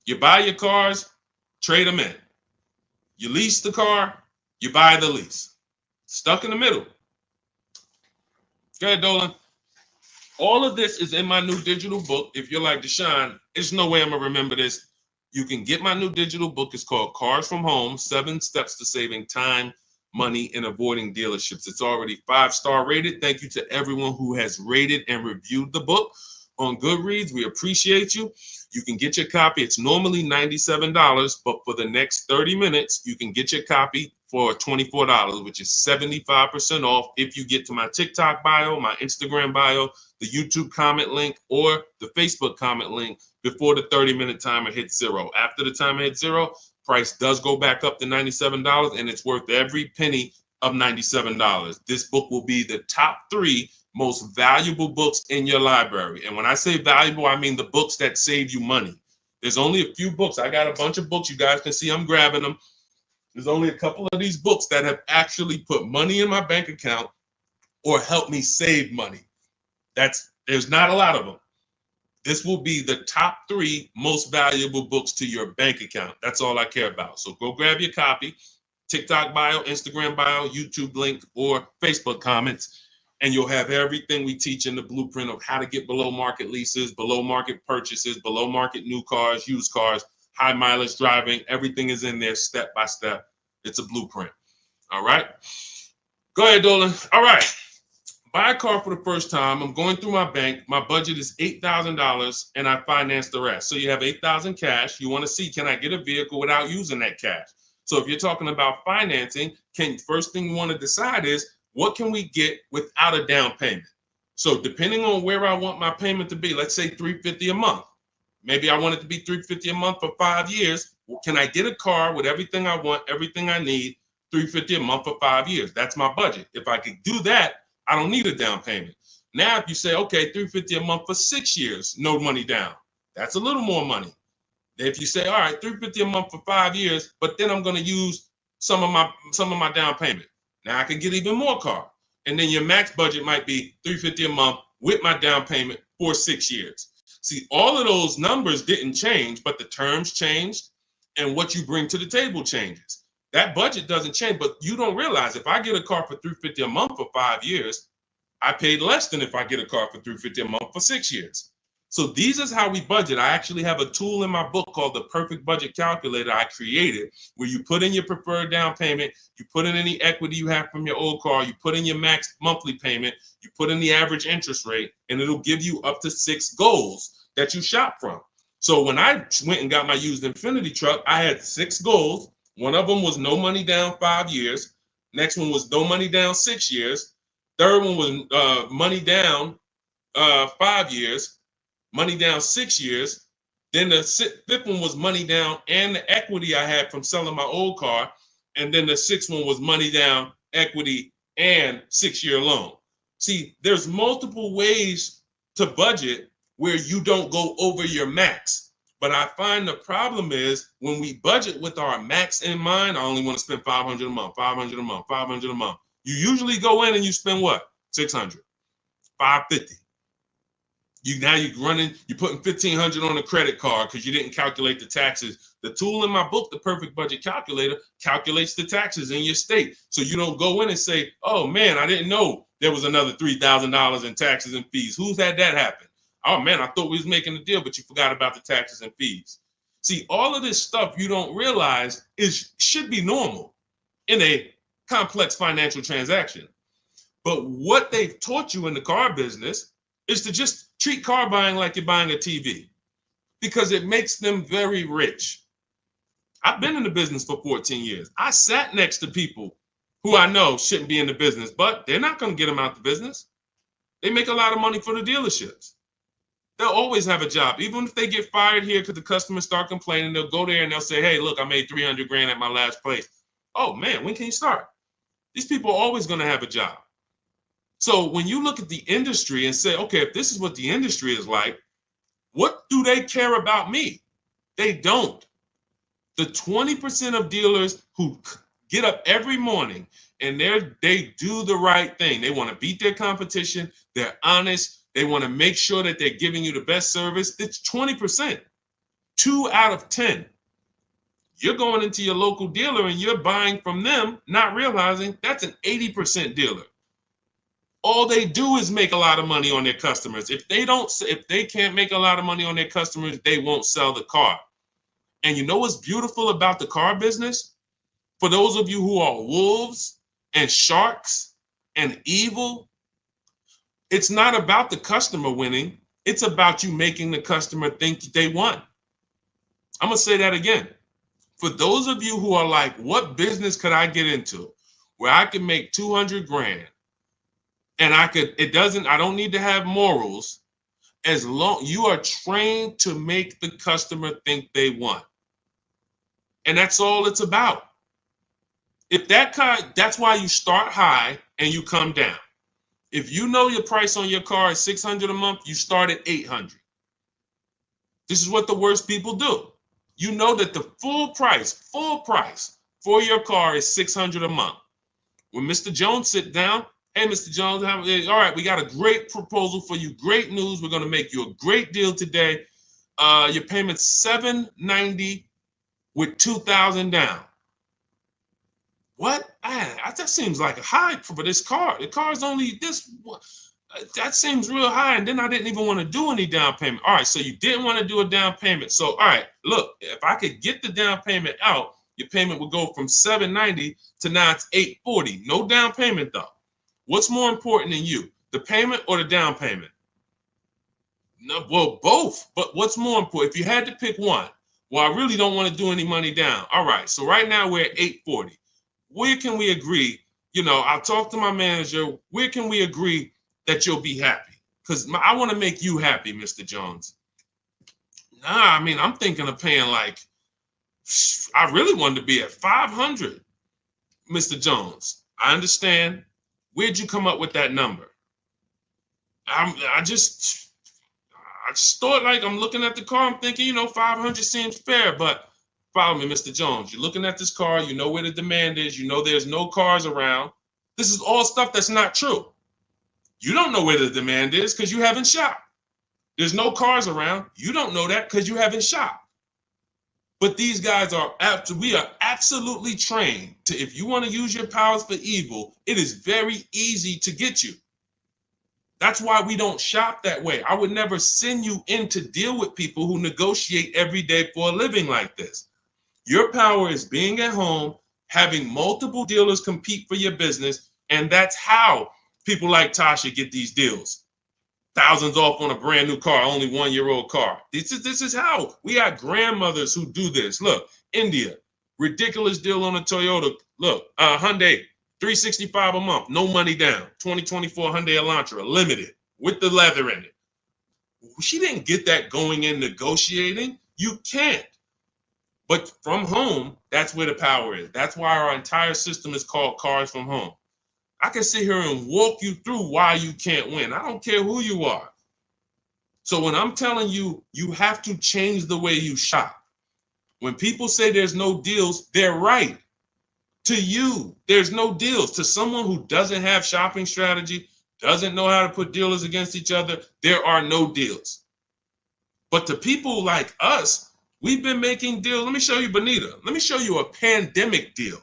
You buy your cars, trade them in. You lease the car, you buy the lease. Stuck in the middle. Go ahead, Dolan. All of this is in my new digital book. If you're like, Deshone, there's no way I'm going to remember this. You can get my new digital book. It's called Cars from Home, 7 Steps to Saving Time, Money, and Avoiding Dealerships. It's already 5-star rated. Thank you to everyone who has rated and reviewed the book on Goodreads. We appreciate you. You can get your copy. It's normally $97, but for the next 30 minutes, you can get your copy for $24, which is 75% off if you get to my TikTok bio, my Instagram bio, the YouTube comment link, or the Facebook comment link before the 30-minute timer hits 0. After the timer hits 0, price does go back up to $97, and it's worth every penny of $97. This book will be the top 3 most valuable books in your library. And when I say valuable, I mean the books that save you money. There's only a few books. I got a bunch of books. You guys can see I'm grabbing them. There's only a couple of these books that have actually put money in my bank account or helped me save money. There's not a lot of them. This will be the top 3 most valuable books to your bank account. That's all I care about. So go grab your copy, TikTok bio, Instagram bio, YouTube link, or Facebook comments, and you'll have everything we teach in the blueprint of how to get below market leases, below market purchases, below market new cars, used cars, high mileage driving. Everything is in there step by step. It's a blueprint. All right. Go ahead, Dolan. All right. Buy a car for the first time. I'm going through my bank. My budget is $8,000 and I finance the rest. So you have $8,000 cash. You want to see, can I get a vehicle without using that cash? So if you're talking about financing, first thing you want to decide is, what can we get without a down payment? So depending on where I want my payment to be, let's say $350 a month. Maybe I want it to be $350 a month for 5 years. Well, can I get a car with everything I want, everything I need, $350 a month for 5 years? That's my budget. If I could do that, I don't need a down payment. Now, if you say, okay, $350 a month for 6 years, no money down, that's a little more money. If you say, all right, $350 a month for 5 years, but then I'm going to use some of my down payment. Now I can get even more car. And then your max budget might be $350 a month with my down payment for 6 years. See, all of those numbers didn't change, but the terms changed and what you bring to the table changes. That budget doesn't change, but you don't realize if I get a car for $350 a month for 5 years, I paid less than if I get a car for $350 a month for 6 years. So these is how we budget. I actually have a tool in my book called the Perfect Budget Calculator I created, where you put in your preferred down payment, you put in any equity you have from your old car, you put in your max monthly payment, you put in the average interest rate, and it'll give you up to 6 goals that you shop from. So when I went and got my used Infiniti truck, I had 6 goals. One of them was no money down 5 years. Next one was no money down 6 years. Third one was money down 5 years. Money down 6 years. Then the fifth one was money down and the equity I had from selling my old car. And then the sixth one was money down, equity, and 6-year loan. See, there's multiple ways to budget where you don't go over your max. But I find the problem is when we budget with our max in mind, I only want to spend $500 a month, $500 a month, $500 a month. You usually go in and you spend what? $600, $550. You're putting $1,500 on a credit card because you didn't calculate the taxes. The tool in my book, the Perfect Budget Calculator, calculates the taxes in your state. So you don't go in and say, oh man, I didn't know there was another $3,000 in taxes and fees. Who's had that happen? Oh man, I thought we was making a deal, but you forgot about the taxes and fees. See, all of this stuff you don't realize should be normal in a complex financial transaction. But what they've taught you in the car business is to just treat car buying like you're buying a TV because it makes them very rich. I've been in the business for 14 years. I sat next to people who I know shouldn't be in the business, but they're not going to get them out the business. They make a lot of money for the dealerships. They'll always have a job. Even if they get fired here because the customers start complaining, they'll go there and they'll say, hey, look, I made 300 grand at my last place. Oh man, when can you start? These people are always going to have a job. So when you look at the industry and say, okay, if this is what the industry is like, what do they care about me? They don't. The 20% of dealers who get up every morning and they do the right thing. They want to beat their competition. They're honest. They want to make sure that they're giving you the best service. It's 20%. 2 out of 10. You're going into your local dealer and you're buying from them, not realizing that's an 80% dealer. All they do is make a lot of money on their customers. If they can't make a lot of money on their customers, they won't sell the car. And you know what's beautiful about the car business? For those of you who are wolves and sharks and evil, it's not about the customer winning. It's about you making the customer think they won. I'm going to say that again. For those of you who are like, what business could I get into where I can make 200 grand? And I don't need to have morals as long you are trained to make the customer think they won. And that's all it's about. If that's why you start high and you come down. If you know your price on your car is $600 a month, you start at $800. This is what the worst people do. You know that the full price for your car is $600 a month. When Mr. Jones sit down, hey, Mr. Jones, all right, we got a great proposal for you. Great news. We're going to make you a great deal today. Your payment's $790 with $2,000 down. What? That seems like a high for this car. The car's only this. That seems real high. And then I didn't even want to do any down payment. All right, so you didn't want to do a down payment. So, all right, look, if I could get the down payment out, your payment would go from $790 to now it's $840. No down payment, though. What's more important than you, the payment or the down payment? No, well, both. But what's more important? If you had to pick one, well, I really don't want to do any money down. All right, so right now we're at $840. Where can we agree? I'll talk to my manager. Where can we agree that you'll be happy? Because I want to make you happy, Mr. Jones. Nah, I mean, I'm thinking of paying I really wanted to be at $500, Mr. Jones. I understand. Where'd you come up with that number? I just thought I'm looking at the car. I'm thinking, 500 seems fair, but follow me, Mr. Jones. You're looking at this car. You know where the demand is. You know there's no cars around. This is all stuff that's not true. You don't know where the demand is because you haven't shopped. There's no cars around. You don't know that because you haven't shopped. But these guys we are absolutely trained to, if you want to use your powers for evil, it is very easy to get you. That's why we don't shop that way. I would never send you in to deal with people who negotiate every day for a living like this. Your power is being at home, having multiple dealers compete for your business, and that's how people like Tasha get these deals. Thousands off on a brand new car, only 1-year-old car. This is how we got grandmothers who do this. Look, India, ridiculous deal on a Toyota. Look, Hyundai, $365 a month, no money down. 2024 Hyundai Elantra, limited with the leather in it. She didn't get that going in negotiating. You can't. But from home, that's where the power is. That's why our entire system is called Cars from Home. I can sit here and walk you through why you can't win. I don't care who you are. So when I'm telling you, you have to change the way you shop. When people say there's no deals, they're right. To you, there's no deals. To someone who doesn't have shopping strategy, doesn't know how to put dealers against each other, there are no deals. But to people like us, we've been making deals. Let me show you, Bonita. Let me show you a pandemic deal.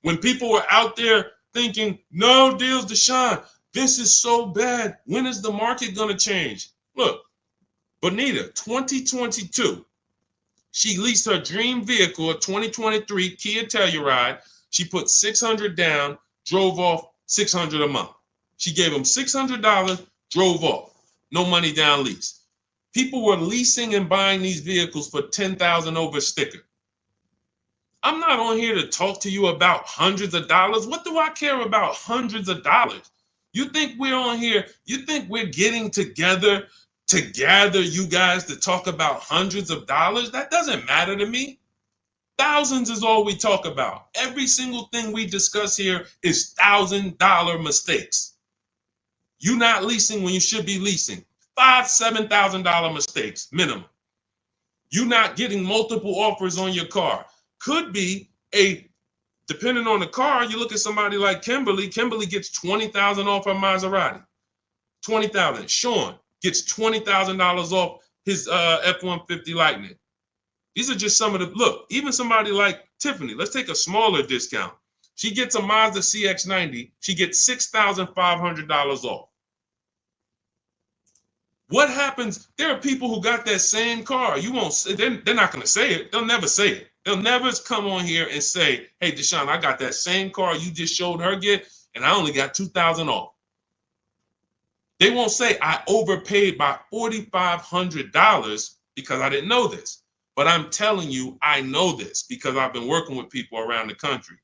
When people were out there thinking, no deals, Deshone, this is so bad. When is the market going to change? Look, Bonita, 2022, she leased her dream vehicle, a 2023 Kia Telluride. She put $600 down, drove off $600 a month. She gave him $600, drove off. No money down lease. People were leasing and buying these vehicles for $10,000 over sticker. I'm not on here to talk to you about hundreds of dollars. What do I care about hundreds of dollars? You think we're on here? You think we're getting together to gather you guys to talk about hundreds of dollars? That doesn't matter to me. Thousands is all we talk about. Every single thing we discuss here is $1,000 mistakes. You not leasing when you should be leasing. $5,000, $7,000 mistakes minimum. You not getting multiple offers on your car. Could be depending on the car, you look at somebody like Kimberly. Kimberly gets $20,000 off her Maserati. $20,000. Sean gets $20,000 off his F-150 Lightning. These are just some of the, look, even somebody like Tiffany, let's take a smaller discount. She gets a Mazda CX-90. She gets $6,500 off. What happens? There are people who got that same car. You won't say, they're not going to say it. They'll never say it. They'll never come on here and say, hey, Deshone, I got that same car you just showed her get, and I only got $2,000 off. They won't say I overpaid by $4,500 because I didn't know this. But I'm telling you, I know this because I've been working with people around the country.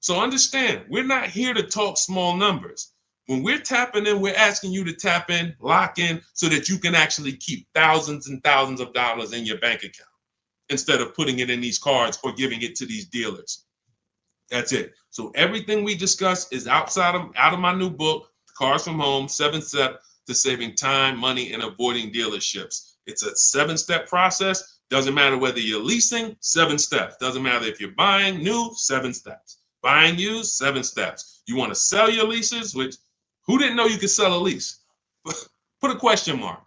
So understand, we're not here to talk small numbers. When we're tapping in, we're asking you to tap in, lock in, so that you can actually keep thousands and thousands of dollars in your bank account instead of putting it in these cards or giving it to these dealers. That's it. So everything we discuss is out of my new book, Cars from Home, 7 Steps to Saving Time, Money, and Avoiding Dealerships. It's a 7-step process. Doesn't matter whether you're leasing, 7 steps. Doesn't matter if you're buying new, 7 steps. Buying used, 7 steps. You want to sell your leases, which who didn't know you could sell a lease? Put a question mark.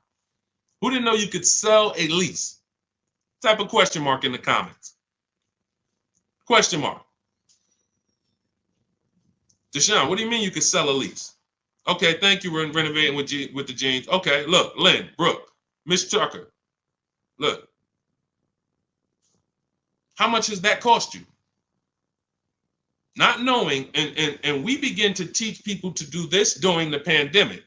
Who didn't know you could sell a lease? Type a question mark in the comments. Question mark. Deshone, what do you mean you could sell a lease? Okay, thank you. We're renovating with the jeans. Okay, look, Lynn, Brooke, Miss Tucker. Look. How much does that cost you? Not knowing, and we begin to teach people to do this during the pandemic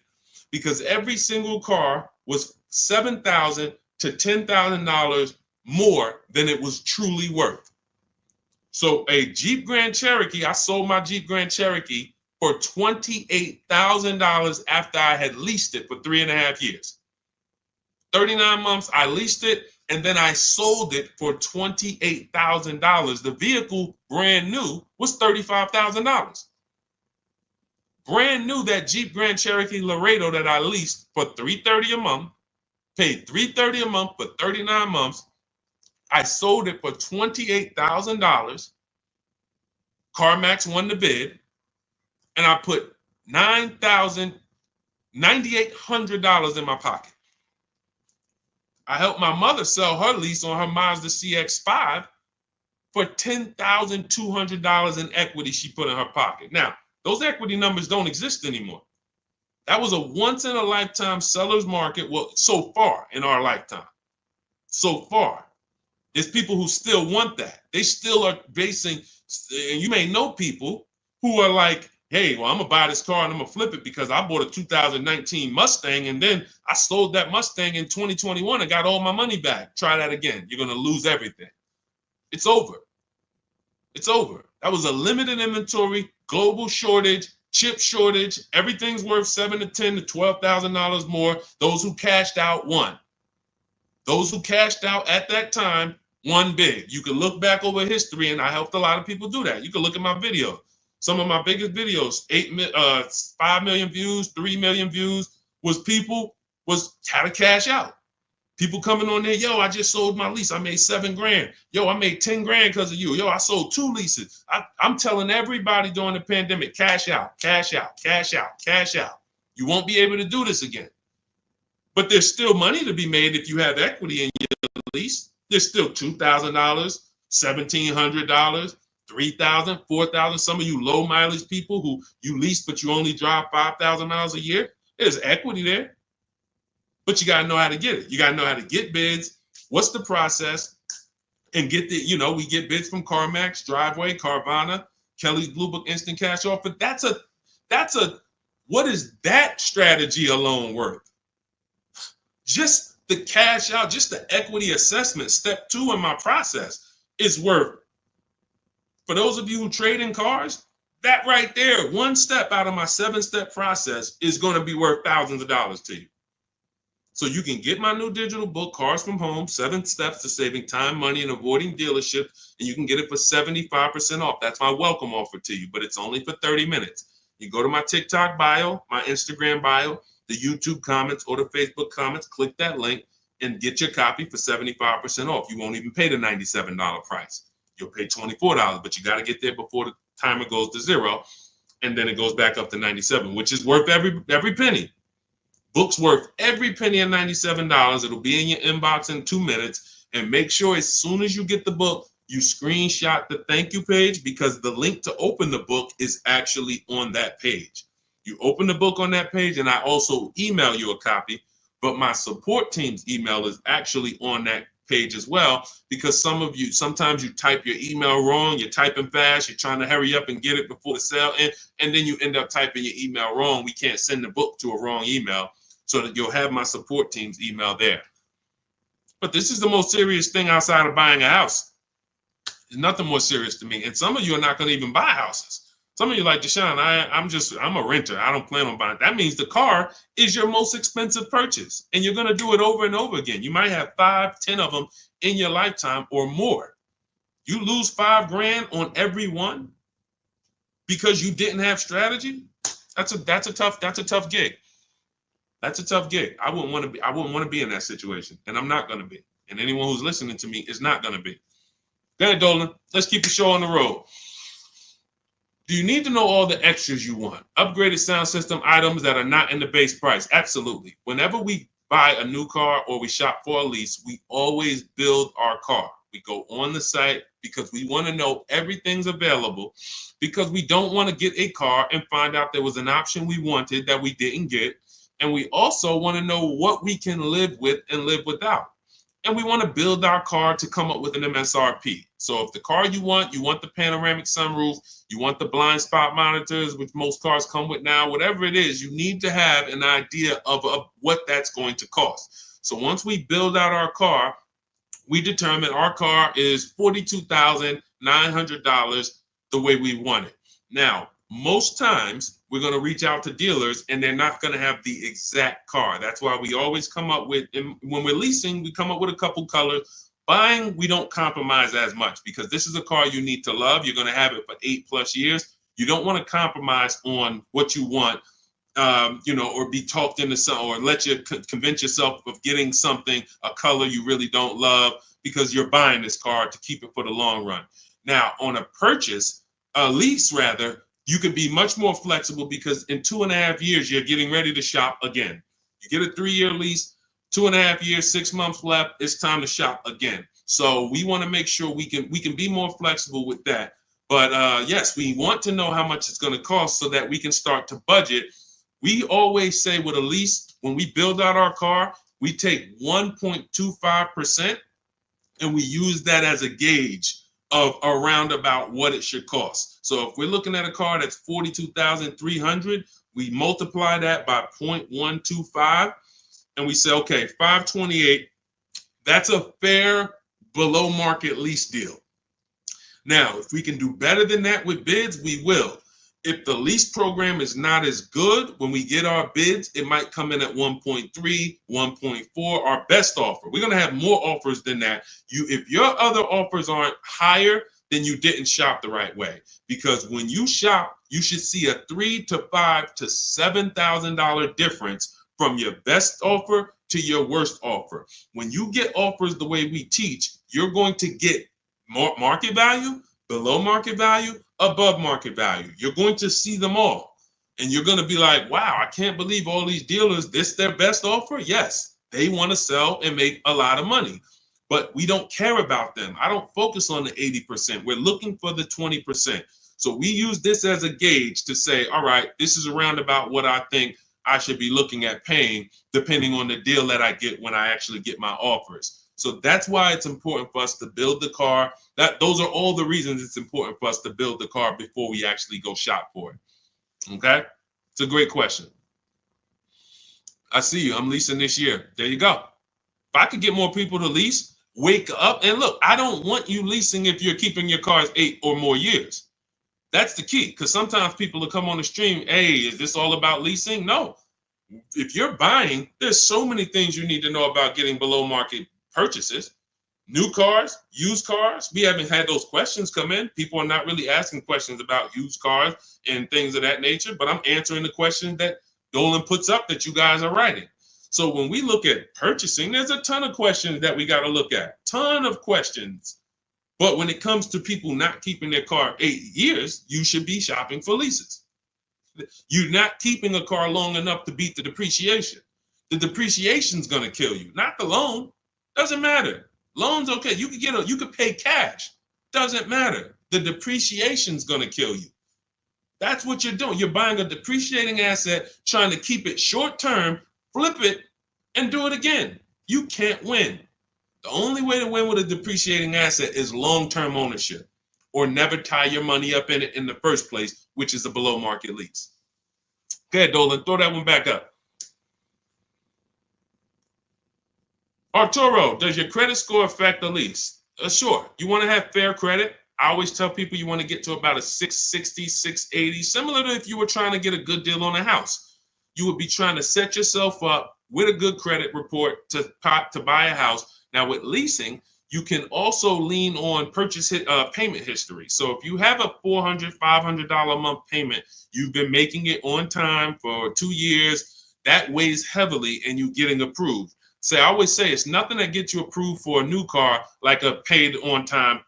because every single car was $7,000 to $10,000 more than it was truly worth. So a Jeep Grand Cherokee, I sold my Jeep Grand Cherokee for $28,000 after I had leased it for 3.5 years. 39 months, I leased it, and then I sold it for $28,000. The vehicle, brand new, was $35,000. Brand new, that Jeep Grand Cherokee Laredo that I leased for $330 a month, paid $330 a month for 39 months. I sold it for $28,000. CarMax won the bid, and I put $9,800 in my pocket. I helped my mother sell her lease on her Mazda CX-5 for $10,200 in equity she put in her pocket. Now, those equity numbers don't exist anymore. That was a once in a lifetime seller's market. Well, so far in our lifetime, so far, there's people who still want that. They still are basing, and you may know people who are like, hey, well, I'm gonna buy this car and I'm gonna flip it because I bought a 2019 Mustang and then I sold that Mustang in 2021 and got all my money back. Try that again. You're gonna lose everything. It's over. It's over. That was a limited inventory, global shortage, chip shortage. Everything's worth $7,000 to $10,000 to $12,000 more. Those who cashed out won. Those who cashed out at that time won big. You can look back over history, and I helped a lot of people do that. You can look at my videos. Some of my biggest videos, 5 million views, 3 million views, was how to cash out. People coming on there, yo, I just sold my lease. I made $7,000. Yo, I made 10 grand because of you. Yo, I sold 2 leases. I'm telling everybody during the pandemic, cash out, cash out, cash out, cash out. You won't be able to do this again. But there's still money to be made if you have equity in your lease. There's still $2,000, $1,700, $3,000, $4,000. Some of you low mileage people who you lease, but you only drive 5,000 miles a year. There's equity there. But you got to know how to get it. You got to know how to get bids. What's the process? And get we get bids from CarMax, Driveway, Carvana, Kelly's Blue Book Instant Cash Offer. What is that strategy alone worth? Just the cash out, just the equity assessment, step 2 in my process is worth. For those of you who trade in cars, that right there, one step out of my 7-step process is going to be worth thousands of dollars to you. So you can get my new digital book, Cars from Home, 7 Steps to Saving Time, Money, and Avoiding Dealership, and you can get it for 75% off. That's my welcome offer to you, but it's only for 30 minutes. You go to my TikTok bio, my Instagram bio, the YouTube comments, or the Facebook comments, click that link, and get your copy for 75% off. You won't even pay the $97 price. You'll pay $24, but you got to get there before the timer goes to 0, and then it goes back up to $97, which is worth every penny. Book's worth every penny of $97. It'll be in your inbox in 2 minutes. And make sure as soon as you get the book, you screenshot the thank you page, because the link to open the book is actually on that page. You open the book on that page, and I also email you a copy, but my support team's email is actually on that page as well, because sometimes you type your email wrong, you're typing fast, you're trying to hurry up and get it before the sale, and then you end up typing your email wrong. We can't send the book to a wrong email, so that you'll have my support team's email there. But this is the most serious thing outside of buying a house. There's nothing more serious to me. And some of you are not going to even buy houses. Some of you like, Deshone, I'm a renter. I don't plan on buying. That means the car is your most expensive purchase. And you're going to do it over and over again. You might have 5, 10 of them in your lifetime or more. You lose $5,000 on every one because you didn't have strategy. That's a tough gig. That's a tough gig. I wouldn't want to be in that situation. And I'm not going to be. And anyone who's listening to me is not going to be. Go ahead, Dolan. Let's keep the show on the road. Do you need to know all the extras you want? Upgraded sound system items that are not in the base price? Absolutely. Whenever we buy a new car or we shop for a lease, we always build our car. We go on the site because we want to know everything's available, because we don't want to get a car and find out there was an option we wanted that we didn't get. And we also want to know what we can live with and live without. And we want to build our car to come up with an MSRP. So if the car you want the panoramic sunroof, you want the blind spot monitors, which most cars come with now, whatever it is, you need to have an idea of what that's going to cost. So once we build out our car, we determine our car is $42,900 the way we want it. Now, most times we're going to reach out to dealers and they're not going to have the exact car. That's why we always come up with, and when we're leasing, we come up with a couple colors. Buying, we don't compromise as much, because this is a car you need to love. You're going to have it for 8+ years. You don't want to compromise on what you want, or be talked into something, or let you convince yourself of getting something, a color you really don't love, because you're buying this car to keep it for the long run. Now, on a lease rather, you can be much more flexible, because in 2.5 years, you're getting ready to shop again. You get a 3-year lease, 2.5 years, 6 months left, it's time to shop again. So we want to make sure we can be more flexible with that. But yes, we want to know how much it's going to cost so that we can start to budget We always say with a lease, when we build out our car, we take 1.25% and we use that as a gauge of around about what it should cost. So if we're looking at a car that's 42,300, we multiply that by 0.125 and we say, okay, 528, that's a fair below market lease deal. Now, if we can do better than that with bids, we will. If the lease program is not as good, when we get our bids, it might come in at 1.3, 1.4, our best offer. We're going to have more offers than that. If your other offers aren't higher, then you didn't shop the right way. Because when you shop, you should see a $3,000 to $5,000 to $7,000 difference from your best offer to your worst offer. When you get offers the way we teach, you're going to get more market value, below market value, above market value. You're going to see them all. And you're going to be like, wow, I can't believe all these dealers, this their best offer? Yes, they want to sell and make a lot of money. But we don't care about them. I don't focus on the 80%. We're looking for the 20%. So we use this as a gauge to say, all right, this is around about what I think I should be looking at paying, depending on the deal that I get when I actually get my offers. So that's why it's important for us to build the car. Those are all the reasons it's important for us to build the car before we actually go shop for it. Okay? It's a great question. I see you. I'm leasing this year. There you go. If I could get more people to lease, wake up and look. I don't want you leasing if you're keeping your cars 8 or more years. That's the key, because sometimes people will come on the stream, hey, is this all about leasing? No. If you're buying, there's so many things you need to know about getting below market purchases. New cars, used cars, we haven't had those questions come in. People are not really asking questions about used cars and things of that nature, but I'm answering the questions that Dolan puts up that you guys are writing. So when we look at purchasing, there's a ton of questions that we got to look at, ton of questions. But when it comes to people not keeping their car 8 years, you should be shopping for leases. You're not keeping a car long enough to beat the depreciation. The depreciation's going to kill you, not the loan. Doesn't matter. Loans, okay, you could pay cash. Doesn't matter. The depreciation's going to kill you. That's what you're doing. You're buying a depreciating asset, trying to keep it short term, flip it, and do it again. You can't win. The only way to win with a depreciating asset is long-term ownership, or never tie your money up in it in the first place, which is a below market lease. Go ahead, Dolan, throw that one back up. Arturo, does your credit score affect the lease? Sure. You want to have fair credit. I always tell people you want to get to about a 660, 680, similar to if you were trying to get a good deal on a house. You would be trying to set yourself up with a good credit report to buy a house. Now with leasing, you can also lean on payment history. So if you have a $400, $500 a month payment, you've been making it on time for 2 years, that weighs heavily in you getting approved. I always say it's nothing that gets you approved for a new car like a paid on-time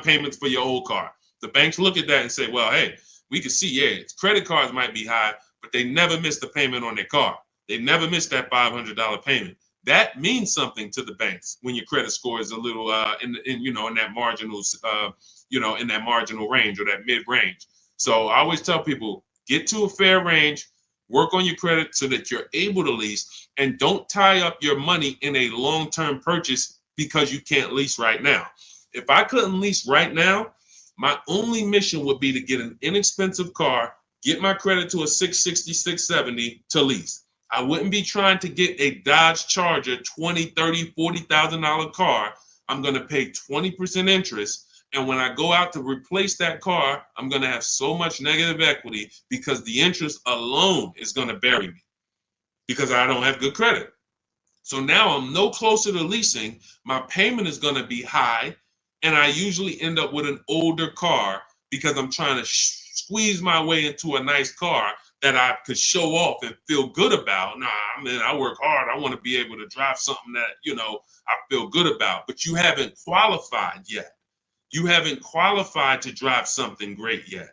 payments for your old car. The banks look at that and say, well, hey, we can see, yeah, credit cards might be high, but they never miss the payment on their car. They never miss that $500 payment. That means something to the banks when your credit score is a little in that marginal in that marginal range or that mid range. So I always tell people, get to a fair range, work on your credit so that you're able to lease, and don't tie up your money in a long-term purchase because you can't lease right now. If I couldn't lease right now, my only mission would be to get an inexpensive car, get my credit to a 660, 670 to lease. I wouldn't be trying to get a Dodge Charger, $20,000, $30,000, $40,000 car. I'm going to pay 20% interest. And when I go out to replace that car, I'm going to have so much negative equity because the interest alone is going to bury me because I don't have good credit. So now I'm no closer to leasing. My payment is going to be high. And I usually end up with an older car because I'm trying to squeeze my way into a nice car that I could show off and feel good about. Nah, I mean, I work hard. I want to be able to drive something that, I feel good about. But you haven't qualified yet. You haven't qualified to drive something great yet.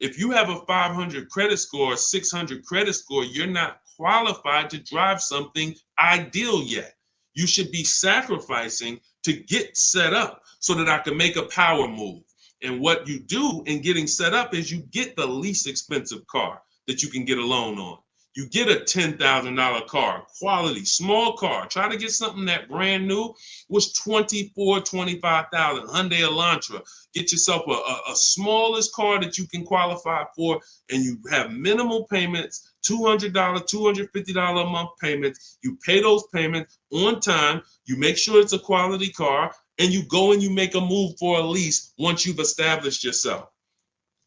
If you have a 500 credit score, 600 credit score, you're not qualified to drive something ideal yet. You should be sacrificing to get set up so that I can make a power move. And what you do in getting set up is you get the least expensive car. that you can get a loan on. You get a $10,000 car, quality, small car. Try to get something that brand new was $24,000, $25,000, Hyundai Elantra. Get yourself a smallest car that you can qualify for, and you have minimal payments, $200, $250 a month payments. You pay those payments on time. You make sure it's a quality car, and you go and you make a move for a lease once you've established yourself.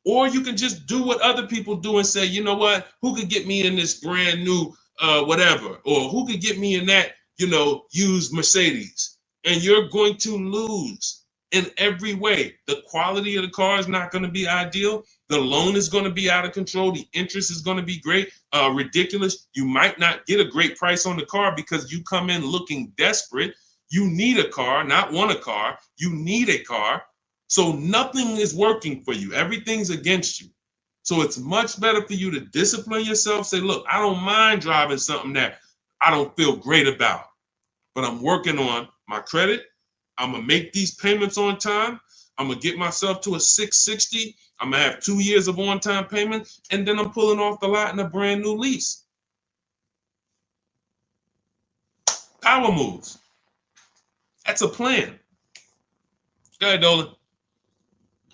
Or you can just do what other people do and say, you know what, who could get me in this brand new whatever, or who could get me in that, used Mercedes? And you're going to lose in every way. The quality of the car is not going to be ideal. The loan is going to be out of control. The interest is going to be great, ridiculous. You might not get a great price on the car because you come in looking desperate. You need a car, not want a car. You need a car. So nothing is working for you. Everything's against you. So it's much better for you to discipline yourself. Say, look, I don't mind driving something that I don't feel great about, but I'm working on my credit. I'm going to make these payments on time. I'm going to get myself to a 660. I'm going to have 2 years of on-time payments, and then I'm pulling off the lot in a brand new lease. Power moves. That's a plan. Go ahead, Dolan.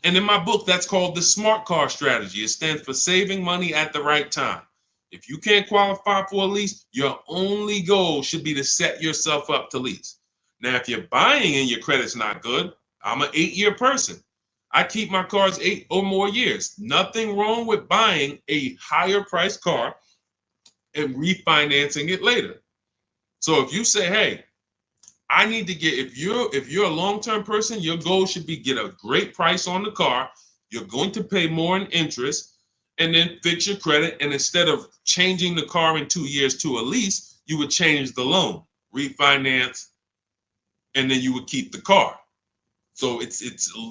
And in my book, that's called the SMART car strategy. It stands for saving money at the right time. If you can't qualify for a lease, your only goal should be to set yourself up to lease. Now, if you're buying and your credit's not good, I'm an 8-year person. I keep my cars 8 or more years. Nothing wrong with buying a higher priced car and refinancing it later. So if you say, hey, I need to get, if you're a long-term person, your goal should be get a great price on the car. You're going to pay more in interest and then fix your credit. And instead of changing the car in 2 years to a lease, you would change the loan, refinance, and then you would keep the car. So it's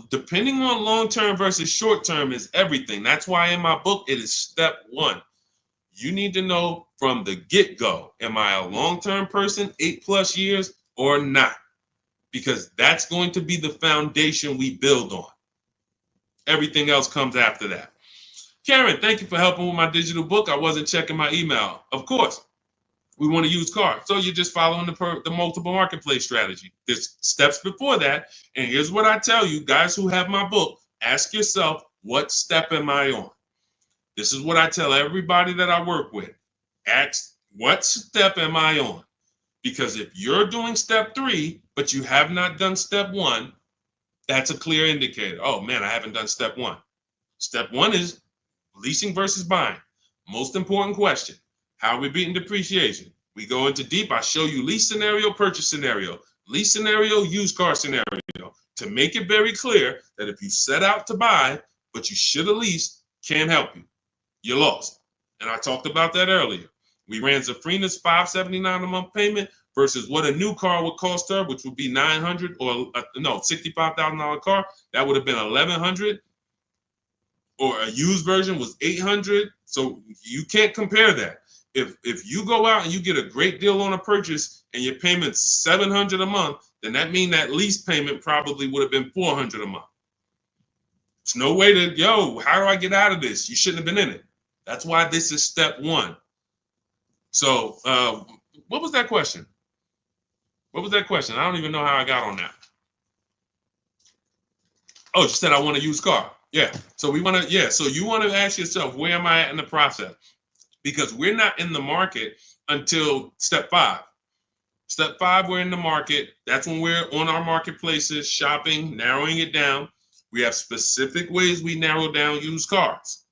depending on long-term versus short-term is everything. That's why in my book, it is step 1. You need to know from the get-go, am I a long-term person, 8+ years, or not? Because that's going to be the foundation we build on. Everything else comes after that. Karen, thank you for helping with my digital book. I wasn't checking my email. Of course, we want to use cars. So you're just following the multiple marketplace strategy. There's steps before that. And here's what I tell you, guys who have my book, ask yourself, what step am I on? This is what I tell everybody that I work with. Ask, what step am I on? Because if you're doing step 3, but you have not done step 1, that's a clear indicator. Oh man, I haven't done step 1. Step 1 is leasing versus buying. Most important question. How are we beating depreciation? We go into deep. I show you lease scenario, purchase scenario, lease scenario, used car scenario, to make it very clear that if you set out to buy, but you should have leased, can't help you. You're lost. And I talked about that earlier. We ran Zafrina's $579 a month payment versus what a new car would cost her, which would be $900 or $65,000 car. That would have been $1,100. Or a used version was $800. So you can't compare that. If you go out and you get a great deal on a purchase and your payment's $700 a month, then that means that lease payment probably would have been $400 a month. There's no way to, how do I get out of this? You shouldn't have been in it. That's why this is step 1. So what was that question? What was that question? I don't even know how I got on that. Oh, you said I want a used car. Yeah. So so you want to ask yourself, where am I at in the process? Because we're not in the market until step 5. Step 5, we're in the market. That's when we're on our marketplaces, shopping, narrowing it down. We have specific ways we narrow down used cars.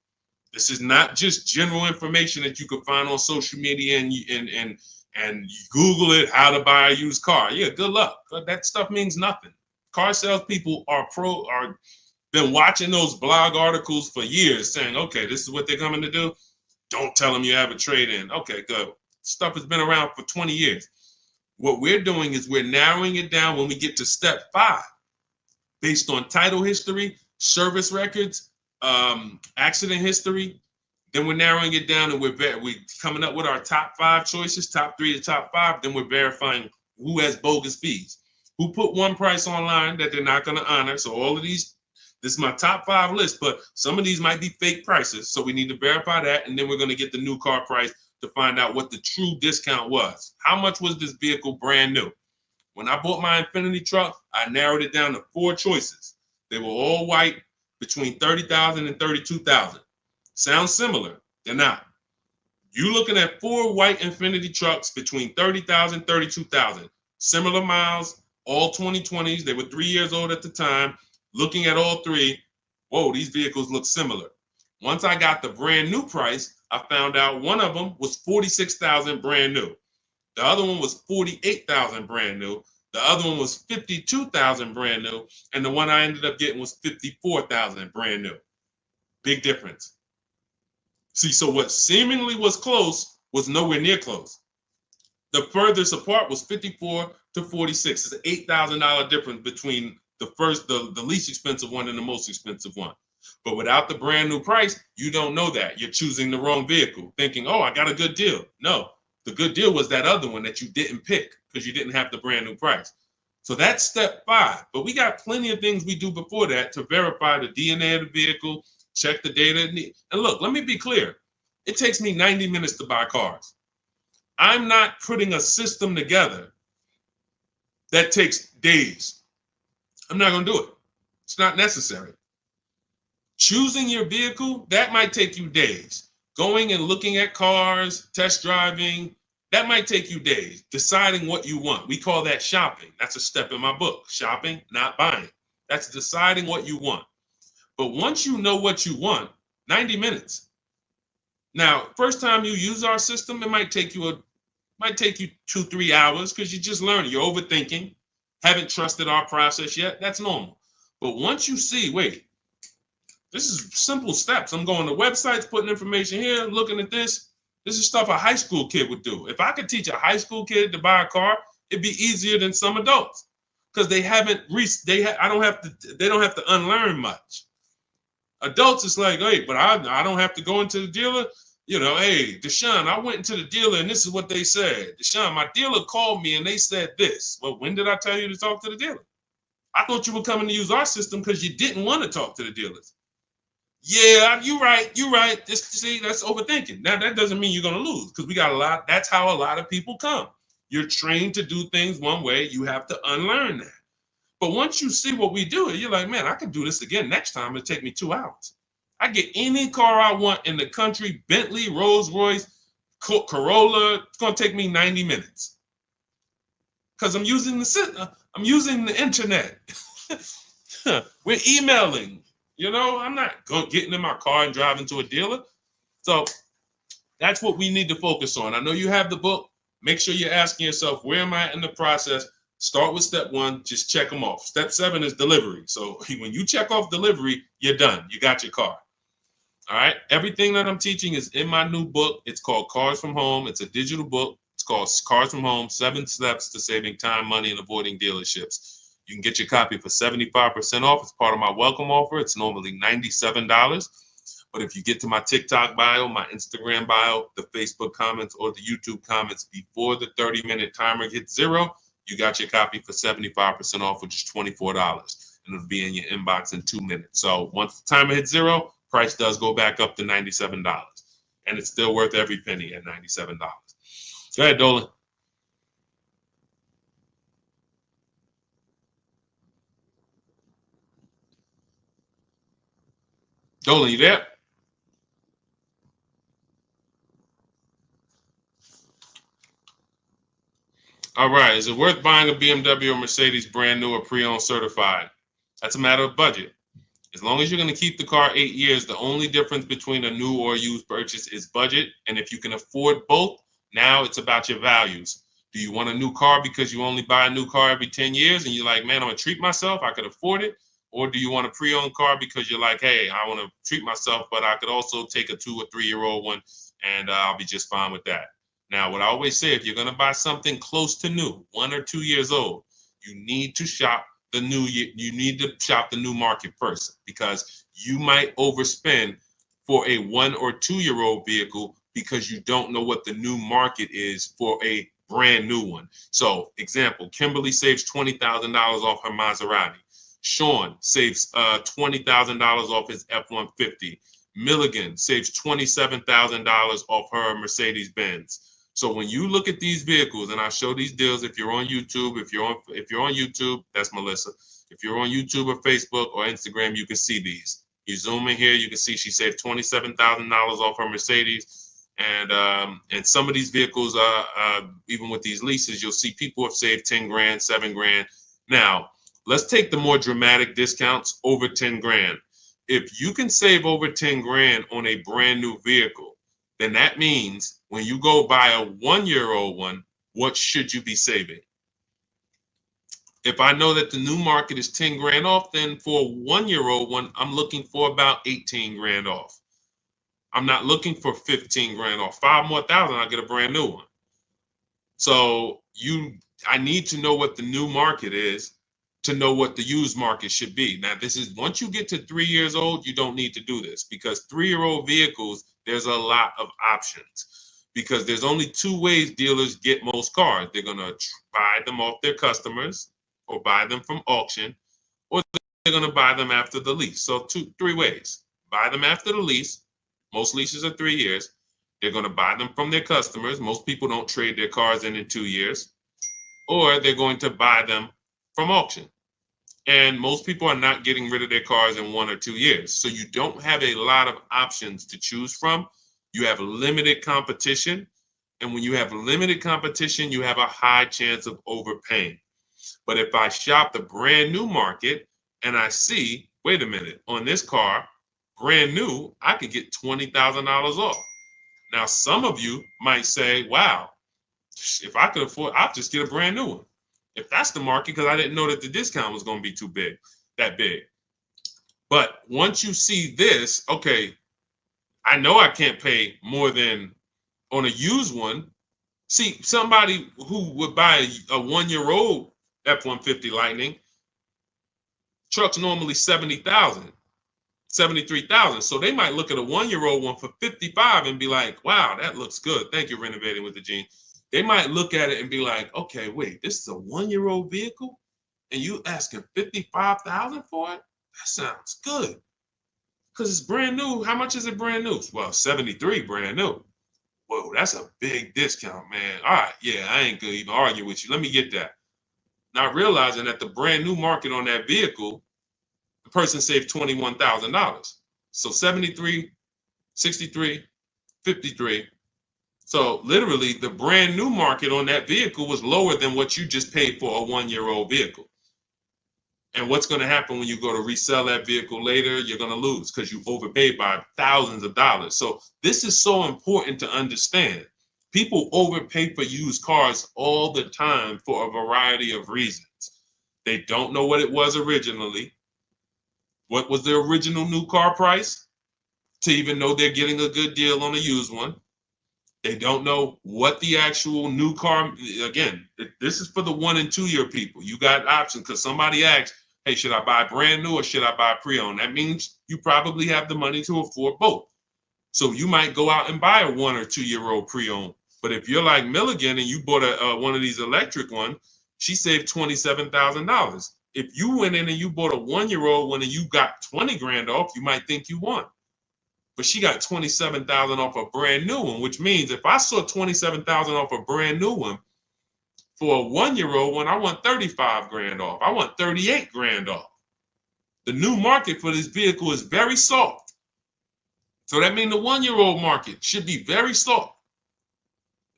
This is not just general information that you could find on social media and you Google it, how to buy a used car. Yeah, good luck. That stuff means nothing. Car salespeople are been watching those blog articles for years saying, okay, this is what they're coming to do. Don't tell them you have a trade-in. Okay, good. Stuff has been around for 20 years. What we're doing is we're narrowing it down when we get to step 5, based on title history, service records, accident history. Then we're narrowing it down and we're coming up with our top 5 choices, top 3 to top 5. Then we're verifying who has bogus fees, who put one price online that they're not going to honor. So all of these This is my top 5 list, but some of these might be fake prices. So we need to verify that. And then we're going to get the new car price to find out what the true discount was. How much was this vehicle brand new? When I bought my Infiniti truck, I narrowed it down to 4 choices. They were all white, between $30,000 and $32,000. Sounds similar. They're not. You're looking at 4 white Infiniti trucks between $30,000 and $32,000. Similar miles, all 2020s. They were 3 years old at the time. Looking at all 3, whoa, these vehicles look similar. Once I got the brand new price, I found out one of them was $46,000 brand new. The other one was $48,000 brand new. The other one was $52,000 brand new. And the one I ended up getting was $54,000 brand new. Big difference. See, so what seemingly was close was nowhere near close. The furthest apart was 54 to 46. It's an $8,000 difference between the least expensive one and the most expensive one. But without the brand new price, you don't know that. You're choosing the wrong vehicle, thinking, oh, I got a good deal. No, the good deal was that other one that you didn't pick because you didn't have the brand new price. So that's step 5. But we got plenty of things we do before that to verify the DNA of the vehicle, check the data. And look, let me be clear. It takes me 90 minutes to buy cars. I'm not putting a system together that takes days. I'm not going to do it. It's not necessary. Choosing your vehicle, that might take you days. Going and looking at cars, test driving, that might take you days. Deciding what you want. We call that shopping. That's a step in my book. Shopping, not buying. That's deciding what you want. But once you know what you want, 90 minutes. Now, first time you use our system, it might take you 2-3 hours because you're just learning. You're overthinking. Haven't trusted our process yet. That's normal. But once you see, wait, this is simple steps. I'm going to websites, putting information here, looking at this. This is stuff a high school kid would do. If I could teach a high school kid to buy a car, it'd be easier than some adults because they don't have to unlearn much. Adults, it's like, hey, but I don't have to go into the dealer. You know, hey, Deshone, I went into the dealer and this is what they said. Deshone, my dealer called me and they said this. Well, when did I tell you to talk to the dealer? I thought you were coming to use our system because you didn't want to talk to the dealers. Yeah, you're right. See, that's overthinking. Now, that doesn't mean you're going to lose because we got a lot. That's how a lot of people come. You're trained to do things one way. You have to unlearn that. But once you see what we do, you're like, man, I can do this again next time. It'll take me 2 hours. I get any car I want in the country, Bentley, Rolls Royce, Corolla. It's going to take me 90 minutes because I'm using the internet. We're emailing. You know, I'm not getting in my car and driving to a dealer. So that's what we need to focus on. I know you have the book. Make sure you're asking yourself, where am I in the process? Start with step 1, just check them off. Step 7 is delivery. So when you check off delivery, you're done. You got your car. All right. Everything that I'm teaching is in my new book. It's called Cars from Home. It's a digital book. It's called Cars from Home, 7 Steps to Saving Time, Money, and Avoiding Dealerships. You can get your copy for 75% off. It's part of my welcome offer. It's normally $97. But if you get to my TikTok bio, my Instagram bio, the Facebook comments, or the YouTube comments before the 30-minute timer hits 0, you got your copy for 75% off, which is $24. And it'll be in your inbox in 2 minutes. So once the timer hits 0, price does go back up to $97. And it's still worth every penny at $97. Go ahead, Dolan. Dolan, you there? All right. Is it worth buying a BMW or Mercedes brand new or pre-owned certified? That's a matter of budget. As long as you're going to keep the car 8 years, the only difference between a new or used purchase is budget. And if you can afford both, now it's about your values. Do you want a new car because you only buy a new car every 10 years and you're like, man, I'm going to treat myself, I could afford it? Or do you want a pre-owned car because you're like, hey, I want to treat myself, but I could also take a 2 or 3 year old one and I'll be just fine with that. Now, what I always say, if you're going to buy something close to new, 1 or 2 years old, you need to shop the new market first because you might overspend for a 1 or 2 year old vehicle because you don't know what the new market is for a brand new one. So, example, Kimberly saves $20,000 off her Maserati. Sean saves $20,000 off his F-150. Milligan saves $27,000 off her Mercedes-Benz. So when you look at these vehicles, and I show these deals, if you're on YouTube, if you're on YouTube, that's Melissa. If you're on YouTube or Facebook or Instagram, you can see these. You zoom in here, you can see she saved $27,000 off her Mercedes. And some of these vehicles, even with these leases, you'll see people have saved 10 grand, 7 grand. Now, let's take the more dramatic discounts over 10 grand. If you can save over 10 grand on a brand new vehicle, then that means when you go buy a 1-year-old one, what should you be saving? If I know that the new market is 10 grand off, then for a 1-year-old one, I'm looking for about 18 grand off. I'm not looking for 15 grand off. 5 more thousand, I'll get a brand new one. So I need to know what the new market is to know what the used market should be. Now, this is once you get to 3 years old, you don't need to do this because 3-year-old vehicles, there's a lot of options because there's only 2 ways dealers get most cars. They're going to buy them off their customers or buy them from auction, or they're going to buy them after the lease. So 3 ways. Buy them after the lease. Most leases are 3 years. They're going to buy them from their customers. Most people don't trade their cars in 2 years. Or they're going to buy them from auction. And most people are not getting rid of their cars in 1 or 2 years. So you don't have a lot of options to choose from. You have limited competition. And when you have limited competition, you have a high chance of overpaying. But if I shop the brand new market and I see, wait a minute, on this car, brand new, I could get $20,000 off. Now, some of you might say, wow, if I could afford, I'll just get a brand new one. If that's the market, because I didn't know that the discount was going to be that big. But once you see this, okay, I know I can't pay more than on a used one. See, somebody who would buy a 1-year-old F-150 Lightning, truck's normally 70,000, 73,000. So they might look at a 1-year-old one for 55 and be like, wow, that looks good. Thank you, Renovating with the Gene. They might look at it and be like, okay, wait, this is a 1-year-old vehicle and you asking 55,000 for it? That sounds good. Because it's brand new. How much is it brand new? Well, 73 brand new. Whoa, that's a big discount, man. All right, yeah, I ain't gonna even argue with you. Let me get that. Not realizing that the brand new market on that vehicle, the person saved $21,000. So 73, 63, 53. So literally the brand new market on that vehicle was lower than what you just paid for a 1-year-old vehicle. And what's going to happen when you go to resell that vehicle later? You're going to lose because you overpaid by thousands of dollars. So this is so important to understand. People overpay for used cars all the time for a variety of reasons. They don't know what it was originally. What was the original new car price? To even know they're getting a good deal on a used one. They don't know what the actual new car, again, this is for the 1 and 2 year people. You got options because somebody asked, hey, should I buy brand new or should I buy pre-owned? That means you probably have the money to afford both. So you might go out and buy a 1 or 2 year old pre-owned. But if you're like Milligan and you bought one of these electric ones, she saved $27,000. If you went in and you bought a 1-year-old one and you got 20 grand off, you might think you won. But she got 27,000 off a brand new one, which means if I saw 27,000 off a brand new one, for a 1-year-old one, I want 35 grand off. I want 38 grand off. The new market for this vehicle is very soft. So that means the 1-year-old market should be very soft.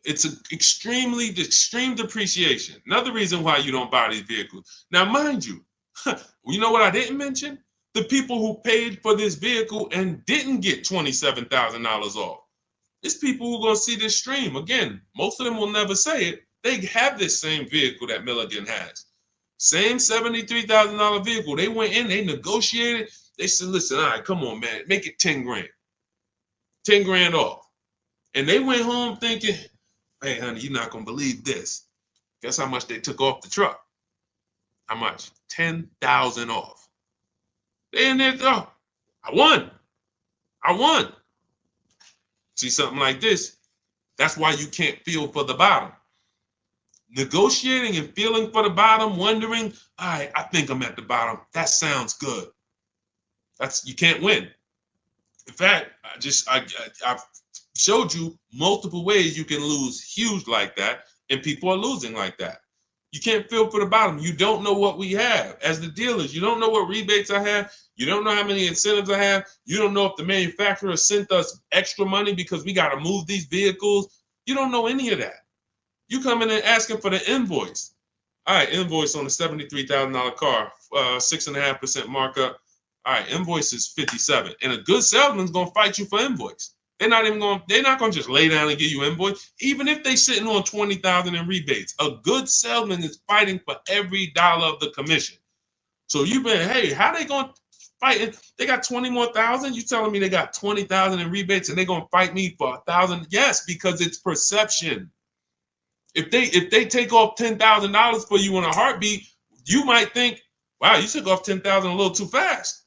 It's an extreme depreciation. Another reason why you don't buy these vehicles. Now, mind you, you know what I didn't mention? The people who paid for this vehicle and didn't get $27,000 off. It's people who are going to see this stream. Again, most of them will never say it. They have this same vehicle that Milligan has. Same $73,000 vehicle. They went in, they negotiated. They said, listen, all right, come on, man, make it 10 grand. 10 grand off. And they went home thinking, hey, honey, you're not going to believe this. Guess how much they took off the truck? How much? 10,000 off. They in there, oh, I won. See something like this? That's why you can't feel for the bottom. Negotiating and feeling for the bottom, wondering, all right, I think I'm at the bottom. That sounds good. You can't win. In fact, I've showed you multiple ways you can lose huge like that, and people are losing like that. You can't feel for the bottom. You don't know what we have as the dealers. You don't know what rebates I have. You don't know how many incentives I have. You don't know if the manufacturer sent us extra money because we got to move these vehicles. You don't know any of that. You come in and asking for the invoice. All right, invoice on a $73,000 car, 6.5% markup. All right, invoice is 57, and a good salesman's gonna fight you for invoice. They're not gonna just lay down and give you invoice, even if they sitting on 20,000 in rebates. A good salesman is fighting for every dollar of the commission. So you've been, hey, how they gonna fight? They got 20 more thousand. You telling me they got 20,000 in rebates and they gonna fight me for 1,000? Yes, because it's perception. If they take off $10,000 for you in a heartbeat, you might think, wow, you took off 10,000 a little too fast.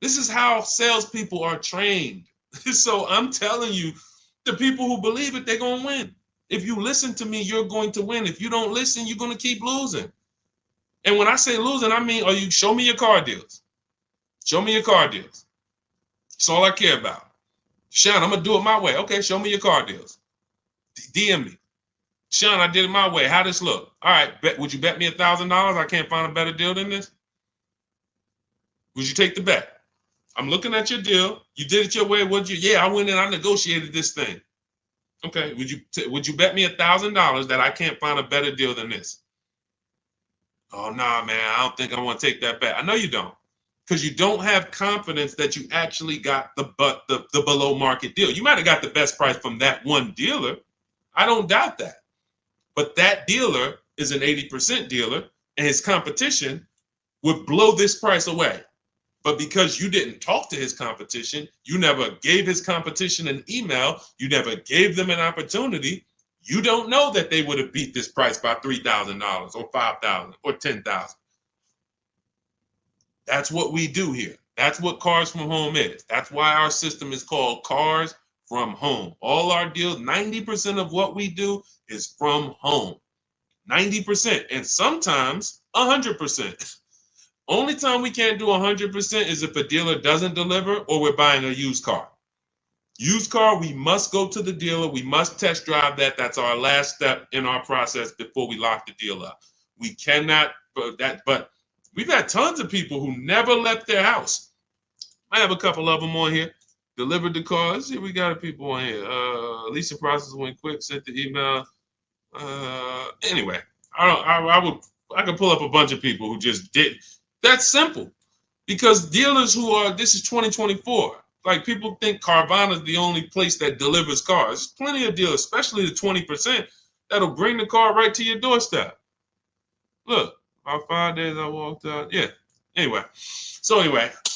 This is how salespeople are trained. So I'm telling you, the people who believe it, they're going to win. If you listen to me, you're going to win. If you don't listen, you're going to keep losing. And when I say losing, I mean, show me your car deals. Show me your car deals. That's all I care about. Sean, I'm going to do it my way. Okay, show me your car deals. DM me. Sean, I did it my way. How this look? All right, would you bet me $1,000? I can't find a better deal than this. Would you take the bet? I'm looking at your deal. You did it your way. Yeah, I went in. I negotiated this thing. Okay. Would you bet me $1,000 that I can't find a better deal than this? Oh nah, man. I don't think I want to take that bet. I know you don't, because you don't have confidence that you actually got the below market deal. You might have got the best price from that one dealer. I don't doubt that. But that dealer is an 80% dealer, and his competition would blow this price away. But because you didn't talk to his competition, you never gave his competition an email, you never gave them an opportunity, you don't know that they would have beat this price by $3,000 or $5,000 or $10,000. That's what we do here. That's what Cars from Home is. That's why our system is called Cars from Home. All our deals, 90% of what we do is from home. 90%, and sometimes 100%. Only time we can't do 100% is if a dealer doesn't deliver or we're buying a used car. Used car, we must go to the dealer. We must test drive that. That's our last step in our process before we lock the deal up. We cannot, but we've had tons of people who never left their house. I have a couple of them on here. Delivered the car. Let's see, we got people on here. Leasing process went quick. Sent the email. Anyway, I could pull up a bunch of people who just did. That's simple, because dealers this is 2024. Like, people think Carvana is the only place that delivers cars. There's plenty of dealers, especially the 20%, that'll bring the car right to your doorstep. Look, about 5 days I walked out. Yeah. Anyway, all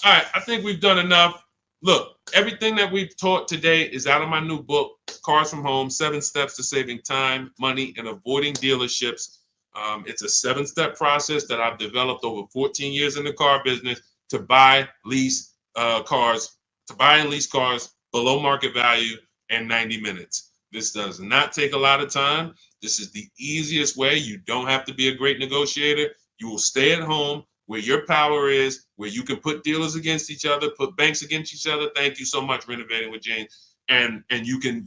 right. I think we've done enough. Look, everything that we've taught today is out of my new book, Cars from Home, 7 Steps to Saving Time, Money, and Avoiding Dealerships. It's a 7-step process that I've developed over 14 years in the car business to buy, lease cars, below market value in 90 minutes. This does not take a lot of time. This is the easiest way. You don't have to be a great negotiator. You will stay at home where your power is, where you can put dealers against each other, put banks against each other. Thank you so much, Renovating with James. And you can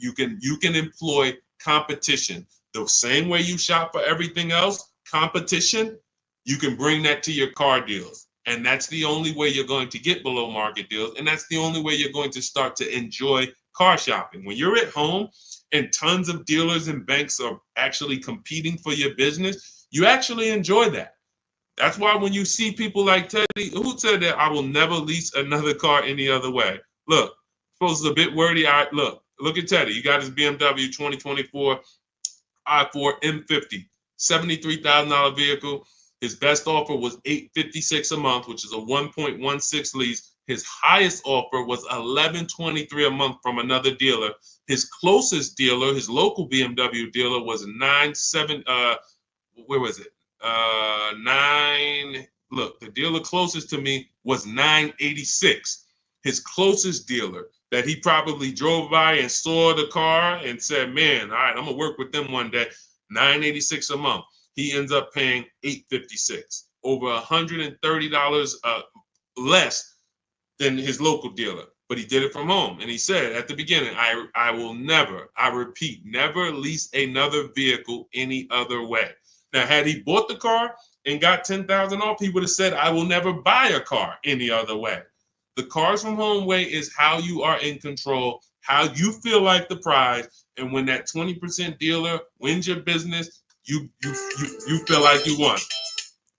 employ competition. The same way you shop for everything else, competition, you can bring that to your car deals. And that's the only way you're going to get below market deals. And that's the only way you're going to start to enjoy car shopping. When you're at home and tons of dealers and banks are actually competing for your business, you actually enjoy that. That's why when you see people like Teddy, who said that I will never lease another car any other way. Look, suppose it's a bit wordy. Look at Teddy. You got his BMW 2024 i4 M50, $73,000 vehicle. His best offer was $856 a month, which is a 1.16 lease. His highest offer was $1,123 a month from another dealer. His closest dealer, his local BMW dealer, was where was it? Look, the dealer closest to me was $986. His closest dealer that he probably drove by and saw the car and said, man, all right, I'm gonna work with them one day. $986 a month. He ends up paying $856, over $130 less than his local dealer. But he did it from home. And he said at the beginning, I will never, I repeat, never lease another vehicle any other way. Now, had he bought the car and got $10,000 off, he would have said, I will never buy a car any other way. The Cars from Home way is how you are in control, how you feel like the prize. And when that 20% dealer wins your business, you feel like you won.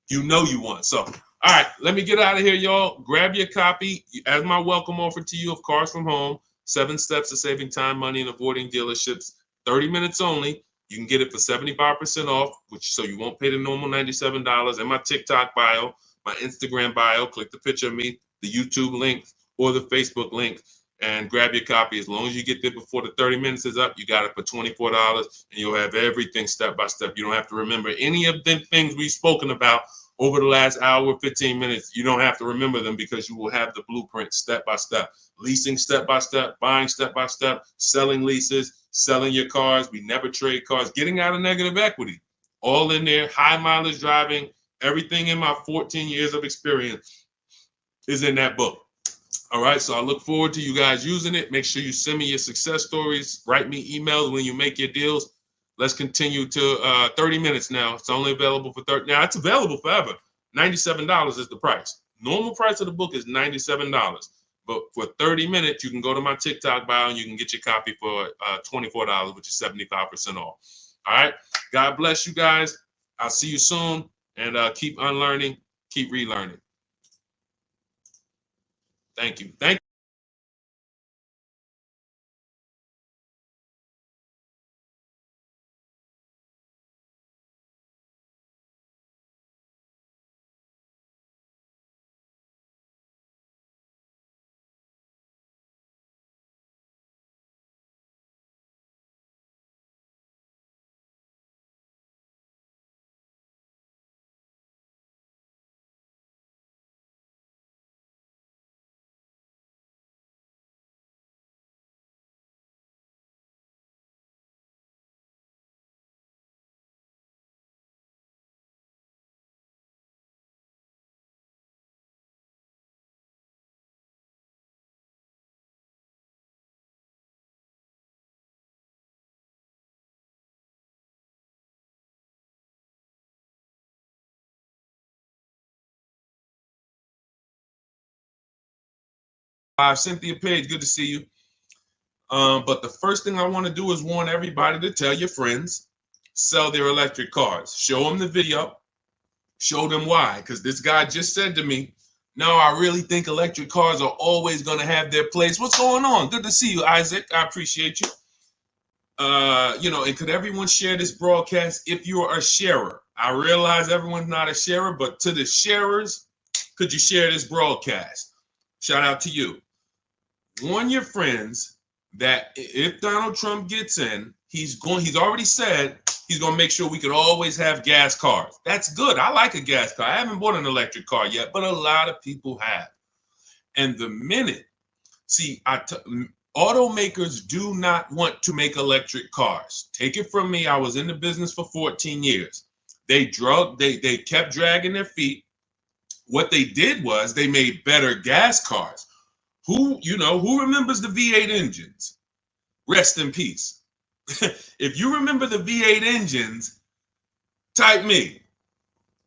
You know you won. So, all right, let me get out of here, y'all. Grab your copy as my welcome offer to you of Cars from Home, 7 steps to saving time, money, and avoiding dealerships. 30 minutes only. You can get it for 75% off, which so you won't pay the normal $97. In my TikTok bio, my Instagram bio, click the picture of me, the YouTube link, or the Facebook link, and grab your copy. As long as you get there before the 30 minutes is up, you got it for $24, and you'll have everything step by step. You don't have to remember any of the things we've spoken about over the last hour, 15 minutes. You don't have to remember them because you will have the blueprint step by step. Leasing step by step, buying step by step, selling leases, selling your cars. We never trade cars, getting out of negative equity. All in there, high mileage driving, everything in my 14 years of experience is in that book. All right, so I look forward to you guys using it. Make sure you send me your success stories. Write me emails when you make your deals. Let's continue to 30 minutes now. It's only available for 30. Now, it's available forever. $97 is the price. Normal price of the book is $97. But for 30 minutes, you can go to my TikTok bio and you can get your copy for $24, which is 75% off. All right. God bless you guys. I'll see you soon. And keep unlearning, keep relearning. Thank you. Thank you. Cynthia Page, good to see you. But the first thing I want to do is warn everybody to tell your friends, sell their electric cars. Show them the video. Show them why. Because this guy just said to me, no, I really think electric cars are always going to have their place. What's going on? Good to see you, Isaac. I appreciate you. And could everyone share this broadcast if you're a sharer? I realize everyone's not a sharer, but to the sharers, could you share this broadcast? Shout out to you. Warn your friends that if Donald Trump gets in, he's already said he's going to make sure we could always have gas cars. That's good. I like a gas car. I haven't bought an electric car yet, but a lot of people have. And the minute, automakers do not want to make electric cars. Take it from me. I was in the business for 14 years. They kept dragging their feet. What they did was they made better gas cars. Who remembers the V8 engines? Rest in peace. If you remember the V8 engines, type me.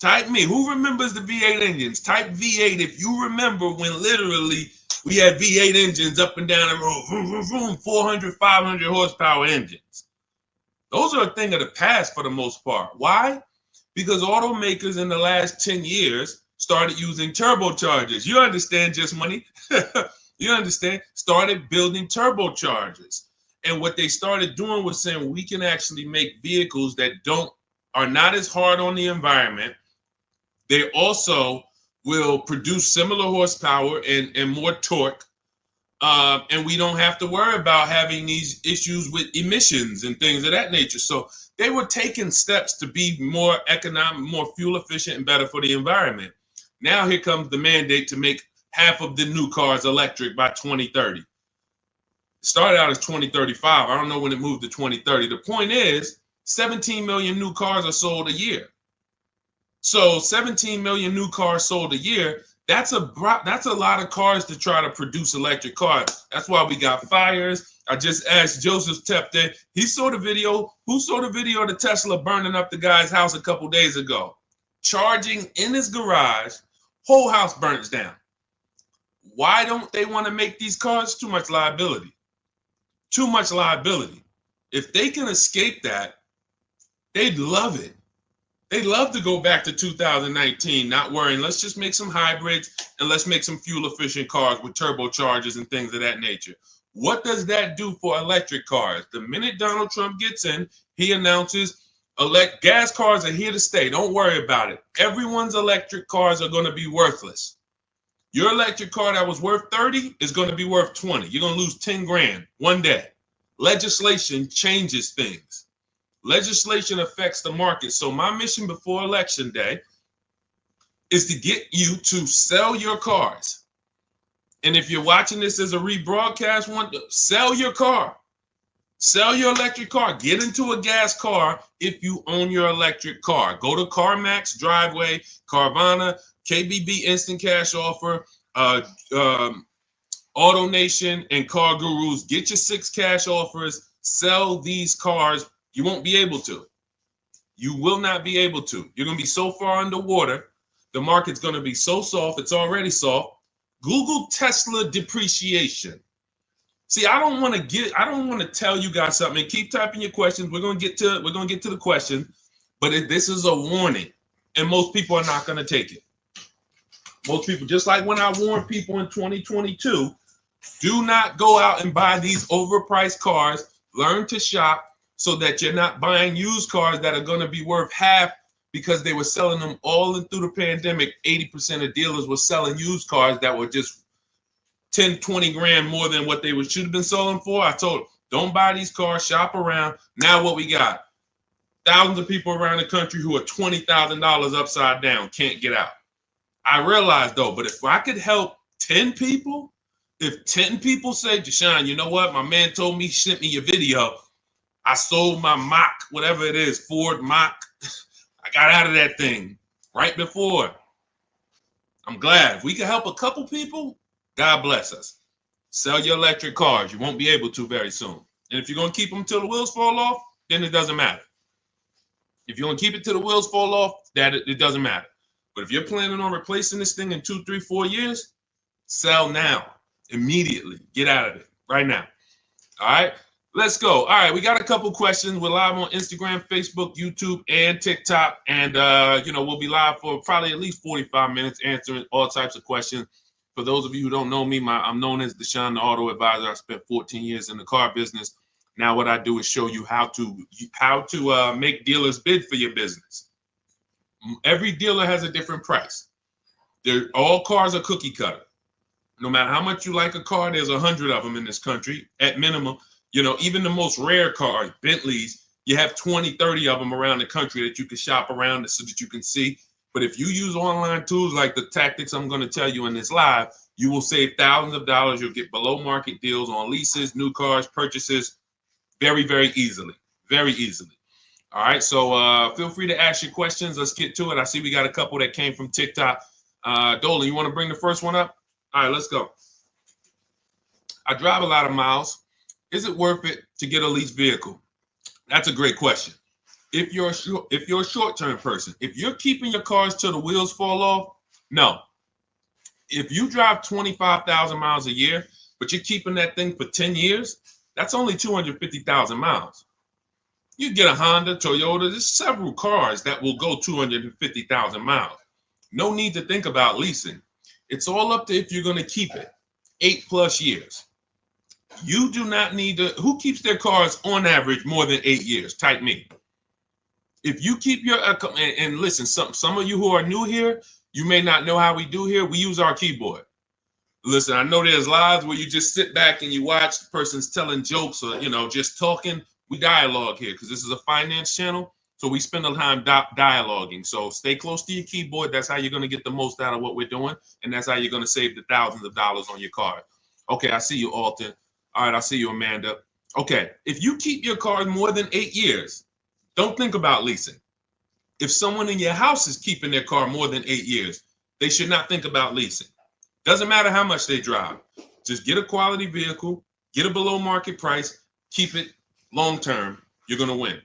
Who remembers the V8 engines? Type V8 if you remember when literally we had V8 engines up and down the road, vroom, vroom, vroom, 400, 500 horsepower engines. Those are a thing of the past for the most part. Why? Because automakers in the last 10 years started using turbochargers. You understand, Just Money? You understand? Started building turbochargers. And what they started doing was saying we can actually make vehicles that are not as hard on the environment. They also will produce similar horsepower and more torque. And we don't have to worry about having these issues with emissions and things of that nature. So they were taking steps to be more economic, more fuel efficient, and better for the environment. Now here comes the mandate to make half of the new cars electric by 2030. It started out as 2035. I don't know when it moved to 2030. The point is, 17 million new cars are sold a year. So 17 million new cars sold a year. That's a lot of cars to try to produce electric cars. That's why we got fires. I just asked Joseph Tepte. He saw the video. Who saw the video of the Tesla burning up the guy's house a couple days ago? Charging in his garage, whole house burns down. Why don't they want to make these cars? Too much liability. Too much liability. If they can escape that, they'd love it. They'd love to go back to 2019, not worrying. Let's just make some hybrids and let's make some fuel-efficient cars with turbochargers and things of that nature. What does that do for electric cars? The minute Donald Trump gets in, he announces gas cars are here to stay. Don't worry about it. Everyone's electric cars are going to be worthless. Your electric car that was worth 30 is going to be worth 20. You're going to lose 10 grand one day. Legislation changes things. Legislation affects the market. So my mission before Election Day is to get you to sell your cars. And if you're watching this as a rebroadcast, sell your car. Sell your electric car. Get into a gas car if you own your electric car. Go to CarMax, Driveway, Carvana, KBB Instant Cash Offer, AutoNation, and Car Gurus. Get your 6 cash offers. Sell these cars. You won't be able to. You will not be able to. You're going to be so far underwater. The market's going to be so soft. It's already soft. Google Tesla depreciation. See, I don't want to tell you guys something. Keep typing your questions. We're going to get to the question, but this is a warning, and most people are not going to take it. Most people, just like when I warned people in 2022, do not go out and buy these overpriced cars. Learn to shop so that you're not buying used cars that are going to be worth half because they were selling them all through the pandemic. 80% of dealers were selling used cars that were just 10, 20 grand more than what they should have been selling for. I told them, don't buy these cars, shop around. Now what we got? Thousands of people around the country who are $20,000 upside down, can't get out. I realize though, but if I could help 10 people, if 10 people say, Deshone, you know what? My man told me, he sent me your video. I sold my Mach, whatever it is, Ford Mach. I got out of that thing right before. I'm glad. If we can help a couple people, God bless us. Sell your electric cars. You won't be able to very soon. And if you're going to keep them till the wheels fall off, then it doesn't matter. If you're going to keep it till the wheels fall off, it doesn't matter. But if you're planning on replacing this thing in 2, 3, 4 years, sell now, immediately. Get out of it right now. All right. Let's go. All right, we got a couple questions. We're live on Instagram, Facebook, YouTube, and TikTok. And, we'll be live for probably at least 45 minutes answering all types of questions. For those of you who don't know me, I'm known as Deshone, the auto advisor. I spent 14 years in the car business. Now what I do is show you how to make dealers bid for your business. Every dealer has a different price. All cars are cookie cutter. No matter how much you like a car, there's 100 of them in this country at minimum. Even the most rare cars, Bentleys, you have 20, 30 of them around the country that you can shop around so that you can see. But if you use online tools like the tactics I'm going to tell you in this live, you will save thousands of dollars. You'll get below market deals on leases, new cars, purchases very, very easily. Very easily. All right. So feel free to ask your questions. Let's get to it. I see we got a couple that came from TikTok. Dolan, you want to bring the first one up? All right, let's go. I drive a lot of miles. Is it worth it to get a leased vehicle? That's a great question. If you're a short-term person, if you're keeping your cars till the wheels fall off, no. If you drive 25,000 miles a year, but you're keeping that thing for 10 years, that's only 250,000 miles. You get a Honda, Toyota, there's several cars that will go 250,000 miles. No need to think about leasing. It's all up to if you're going to keep it 8+ years. You do not need to. Who keeps their cars on average more than 8 years? Type me. If you keep your and listen, some of you who are new here, you may not know how we do here. We use our keyboard. Listen, I know there's lives where you just sit back and you watch the person's telling jokes or just talking. We dialogue here because this is a finance channel, so we spend a time dialoguing. So stay close to your keyboard. That's how you're going to get the most out of what we're doing, and that's how you're going to save the thousands of dollars on your car. Okay, I see you, Alton. All right, I see you, Amanda. Okay, if you keep your car more than 8 years, Don't think about leasing. If someone in your house is keeping their car more than 8 years, they should not think about leasing. Doesn't matter how much they drive. Just get a quality vehicle, get a below market price, keep it long term. You're going to win.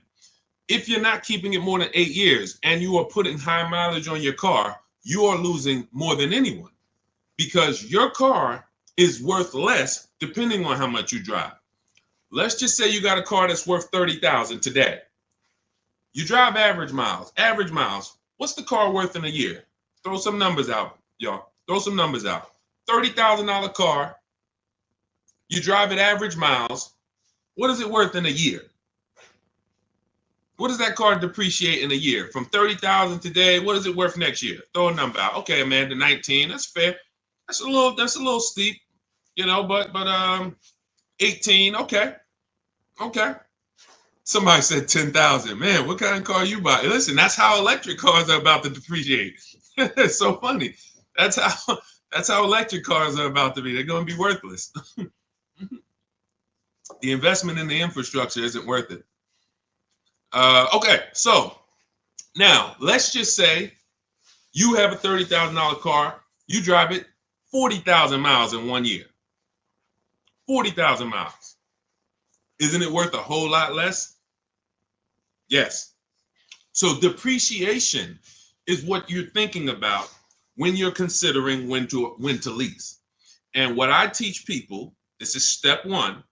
If you're not keeping it more than 8 years and you are putting high mileage on your car, you are losing more than anyone because your car is worth less depending on how much you drive. Let's just say you got a car that's worth 30,000 today. You drive average miles. Average miles. What's the car worth in a year? Throw some numbers out, y'all. Throw some numbers out. $30,000 car. You drive at average miles. What is it worth in a year? What does that car depreciate in a year? From 30,000 today, what is it worth next year? Throw a number out. Okay, Amanda, 19. That's fair. That's a little steep, but 18. Okay. Somebody said 10,000. Man, what kind of car you buy? Listen, that's how electric cars are about to depreciate. It's so funny. That's how electric cars are about to be. They're going to be worthless. The investment in the infrastructure isn't worth it. Okay, so now let's just say you have a $30,000 car. You drive it 40,000 miles in 1 year. 40,000 miles. Isn't it worth a whole lot less? Yes. So depreciation is what you're thinking about when you're considering when to lease. And what I teach people, this is step one,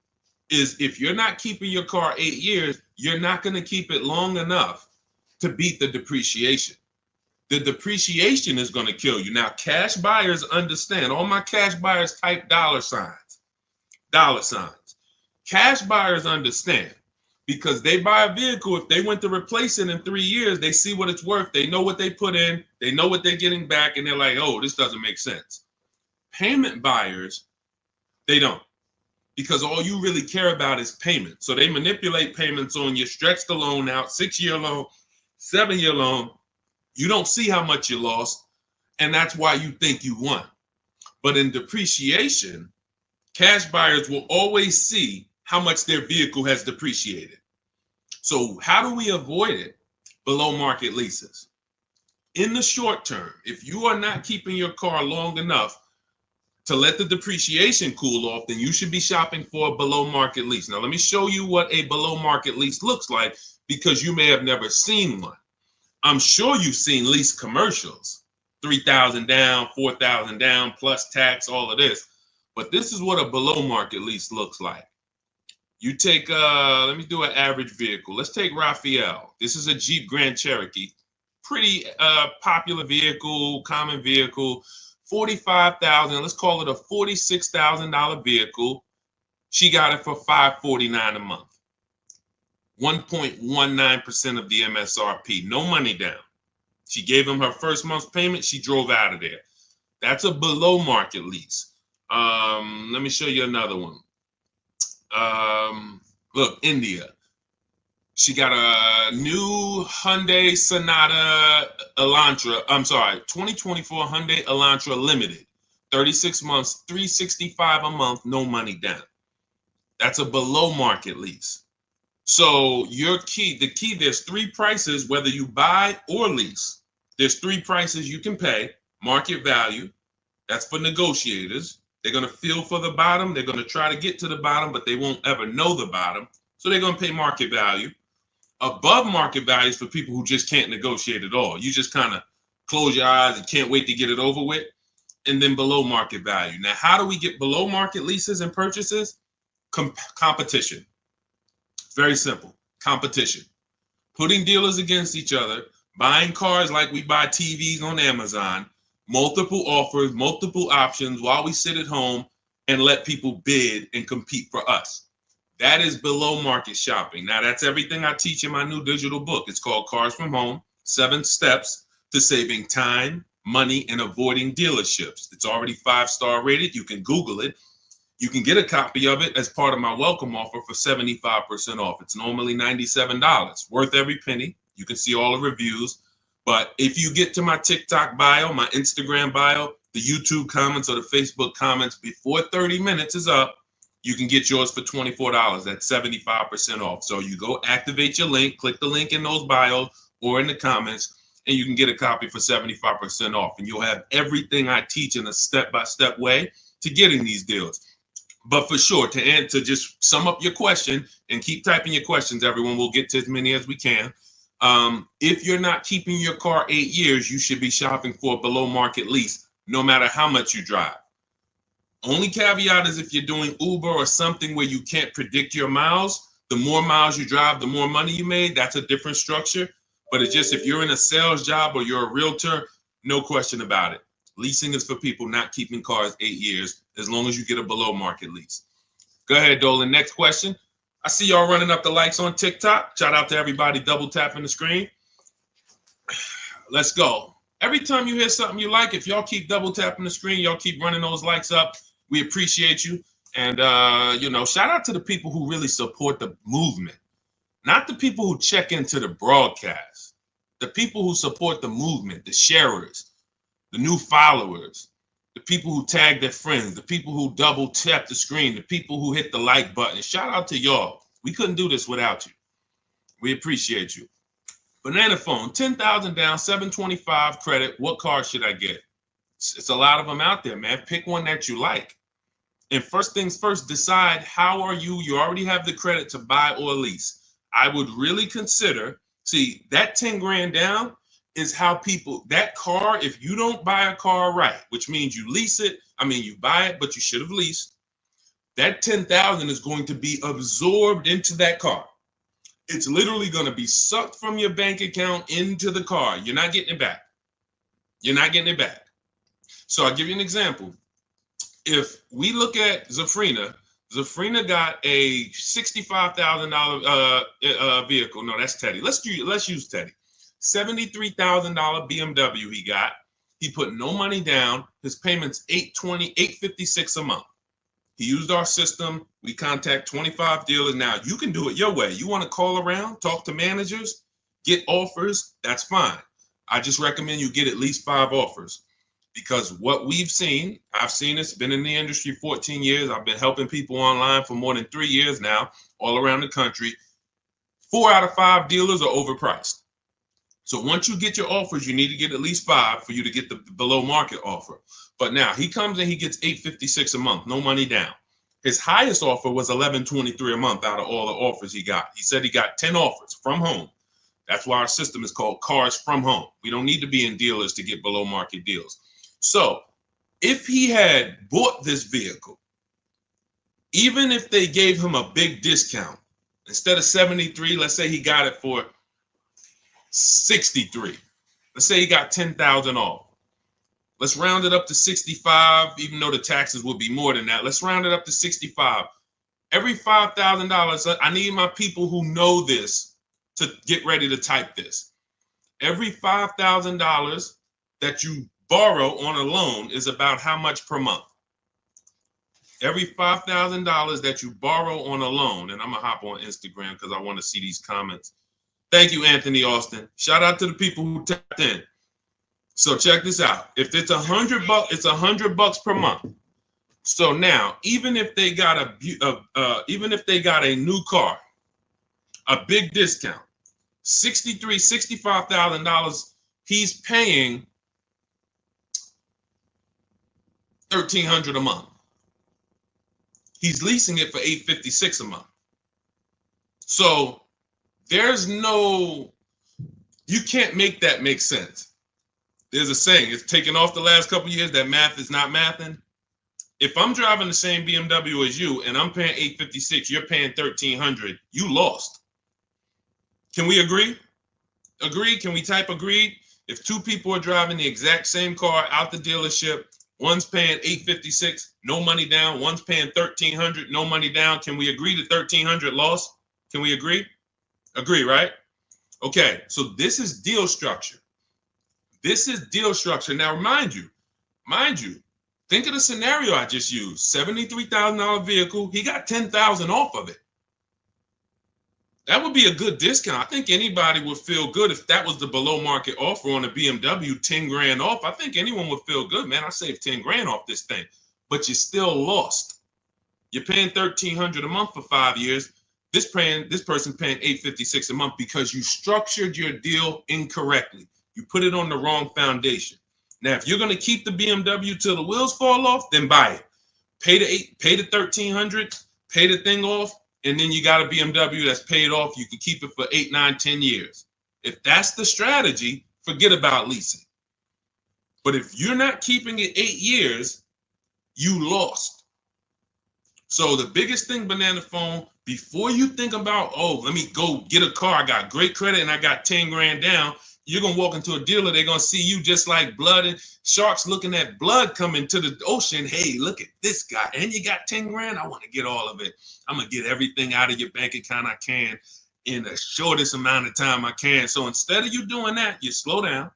is if you're not keeping your car 8 years, you're not going to keep it long enough to beat the depreciation. The depreciation is going to kill you. Now, cash buyers understand. All my cash buyers type dollar signs. Dollar signs. Cash buyers understand because they buy a vehicle. If they went to replace it in 3 years, they see what it's worth. They know what they put in. They know what they're getting back. And they're like, oh, this doesn't make sense. Payment buyers, they don't. Because all you really care about is payment. So they manipulate payments on you, stretch the loan out, 6-year loan, 7-year loan. You don't see how much you lost, and that's why you think you won. But in depreciation, cash buyers will always see how much their vehicle has depreciated. So how do we avoid it? Below market leases. In the short term, if you are not keeping your car long enough to let the depreciation cool off, then you should be shopping for a below market lease. Now, let me show you what a below market lease looks like because you may have never seen one. I'm sure you've seen lease commercials, 3,000 down, 4,000 down, plus tax, all of this. But this is what a below market lease looks like. You take, let me do an average vehicle. Let's take Raphael. This is a Jeep Grand Cherokee. Pretty popular vehicle, common vehicle. 45,000, let's call it a $46,000 vehicle. She got it for $549 a month. 1.19% of the MSRP, no money down. She gave him her first month's payment. She drove out of there. That's a below market lease. Let me show you another one. Look, India. She got a new Hyundai Sonata Elantra. 2024 Hyundai Elantra Limited. 36 months, $365 a month, no money down. That's a below market lease. So the key, there's 3 prices, whether you buy or lease. There's 3 prices you can pay. Market value, that's for negotiators. They're going to feel for the bottom. They're going to try to get to the bottom, but they won't ever know the bottom. So they're going to pay market value. Above market value is for people who just can't negotiate at all. You just kind of close your eyes and can't wait to get it over with. And then below market value. Now, how do we get below market leases and purchases? Competition. Very simple. Competition. Putting dealers against each other, buying cars like we buy TVs on Amazon, multiple offers, multiple options while we sit at home and let people bid and compete for us. That is below market shopping. Now, that's everything I teach in my new digital book. It's called Cars from Home, 7 Steps to Saving Time, Money, and Avoiding Dealerships. It's already 5-star rated. You can Google it. You can get a copy of it as part of my welcome offer for 75% off. It's normally $97, worth every penny. You can see all the reviews. But if you get to my TikTok bio, my Instagram bio, the YouTube comments or the Facebook comments before 30 minutes is up, you can get yours for $24. That's 75% off. So you go activate your link, click the link in those bios or in the comments, and you can get a copy for 75% off. And you'll have everything I teach in a step-by-step way to getting these deals. But for sure, to just sum up your question and keep typing your questions, everyone, we'll get to as many as we can. If you're not keeping your car 8 years, you should be shopping for a below market lease, no matter how much you drive. Only caveat is if you're doing Uber or something where you can't predict your miles, the more miles you drive, the more money you made. That's a different structure. But it's just if you're in a sales job or you're a realtor, no question about it. Leasing is for people not keeping cars 8 years, as long as you get a below market lease. Go ahead, Dolan. Next question. I see y'all running up the likes on TikTok. Shout out to everybody double tapping the screen. Let's go. Every time you hear something you like, if y'all keep double tapping the screen, y'all keep running those likes up. We appreciate you. And, shout out to the people who really support the movement, not the people who check into the broadcast, the people who support the movement, the sharers, the new followers, the people who tag their friends, the people who double tap the screen, the people who hit the like button. Shout out to y'all. We couldn't do this without you. We appreciate you. Banana phone, 10,000 down, 725 credit. What car should I get? It's a lot of them out there, man. Pick one that you like. And first things first, decide how are you already have the credit to buy or lease. I would really consider, see, that 10 grand down is how people, that car, if you don't buy a car right, which means you lease it, you buy it, but you should have leased, that 10,000 is going to be absorbed into that car. It's literally going to be sucked from your bank account into the car. You're not getting it back. You're not getting it back. So I'll give you an example. If we look at Zafrina got a $65,000 vehicle. No, that's Teddy. Let's use Teddy. $73,000 BMW he got. He put no money down. His payment's $856 a month. He used our system. We contact 25 dealers. Now you can do it your way. You want to call around, talk to managers, get offers. That's fine. I just recommend you get at least 5 offers. Because what we've seen, I've seen this, been in the industry 14 years. I've been helping people online for more than 3 years now, all around the country. 4 out of 5 dealers are overpriced. So once you get your offers, you need to get at least 5 for you to get the below market offer. But now he comes and he gets $856 a month, no money down. His highest offer was $1123 a month out of all the offers he got. He said he got 10 offers from home. That's why our system is called Cars from Home. We don't need to be in dealers to get below market deals. So if he had bought this vehicle, even if they gave him a big discount, instead of 73, let's say he got it for 63. Let's say he got 10,000 off. Let's round it up to 65, even though the taxes would be more than that. Let's round it up to 65. Every $5,000, I need my people who know this to get ready to type this. Every $5,000 that you borrow on a loan is about how much per month? Every $5,000 that you borrow on a loan, and I'm going to hop on Instagram because I want to see these comments. Thank you, Anthony Austin. Shout out to the people who tapped in. So check this out. If it's $100, it's $100 per month. So now, even if they got a new car, a big discount, $65,000, he's paying $1,300 a month. He's leasing it for $856 a month. So you can't make that make sense. There's a saying, it's taken off the last couple of years that math is not mathing. If I'm driving the same BMW as you and I'm paying $856, you're paying $1,300, you lost. Can we agree? Agree? Can we type agreed? If 2 people are driving the exact same car out the dealership, one's paying $856, no money down. One's paying $1,300, no money down. Can we agree to $1,300 loss? Can we agree? Agree, right? Okay, so this is deal structure. This is deal structure. Now, mind you, think of the scenario I just used. $73,000 vehicle. He got $10,000 off of it. That would be a good discount. I think anybody would feel good if that was the below market offer on a BMW, 10 grand off. I think anyone would feel good, man. I saved 10 grand off this thing, but you still lost. You're paying $1,300 a month for 5 years. This person paying $856 a month because you structured your deal incorrectly. You put it on the wrong foundation. Now, if you're going to keep the BMW till the wheels fall off, then buy it. Pay the $1,300, pay the thing off, and then you got a BMW that's paid off. You can keep it for 8, 9, 10 years. If that's the strategy, forget about leasing. But if you're not keeping it 8 years, you lost. So the biggest thing, Banana Phone, before you think about, oh, let me go get a car, I got great credit and I got 10 grand down, you're going to walk into a dealer, they're going to see you just like blood and sharks looking at blood coming to the ocean. Hey, look at this guy. And you got 10 grand? I want to get all of it. I'm going to get everything out of your bank account I can in the shortest amount of time I can. So instead of you doing that, you slow down.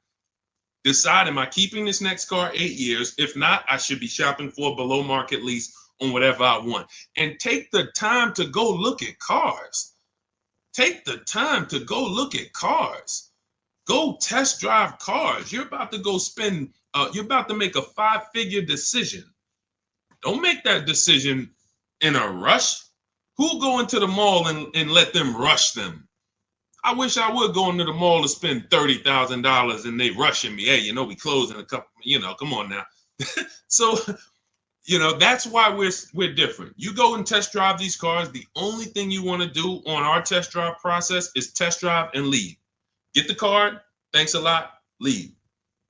Decide, am I keeping this next car 8 years? If not, I should be shopping for a below market lease on whatever I want. And take the time to go look at cars. Take the time to go look at cars. Go test drive cars. You're about to go spend, you're about to make a 5-figure decision. Don't make that decision in a rush. Who'll go into the mall and let them rush them? I wish I would go into the mall to spend $30,000 and they rushing me. Hey, we close in a couple, come on now. So, that's why we're different. You go and test drive these cars. The only thing you want to do on our test drive process is test drive and leave. Get the card. Thanks a lot. Leave.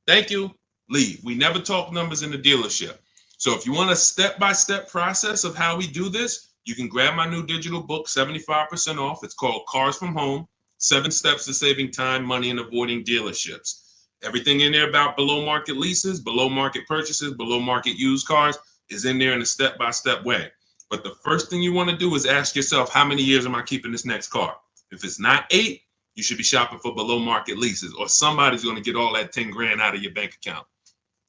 Thank you. Leave. We never talk numbers in the dealership. So if you want a step-by-step process of how we do this, you can grab my new digital book, 75% off. It's called Cars from Home, 7 Steps to Saving Time, Money, and Avoiding Dealerships. Everything in there about below market leases, below market purchases, below market used cars is in there in a step-by-step way. But the first thing you want to do is ask yourself, how many years am I keeping this next car? If it's not 8, you should be shopping for below market leases, or somebody's going to get all that 10 grand out of your bank account.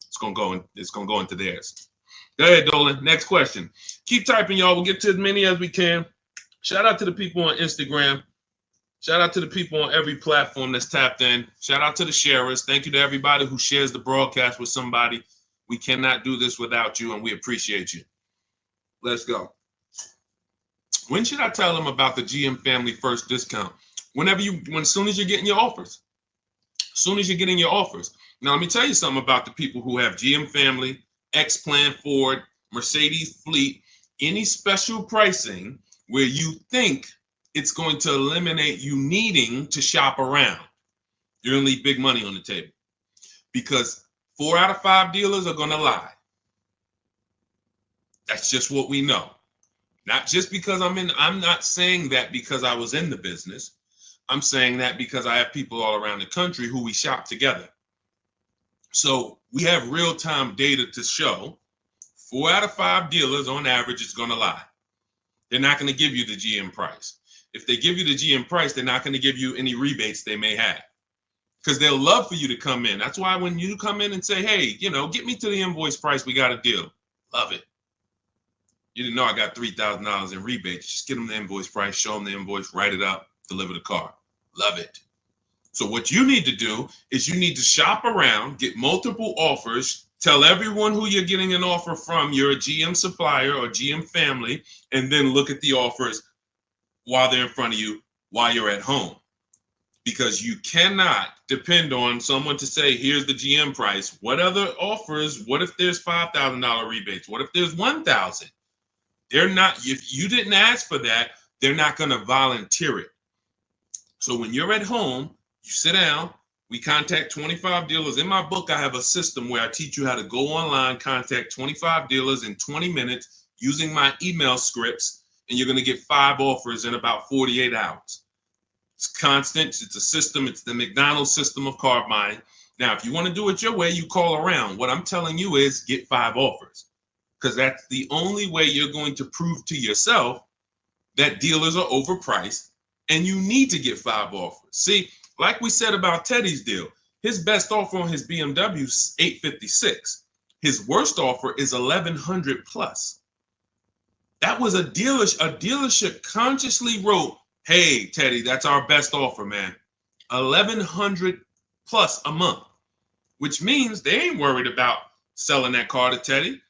It's going to go into theirs. Go ahead, Dolan. Next question. Keep typing, y'all. We'll get to as many as we can. Shout out to the people on Instagram. Shout out to the people on every platform that's tapped in. Shout out to the sharers. Thank you to everybody who shares the broadcast with somebody. We cannot do this without you, and we appreciate you. Let's go. When should I tell them about the GM Family First discount? As soon as you're getting your offers. As soon as you're getting your offers. Now, let me tell you something about the people who have GM Family, X-Plan Ford, Mercedes Fleet, any special pricing where you think it's going to eliminate you needing to shop around. You're going to leave big money on the table because 4 out of 5 dealers are going to lie. That's just what we know. Not just because I'm not saying that because I was in the business. I'm saying that because I have people all around the country who we shop together. So we have real-time data to show 4 out of 5 dealers on average is going to lie. They're not going to give you the GM price. If they give you the GM price, they're not going to give you any rebates they may have because they'll love for you to come in. That's why when you come in and say, hey, get me to the invoice price, we got a deal. Love it. You didn't know I got $3,000 in rebates. Just get them the invoice price, show them the invoice, write it up, deliver the car. Love it. So what you need to do is you need to shop around, get multiple offers, tell everyone who you're getting an offer from, you're a GM supplier or GM family, and then look at the offers while they're in front of you, while you're at home. Because you cannot depend on someone to say, here's the GM price. What other offers? What if there's $5,000 rebates? What if there's $1,000? They're not, if you didn't ask for that, they're not going to volunteer it. So when you're at home, you sit down, we contact 25 dealers. In my book, I have a system where I teach you how to go online, contact 25 dealers in 20 minutes using my email scripts, and you're going to get 5 offers in about 48 hours. It's constant. It's a system. It's the McDonald's system of car buying. Now, if you want to do it your way, you call around. What I'm telling you is get 5 offers because that's the only way you're going to prove to yourself that dealers are overpriced and you need to get 5 offers. See, like we said about Teddy's deal, his best offer on his BMW is $856. His worst offer is $1,100 plus. That was a dealership consciously wrote, hey, Teddy, that's our best offer, man. $1,100 plus a month, which means they ain't worried about selling that car to Teddy.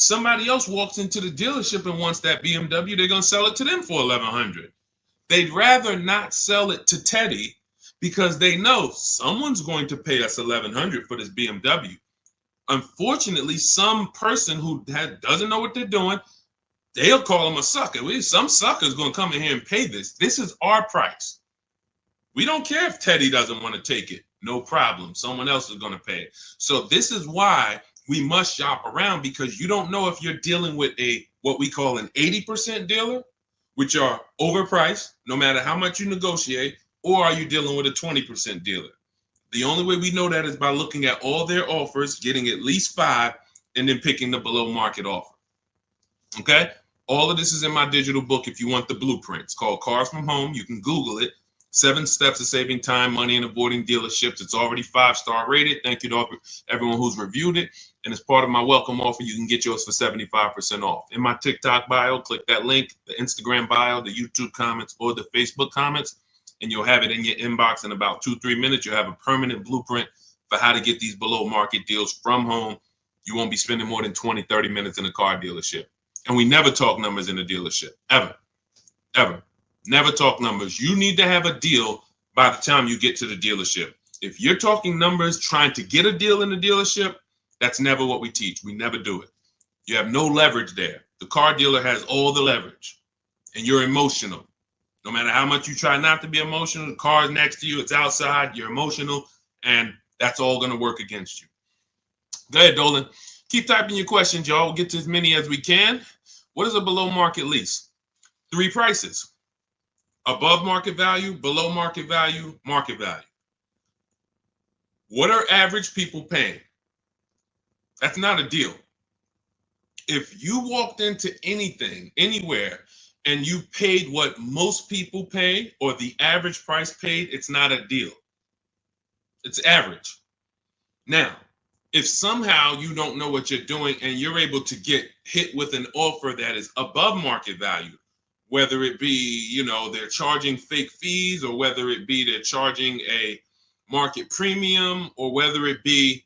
Somebody else walks into the dealership and wants that BMW, they're going to sell it to them for $1,100. They'd rather not sell it to Teddy because they know someone's going to pay us $1,100 for this BMW. Unfortunately, some person who doesn't know what they're doing, they'll call them a sucker. Some sucker's going to come in here and pay this. This is our price. We don't care if Teddy doesn't want to take it. No problem. Someone else is going to pay it. So this is why we must shop around, because you don't know if you're dealing with what we call an 80% dealer, which are overpriced no matter how much you negotiate, or are you dealing with a 20% dealer? The only way we know that is by looking at all their offers, getting at least 5, and then picking the below market offer. Okay? All of this is in my digital book if you want the blueprint. It's called Cars from Home. You can Google it. 7 steps of saving time, money, and avoiding dealerships. It's already 5-star rated. Thank you to everyone who's reviewed it. And as part of my welcome offer, you can get yours for 75% off. In my TikTok bio, click that link, the Instagram bio, the YouTube comments, or the Facebook comments, and you'll have it in your inbox in about 2-3 minutes. You'll have a permanent blueprint for how to get these below market deals from home. You won't be spending more than 20-30 minutes in a car dealership. And we never talk numbers in a dealership, ever, ever. Never talk numbers. You need to have a deal by the time you get to the dealership. If you're talking numbers, trying to get a deal in the dealership, that's never what we teach. We never do it. You have no leverage there. The car dealer has all the leverage, and you're emotional. No matter how much you try not to be emotional, the car is next to you, it's outside, you're emotional, and that's all going to work against you. Go ahead, Dolan. Keep typing your questions, y'all. We'll get to as many as we can. What is a below market lease? 3 prices. Above market value, below market value, market value. What are average people paying? That's not a deal. If you walked into anything, anywhere, and you paid what most people pay or the average price paid, it's not a deal. It's average. Now, if somehow you don't know what you're doing and you're able to get hit with an offer that is above market value, whether it be, they're charging fake fees, or whether it be they're charging a market premium, or whether it be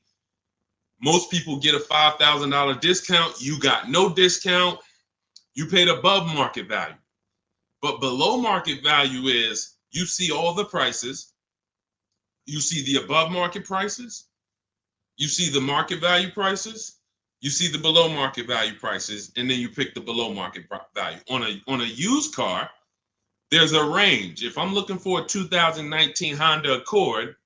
most people get a $5,000 discount, you got no discount, you paid above market value. But below market value is you see all the prices, you see the above market prices, you see the market value prices, you see the below market value prices, and then you pick the below market value. On a used car, there's a range. If I'm looking for a 2019 Honda Accord,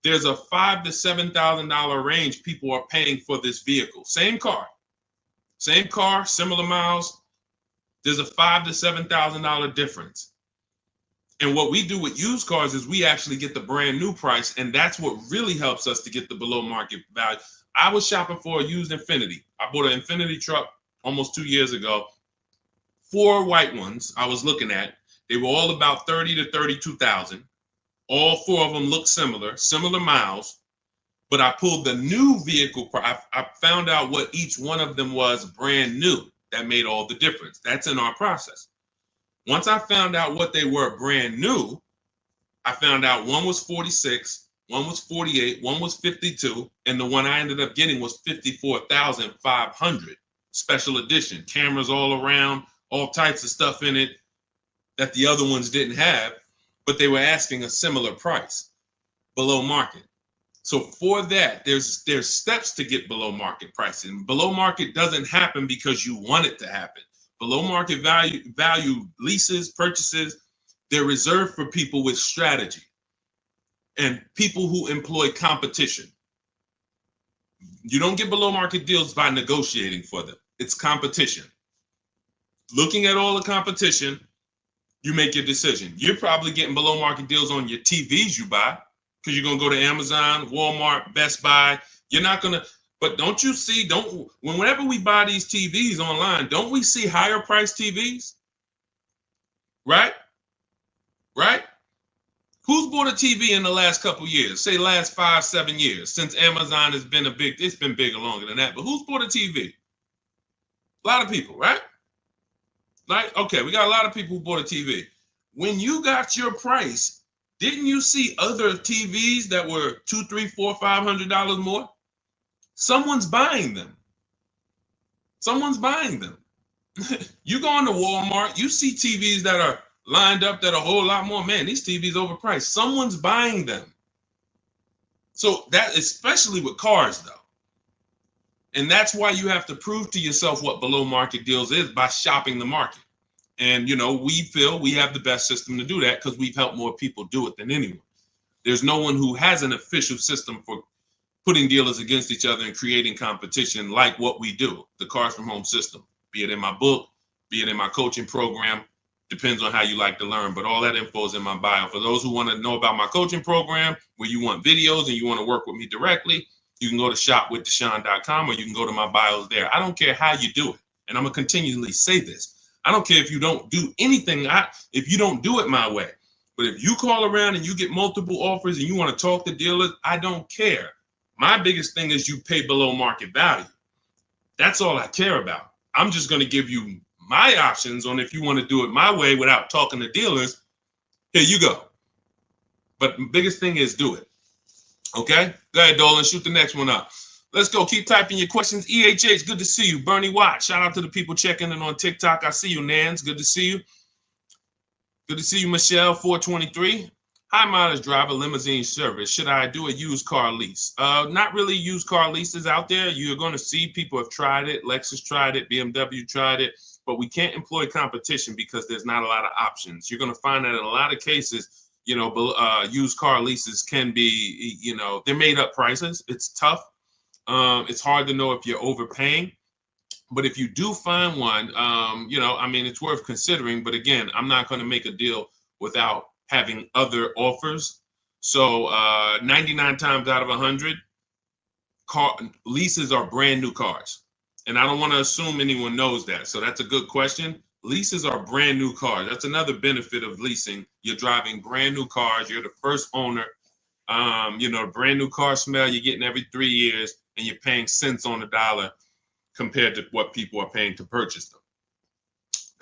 there's a $5,000 to $7,000 range people are paying for this vehicle. Same car, similar miles. There's a $5,000 to $7,000 difference. And what we do with used cars is we actually get the brand new price, and that's what really helps us to get the below market value. I was shopping for a used Infiniti. I bought an Infiniti truck almost 2 years ago. 4 white ones I was looking at. They were all about 30 to 32,000. All 4 of them looked similar miles. But I pulled the new vehicle. I found out what each one of them was brand new. That made all the difference. That's in our process. Once I found out what they were brand new, I found out one was 46, one was 48, one was 52, and the one I ended up getting was 54,500 special edition. Cameras all around, all types of stuff in it that the other ones didn't have, but they were asking a similar price, below market. So for that, there's steps to get below market pricing. Below market doesn't happen because you want it to happen. Below market value leases, purchases, they're reserved for people with strategy and people who employ competition. You don't get below market deals by negotiating for them. It's competition. Looking at all the competition, you make your decision. You're probably getting below market deals on your TVs you buy, because you're going to go to Amazon, Walmart, Best Buy. You're not going to, but don't you see, whenever we buy these TVs online, don't we see higher priced TVs? Right? Right? Who's bought a TV in the last couple years? Say last 5-7 years, since Amazon has been it's been bigger longer than that, but who's bought a TV? A lot of people, right? Like, okay, we got a lot of people who bought a TV. When you got your price, didn't you see other TVs that were $200, $300, $400, $500 more? Someone's buying them. Someone's buying them. You go into Walmart, you see TVs that are lined up that are a whole lot more. Man, these TVs overpriced. Someone's buying them. So that, especially with cars though. And that's why you have to prove to yourself what below market deals is by shopping the market. And, we feel we have the best system to do that because we've helped more people do it than anyone. There's no one who has an official system for putting dealers against each other and creating competition like what we do, the Cars from Home system, be it in my book, be it in my coaching program, depends on how you like to learn, but all that info is in my bio. For those who want to know about my coaching program, where you want videos and you want to work with me directly, you can go to shopwithdeshone.com or you can go to my bios there. I don't care how you do it. And I'm going to continually say this. I don't care if you don't do anything, if you don't do it my way. But if you call around and you get multiple offers and you want to talk to dealers, I don't care. My biggest thing is you pay below market value. That's all I care about. I'm just going to give you my options on if you want to do it my way without talking to dealers. Here you go. But the biggest thing is do it. Okay? Go ahead, Dolan. Shoot the next one up. Let's go. Keep typing your questions. EHH, good to see you. Bernie Watt, shout out to the people checking in on TikTok. I see you, Nans. Good to see you. Good to see you, Michelle, 423. High mileage driver, limousine service. Should I do a used car lease? Not really used car leases out there. You're going to see people have tried it. Lexus tried it. BMW tried it. But we can't employ competition because there's not a lot of options. You're going to find that in a lot of cases, used car leases can be, they're made up prices. It's tough. It's hard to know if you're overpaying. But if you do find one, it's worth considering. But again, I'm not going to make a deal without having other offers. So 99 times out of 100, leases are brand new cars. And I don't want to assume anyone knows that. So that's a good question. Leases are brand new cars. That's another benefit of leasing. You're driving brand new cars. You're the first owner. Brand new car smell you're getting every 3 years, and you're paying cents on the dollar compared to what people are paying to purchase them,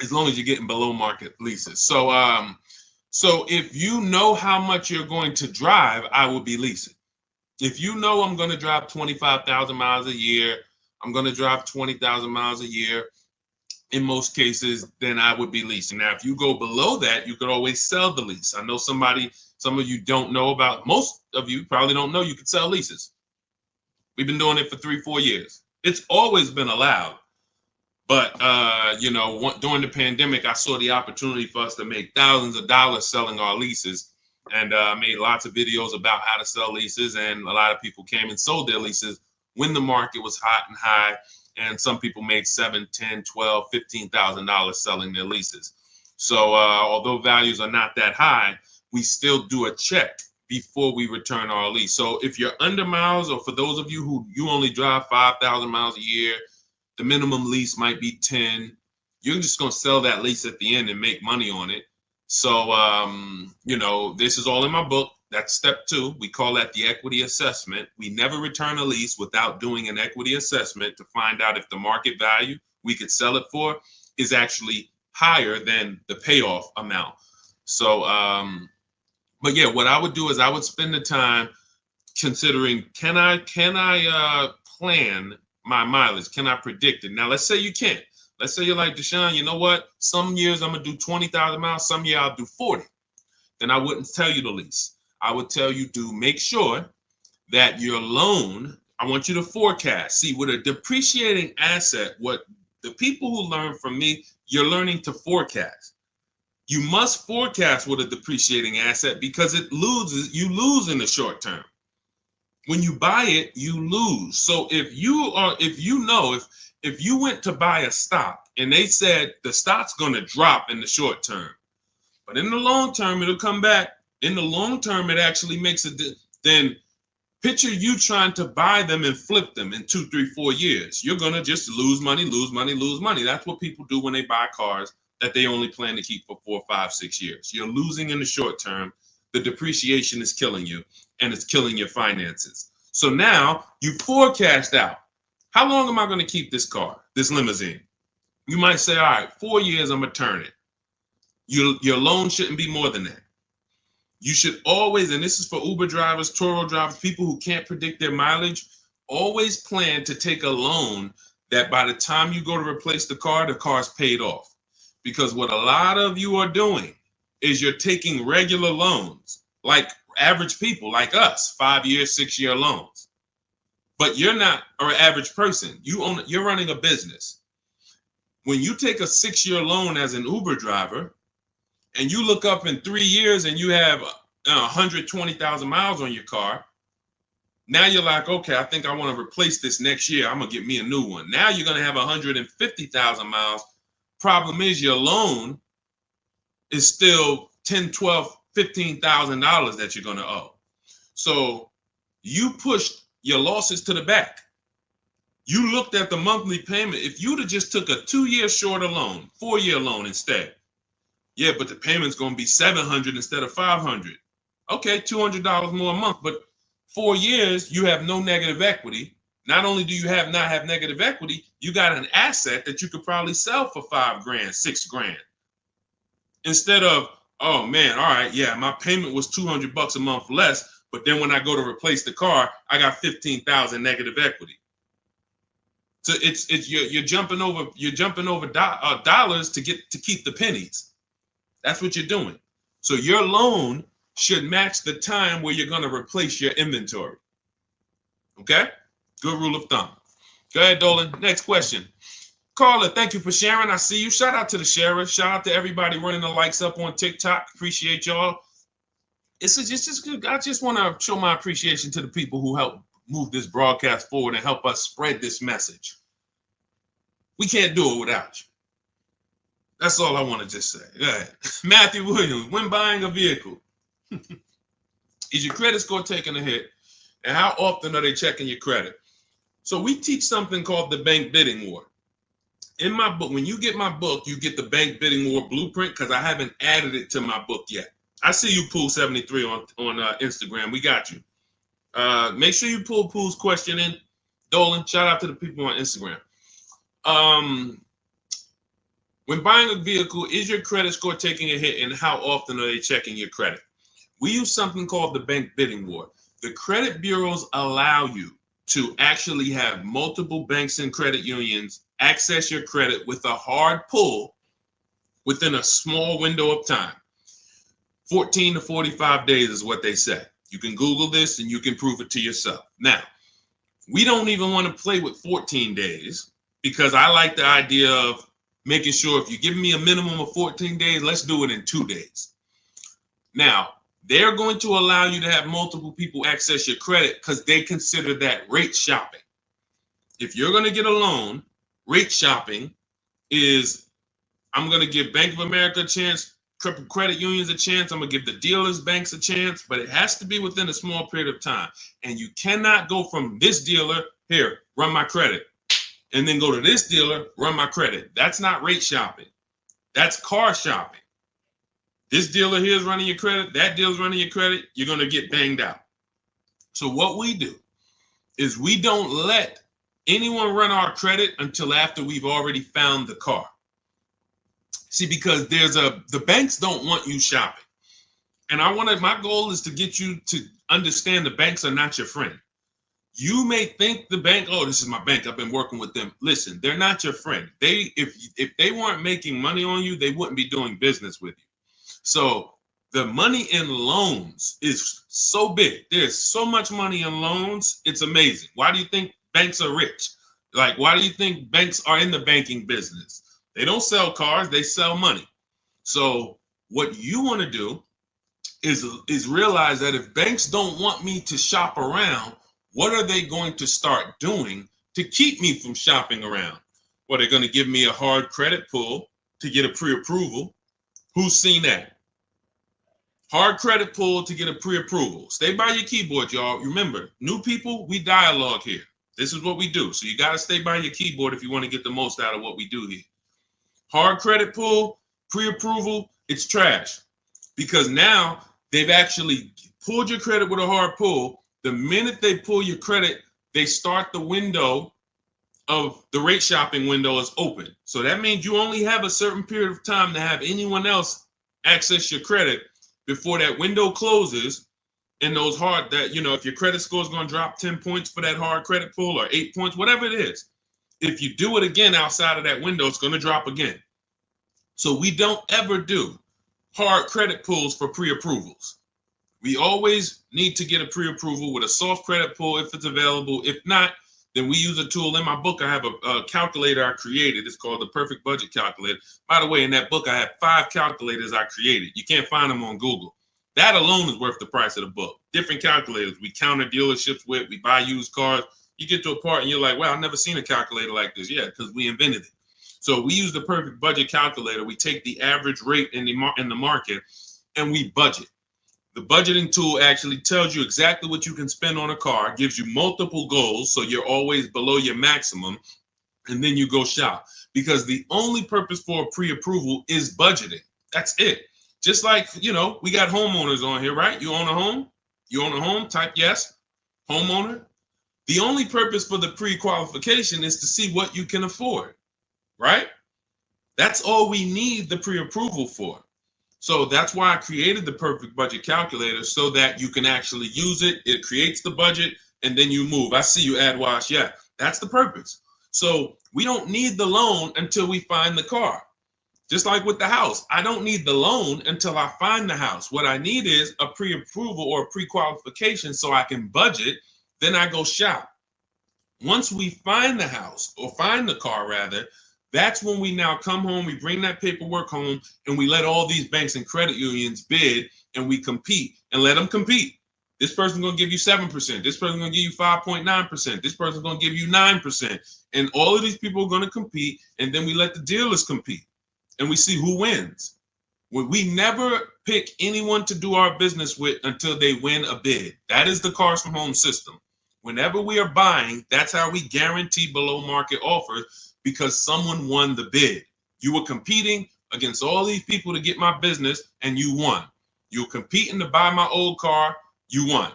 as long as you're getting below market leases. So if you know how much you're going to drive, I will be leasing. If you know I'm going to drive 25,000 miles a year, I'm going to drive 20,000 miles a year, in most cases, then I would be leasing. Now, if you go below that, you could always sell the lease. I know some of you don't know about, most of you probably don't know you could sell leases. We've been doing it for 3-4 years. It's always been allowed. But, during the pandemic, I saw the opportunity for us to make thousands of dollars selling our leases. And made lots of videos about how to sell leases. And a lot of people came and sold their leases when the market was hot and high. And some people made $7,000, $10,000, $12,000, $15,000 selling their leases. So although values are not that high, we still do a check before we return our lease. So if you're under miles, or for those of you who you only drive 5,000 miles a year, the minimum lease might be 10. You're just going to sell that lease at the end and make money on it. So, this is all in my book. That's step 2. We call that the equity assessment. We never return a lease without doing an equity assessment to find out if the market value we could sell it for is actually higher than the payoff amount. So, but yeah, what I would do is I would spend the time considering, can I plan my mileage? Can I predict it? Now, let's say you can't. Let's say you're like, Deshone, you know what? Some years I'm going to do 20,000 miles. Some year I'll do 40. Then I wouldn't tell you to lease. I would tell you to make sure that your loan, I want you to forecast. See, with a depreciating asset, what the people who learn from me, you're learning to forecast. You must forecast with a depreciating asset because you lose in the short term. When you buy it, you lose. So if you went to buy a stock and they said the stock's going to drop in the short term, but in the long term, it'll come back. In the long term, it actually makes then picture you trying to buy them and flip them in 2, 3, 4 years. You're going to just lose money, lose money, lose money. That's what people do when they buy cars that they only plan to keep for 4, 5, 6 years. You're losing in the short term. The depreciation is killing you, and it's killing your finances. So now you forecast out. How long am I going to keep this car, this limousine? You might say, all right, 4 years, I'm going to turn it. Your loan shouldn't be more than that. You should always, and this is for Uber drivers, Turo drivers, people who can't predict their mileage, always plan to take a loan that by the time you go to replace the car's paid off. Because what a lot of you are doing is you're taking regular loans, like average people like us, 5-year, 6-year loans. But you're not an average person. You're running a business. When you take a 6-year loan as an Uber driver and you look up in 3 years and you have 120,000 miles on your car, now you're like, okay, I think I want to replace this next year. I'm going to get me a new one. Now you're going to have 150,000 miles. Problem is your loan is still $10, $12, $15,000 that you're going to owe. So you pushed your losses to the back. You looked at the monthly payment. If you'd have just took a 2-year shorter loan, 4-year loan instead, yeah, but the payment's going to be $700 instead of $500. Okay, $200 more a month, but 4 years, you have no negative equity. Not only do you not have negative equity, you got an asset that you could probably sell for $5,000, $6,000. Instead of, oh man, all right, yeah, my payment was $200 a month less, but then when I go to replace the car, I got 15,000 negative equity. So you're jumping over dollars to keep the pennies. That's what you're doing. So your loan should match the time where you're going to replace your inventory. Okay? Good rule of thumb. Go ahead, Dolan. Next question. Carla, thank you for sharing. I see you. Shout out to the sharers. Shout out to everybody running the likes up on TikTok. Appreciate y'all. It's just good. I just want to show my appreciation to the people who help move this broadcast forward and help us spread this message. We can't do it without you. That's all I want to just say. Go ahead. Matthew Williams, when buying a vehicle, is your credit score taking a hit? And how often are they checking your credit? So we teach something called the bank bidding war. In my book, when you get my book, you get the bank bidding war blueprint because I haven't added it to my book yet. I see you, Pool73 on Instagram. We got you. Make sure you pull Pool's question in. Dolan, shout out to the people on Instagram. When buying a vehicle, is your credit score taking a hit, and how often are they checking your credit? We use something called the bank bidding war. The credit bureaus allow you to actually have multiple banks and credit unions access your credit with a hard pull within a small window of time. 14 to 45 days is what they say. You can Google this and you can prove it to yourself. Now, we don't even want to play with 14 days because I like the idea of making sure if you give me a minimum of 14 days, let's do it in 2 days. Now, they're going to allow you to have multiple people access your credit because they consider that rate shopping. If you're going to get a loan, rate shopping is, I'm going to give Bank of America a chance, credit unions a chance, I'm going to give the dealers, banks a chance, but it has to be within a small period of time. And you cannot go from this dealer, here, run my credit, and then go to this dealer, run my credit. That's not rate shopping. That's car shopping. This dealer here is running your credit, that dealer's running your credit, you're going to get banged out. So what we do is we don't let anyone run our credit until after we've already found the car. See, because the banks don't want you shopping. And my goal is to get you to understand the banks are not your friend. You may think the bank, oh, this is my bank, I've been working with them. Listen, they're not your friend. If they weren't making money on you, they wouldn't be doing business with you. So the money in loans is so big. There's so much money in loans. It's amazing. Why do you think banks are rich? Like, why do you think banks are in the banking business? They don't sell cars, they sell money. So what you want to do is realize that if banks don't want me to shop around, what are they going to start doing to keep me from shopping around? Well, they're going to give me a hard credit pull to get a pre-approval. Who's seen that? Hard credit pull to get a pre-approval. Stay by your keyboard, y'all. Remember, new people, we dialogue here. This is what we do. So you got to stay by your keyboard if you want to get the most out of what we do here. Hard credit pull, pre-approval, it's trash. Because now they've actually pulled your credit with a hard pull. The minute they pull your credit, they start the window of the rate shopping window is open. So that means you only have a certain period of time to have anyone else access your credit before that window closes. And those hard, that, if your credit score is going to drop 10 points for that hard credit pull or 8 points, whatever it is, If you do it again outside of that window, it's going to drop again. So we don't ever do hard credit pulls for pre-approvals. We always need to get a pre-approval with a soft credit pull if it's available. If not, then we use a tool. In my book, I have a calculator I created. It's called the Perfect Budget Calculator. By the way, in that book, I have 5 calculators I created. You can't find them on Google. That alone is worth the price of the book. Different calculators. We counter dealerships with. We buy used cars. You get to a part and you're like, wow, I've never seen a calculator like this. Yeah, because we invented it. So we use the Perfect Budget Calculator. We take the average rate in the market and we budget. The budgeting tool actually tells you exactly what you can spend on a car, gives you multiple goals, so you're always below your maximum, and then you go shop. Because the only purpose for a pre-approval is budgeting. That's it. Just like, you know, we got homeowners on here, right? You own a home? You own a home? Type yes. Homeowner. The only purpose for the pre-qualification is to see what you can afford, right? That's all we need the pre-approval for. So that's why I created the Perfect Budget Calculator, so that you can actually use it. It creates the budget and then you move. I see you, AdWash. Yeah, that's the purpose. So we don't need the loan until we find the car. Just like with the house, I don't need the loan until I find the house. What I need is a pre-approval or a pre-qualification so I can budget. Then I go shop. Once we find the house, or find the car rather, that's when we now come home, we bring that paperwork home, and we let all these banks and credit unions bid, and we compete and let them compete. This person's going to give you 7%. This person's going to give you 5.9%. This person's going to give you 9%. And all of these people are going to compete, and then we let the dealers compete, and we see who wins. We never pick anyone to do our business with until they win a bid. That is the Cars from Home system. Whenever we are buying, that's how we guarantee below market offers, because someone won the bid. You were competing against all these people to get my business, and you won. You were competing to buy my old car, you won.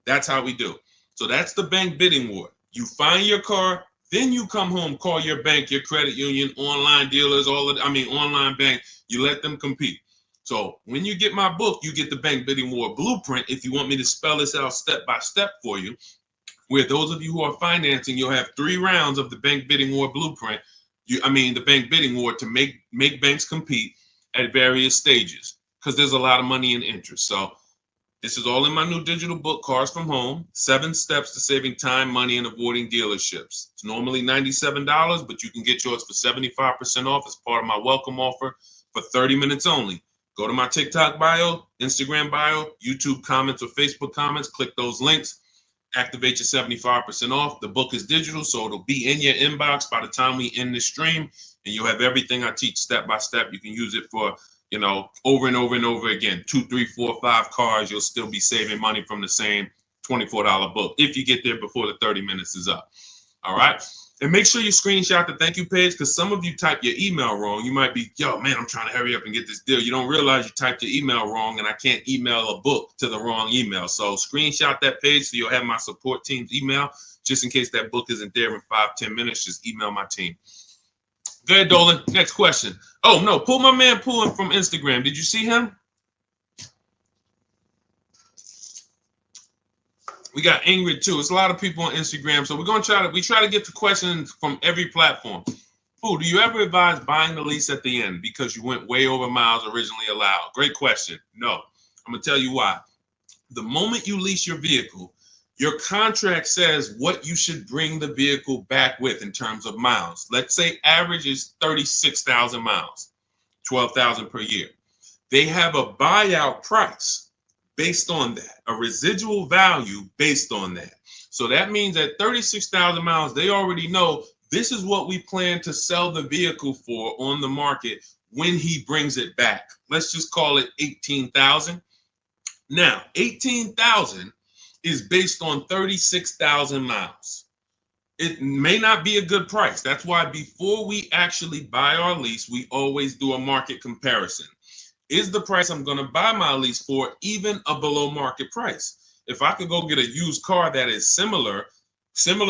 That's how we do. So that's the bank bidding war. You find your car, then you come home, call your bank, your credit union, online dealers, online bank, you let them compete. So when you get my book, you get the bank bidding war blueprint. If you want me to spell this out step by step for you, where those of you who are financing, you'll have 3 rounds of the bank bidding war blueprint. The bank bidding war to make banks compete at various stages, because there's a lot of money and interest. So this is all in my new digital book, Cars from Home, 7 Steps to Saving Time, Money, and Avoiding Dealerships. It's normally $97, but you can get yours for 75% off as part of my welcome offer for 30 minutes only. Go to my TikTok bio, Instagram bio, YouTube comments, or Facebook comments. Click those links. Activate your 75% off. The book is digital, so it'll be in your inbox by the time we end this stream, and you'll have everything I teach step by step. You can use it for, over and over and over again. 2, 3, 4, 5 cars. You'll still be saving money from the same $24 book if you get there before the 30 minutes is up. All right. And make sure you screenshot the thank you page, because some of you type your email wrong. You might be, yo, man, I'm trying to hurry up and get this deal. You don't realize you typed your email wrong, and I can't email a book to the wrong email. So screenshot that page so you'll have my support team's email, just in case that book isn't there in 5-10 minutes. Just email my team. Go ahead, Dolan. Next question. Oh, no, pull my man Pulling from Instagram. Did you see him? We got Ingrid too. It's a lot of people on Instagram, so we're gonna try to get to questions from every platform. Do you ever advise buying the lease at the end because you went way over miles originally allowed? Great question. No, I'm gonna tell you why. The moment you lease your vehicle, your contract says what you should bring the vehicle back with in terms of miles. Let's say average is 36,000 miles, 12,000 per year. They have a buyout price based on that, a residual value based on that. So that means at 36,000 miles, they already know this is what we plan to sell the vehicle for on the market when he brings it back. Let's just call it 18,000. Now, 18,000 is based on 36,000 miles. It may not be a good price. That's why before we actually buy our lease, we always do a market comparison. Is the price I'm going to buy my lease for even a below market price? If I could go get a used car that is similar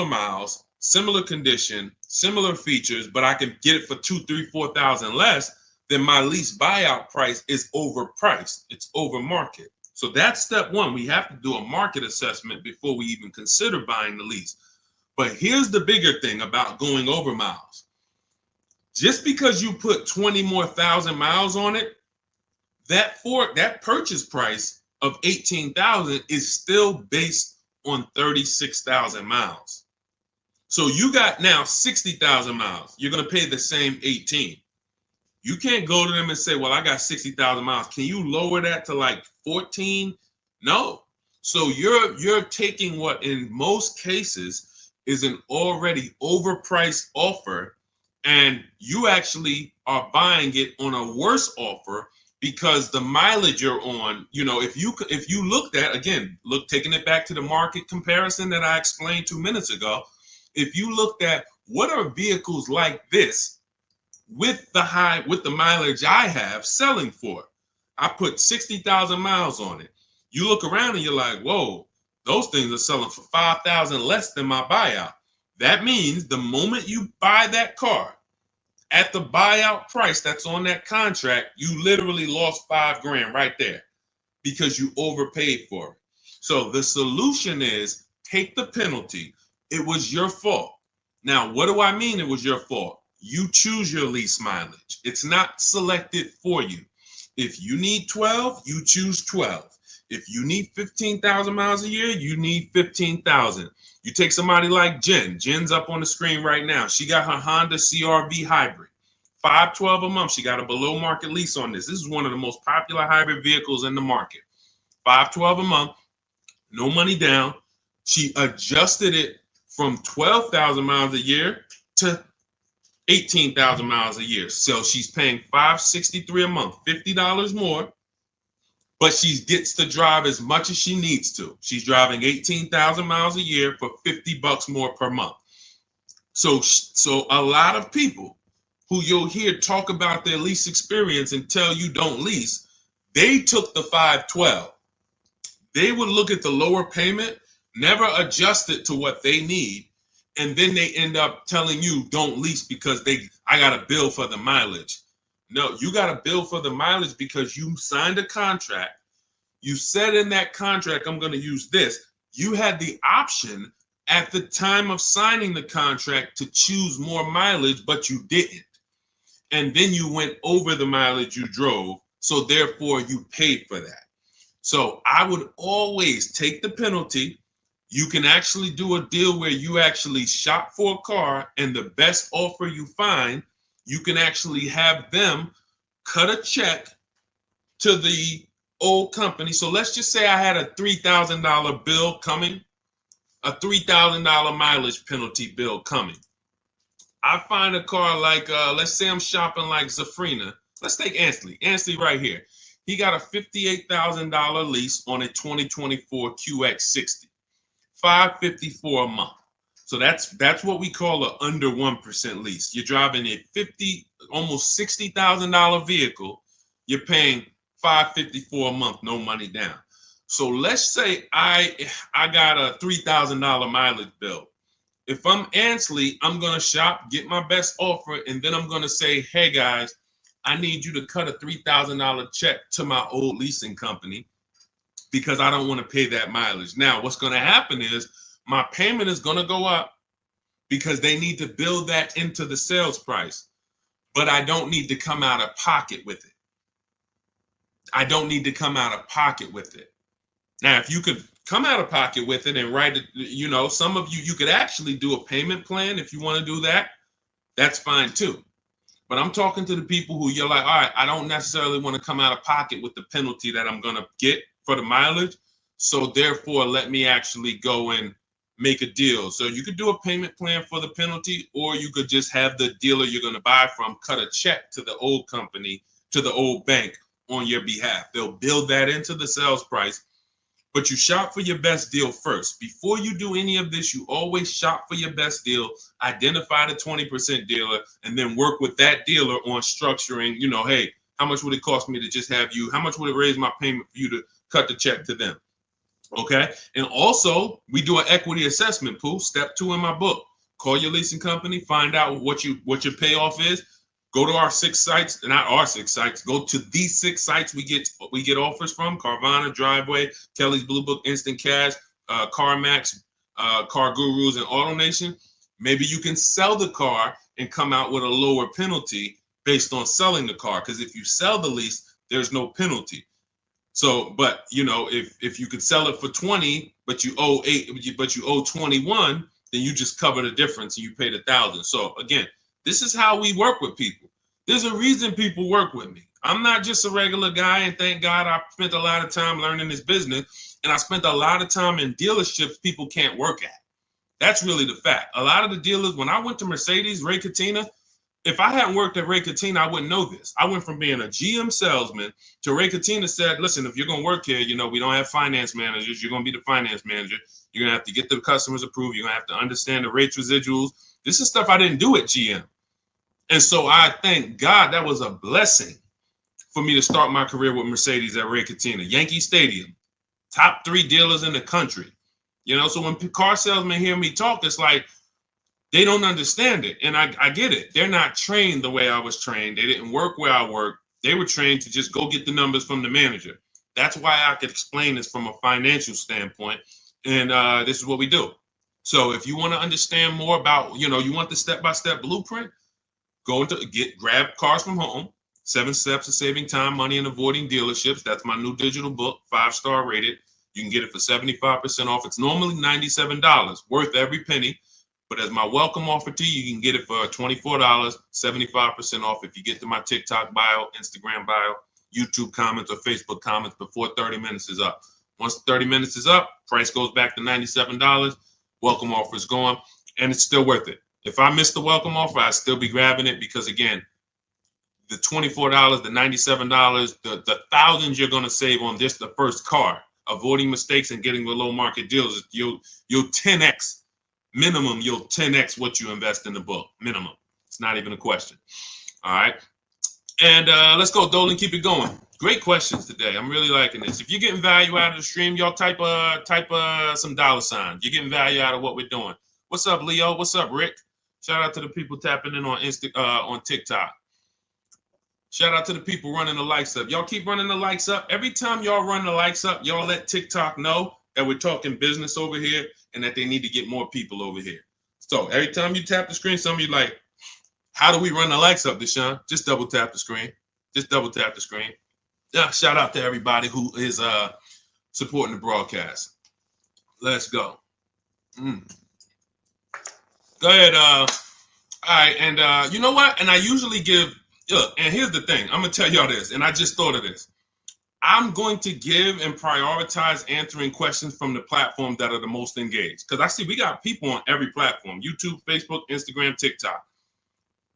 miles, similar condition, similar features, but I can get it for 2, 3, 4,000 less, then my lease buyout price is overpriced. It's over market. So that's step one. We have to do a market assessment before we even consider buying the lease. But here's the bigger thing about going over miles. Just because you put 20 more thousand miles on it, that purchase price of 18,000 is still based on 36,000 miles. So you got now 60,000 miles. You're going to pay the same 18. You can't go to them and say, well, I got 60,000 miles. Can you lower that to like 14? No. So you're taking what in most cases is an already overpriced offer, and you actually are buying it on a worse offer because the mileage you're on, if you looked at, again, taking it back to the market comparison that I explained 2 minutes ago, if you looked at what are vehicles like this with the mileage I have selling for, I put 60,000 miles on it. You look around and you're like, whoa, those things are selling for 5,000 less than my buyout. That means the moment you buy that car at the buyout price that's on that contract, you literally lost $5,000 right there because you overpaid for it. So the solution is take the penalty. It was your fault. Now, what do I mean it was your fault? You choose your lease mileage. It's not selected for you. If you need 12, you choose 12. If you need 15,000 miles a year, you need 15,000. You take somebody like Jen. Jen's up on the screen right now. She got her Honda CR-V hybrid. $512 a month. She got a below market lease on this. This is one of the most popular hybrid vehicles in the market. $512 a month, no money down. She adjusted it from 12,000 miles a year to 18,000 miles a year. So she's paying $563 a month, $50 more, but she gets to drive as much as she needs to. She's driving 18,000 miles a year for $50 more per month. So a lot of people who you'll hear talk about their lease experience and tell you don't lease, they took the 512. They would look at the lower payment, never adjust it to what they need, and then they end up telling you don't lease because I got a bill for the mileage. No, you got a bill for the mileage because you signed a contract. You said in that contract, I'm going to use this. You had the option at the time of signing the contract to choose more mileage, but you didn't. And then you went over the mileage you drove. So therefore you paid for that. So I would always take the penalty. You can actually do a deal where you actually shop for a car, and the best offer you find, you can actually have them cut a check to the old company. So let's just say I had a $3,000 bill coming, a $3,000 mileage penalty bill coming. I find a car like, let's say I'm shopping like Zafrina. Let's take Ansley. Ansley right here. He got a $58,000 lease on a 2024 QX60. $554 a month. So that's what we call an under 1% lease. You're driving a almost $60,000 vehicle. You're paying $554 a month, no money down. So let's say I got a $3,000 mileage bill. If I'm Ansley, I'm gonna shop, get my best offer, and then I'm gonna say, hey guys, I need you to cut a $3,000 check to my old leasing company, because I don't want to pay that mileage. Now, what's going to happen is my payment is going to go up because they need to build that into the sales price, but I don't need to come out of pocket with it. I don't need to come out of pocket with it. Now, if you could come out of pocket with it and write it, some of you could actually do a payment plan if you want to do that. That's fine too. But I'm talking to the people who you're like, all right, I don't necessarily want to come out of pocket with the penalty that I'm going to get for the mileage. So therefore, let me actually go and make a deal. So you could do a payment plan for the penalty, or you could just have the dealer you're going to buy from cut a check to the old company, to the old bank on your behalf. They'll build that into the sales price, but you shop for your best deal first. Before you do any of this, you always shop for your best deal, identify the 20% dealer, and then work with that dealer on structuring, hey, how much would it cost me to just have you? How much would it raise my payment for you to cut the check to them? Okay. And also, we do an equity assessment, Pooh. Step 2 in my book. Call your leasing company, find out what your payoff is. Go to our 6 sites, not our 6 sites. Go to these 6 sites we get offers from: Carvana, Driveway, Kelly's Blue Book, Instant Cash, CarMax, Car Gurus and Auto Nation, maybe you can sell the car and come out with a lower penalty based on selling the car. Because if you sell the lease, there's no penalty. So, but you know, if you could sell it for 20, but you owe 21, then you just cover the difference and you pay the 1,000. So again, this is how we work with people. There's a reason people work with me. I'm not just a regular guy, and thank God I spent a lot of time learning this business, and I spent a lot of time in dealerships people can't work at. That's really the fact. A lot of the dealers, when I went to Mercedes, Ray Catena, if I hadn't worked at Ray Catena, I wouldn't know this. I went from being a GM salesman to Ray Catena said, listen, if you're going to work here, you know, we don't have finance managers. You're going to be the finance manager. You're going to have to get the customers approved. You're going to have to understand the rates residuals. This is stuff I didn't do at GM. And so I thank God that was a blessing for me to start my career with Mercedes at Ray Catena. Yankee Stadium, top 3 dealers in the country. You know, so when car salesmen hear me talk, it's like they don't understand it. And I get it. They're not trained the way I was trained. They didn't work where I worked. They were trained to just go get the numbers from the manager. That's why I could explain this from a financial standpoint. And this is what we do. So if you want to understand more about, you know, you want the step-by-step blueprint, grab Cars from Home, 7 Steps to Saving Time, Money, and Avoiding Dealerships. That's my new digital book, 5-star rated. You can get it for 75% off. It's normally $97, worth every penny. But as my welcome offer to you, you can get it for $24, 75% off if you get to my TikTok bio, Instagram bio, YouTube comments, or Facebook comments before 30 minutes is up. Once 30 minutes is up, price goes back to $97. Welcome offer is gone, and it's still worth it. If I miss the welcome offer, I'd still be grabbing it because, again, the $24, the $97, the thousands you're going to save on this, the first car, avoiding mistakes and getting below market deals, you'll 10x. Minimum, you'll 10x what you invest in the book. Minimum. It's not even a question. All right. And let's go, Dolan. Keep it going. Great questions today. I'm really liking this. If you're getting value out of the stream, y'all type some dollar signs. You're getting value out of what we're doing. What's up, Leo? What's up, Rick? Shout out to the people tapping in on TikTok. Shout out to the people running the likes up. Y'all keep running the likes up. Every time y'all run the likes up, y'all let TikTok know that we're talking business over here and that they need to get more people over here. So every time you tap the screen, some of you like, how do we run the likes up, Deshone? Just double tap the screen. Just double tap the screen. Yeah, shout out to everybody who is supporting the broadcast. Let's go. Go ahead. All right, and you know what? And I usually look, and here's the thing. I'm going to tell y'all this, and I just thought of this. I'm going to give and prioritize answering questions from the platforms that are the most engaged. Because I see we got people on every platform, YouTube, Facebook, Instagram, TikTok.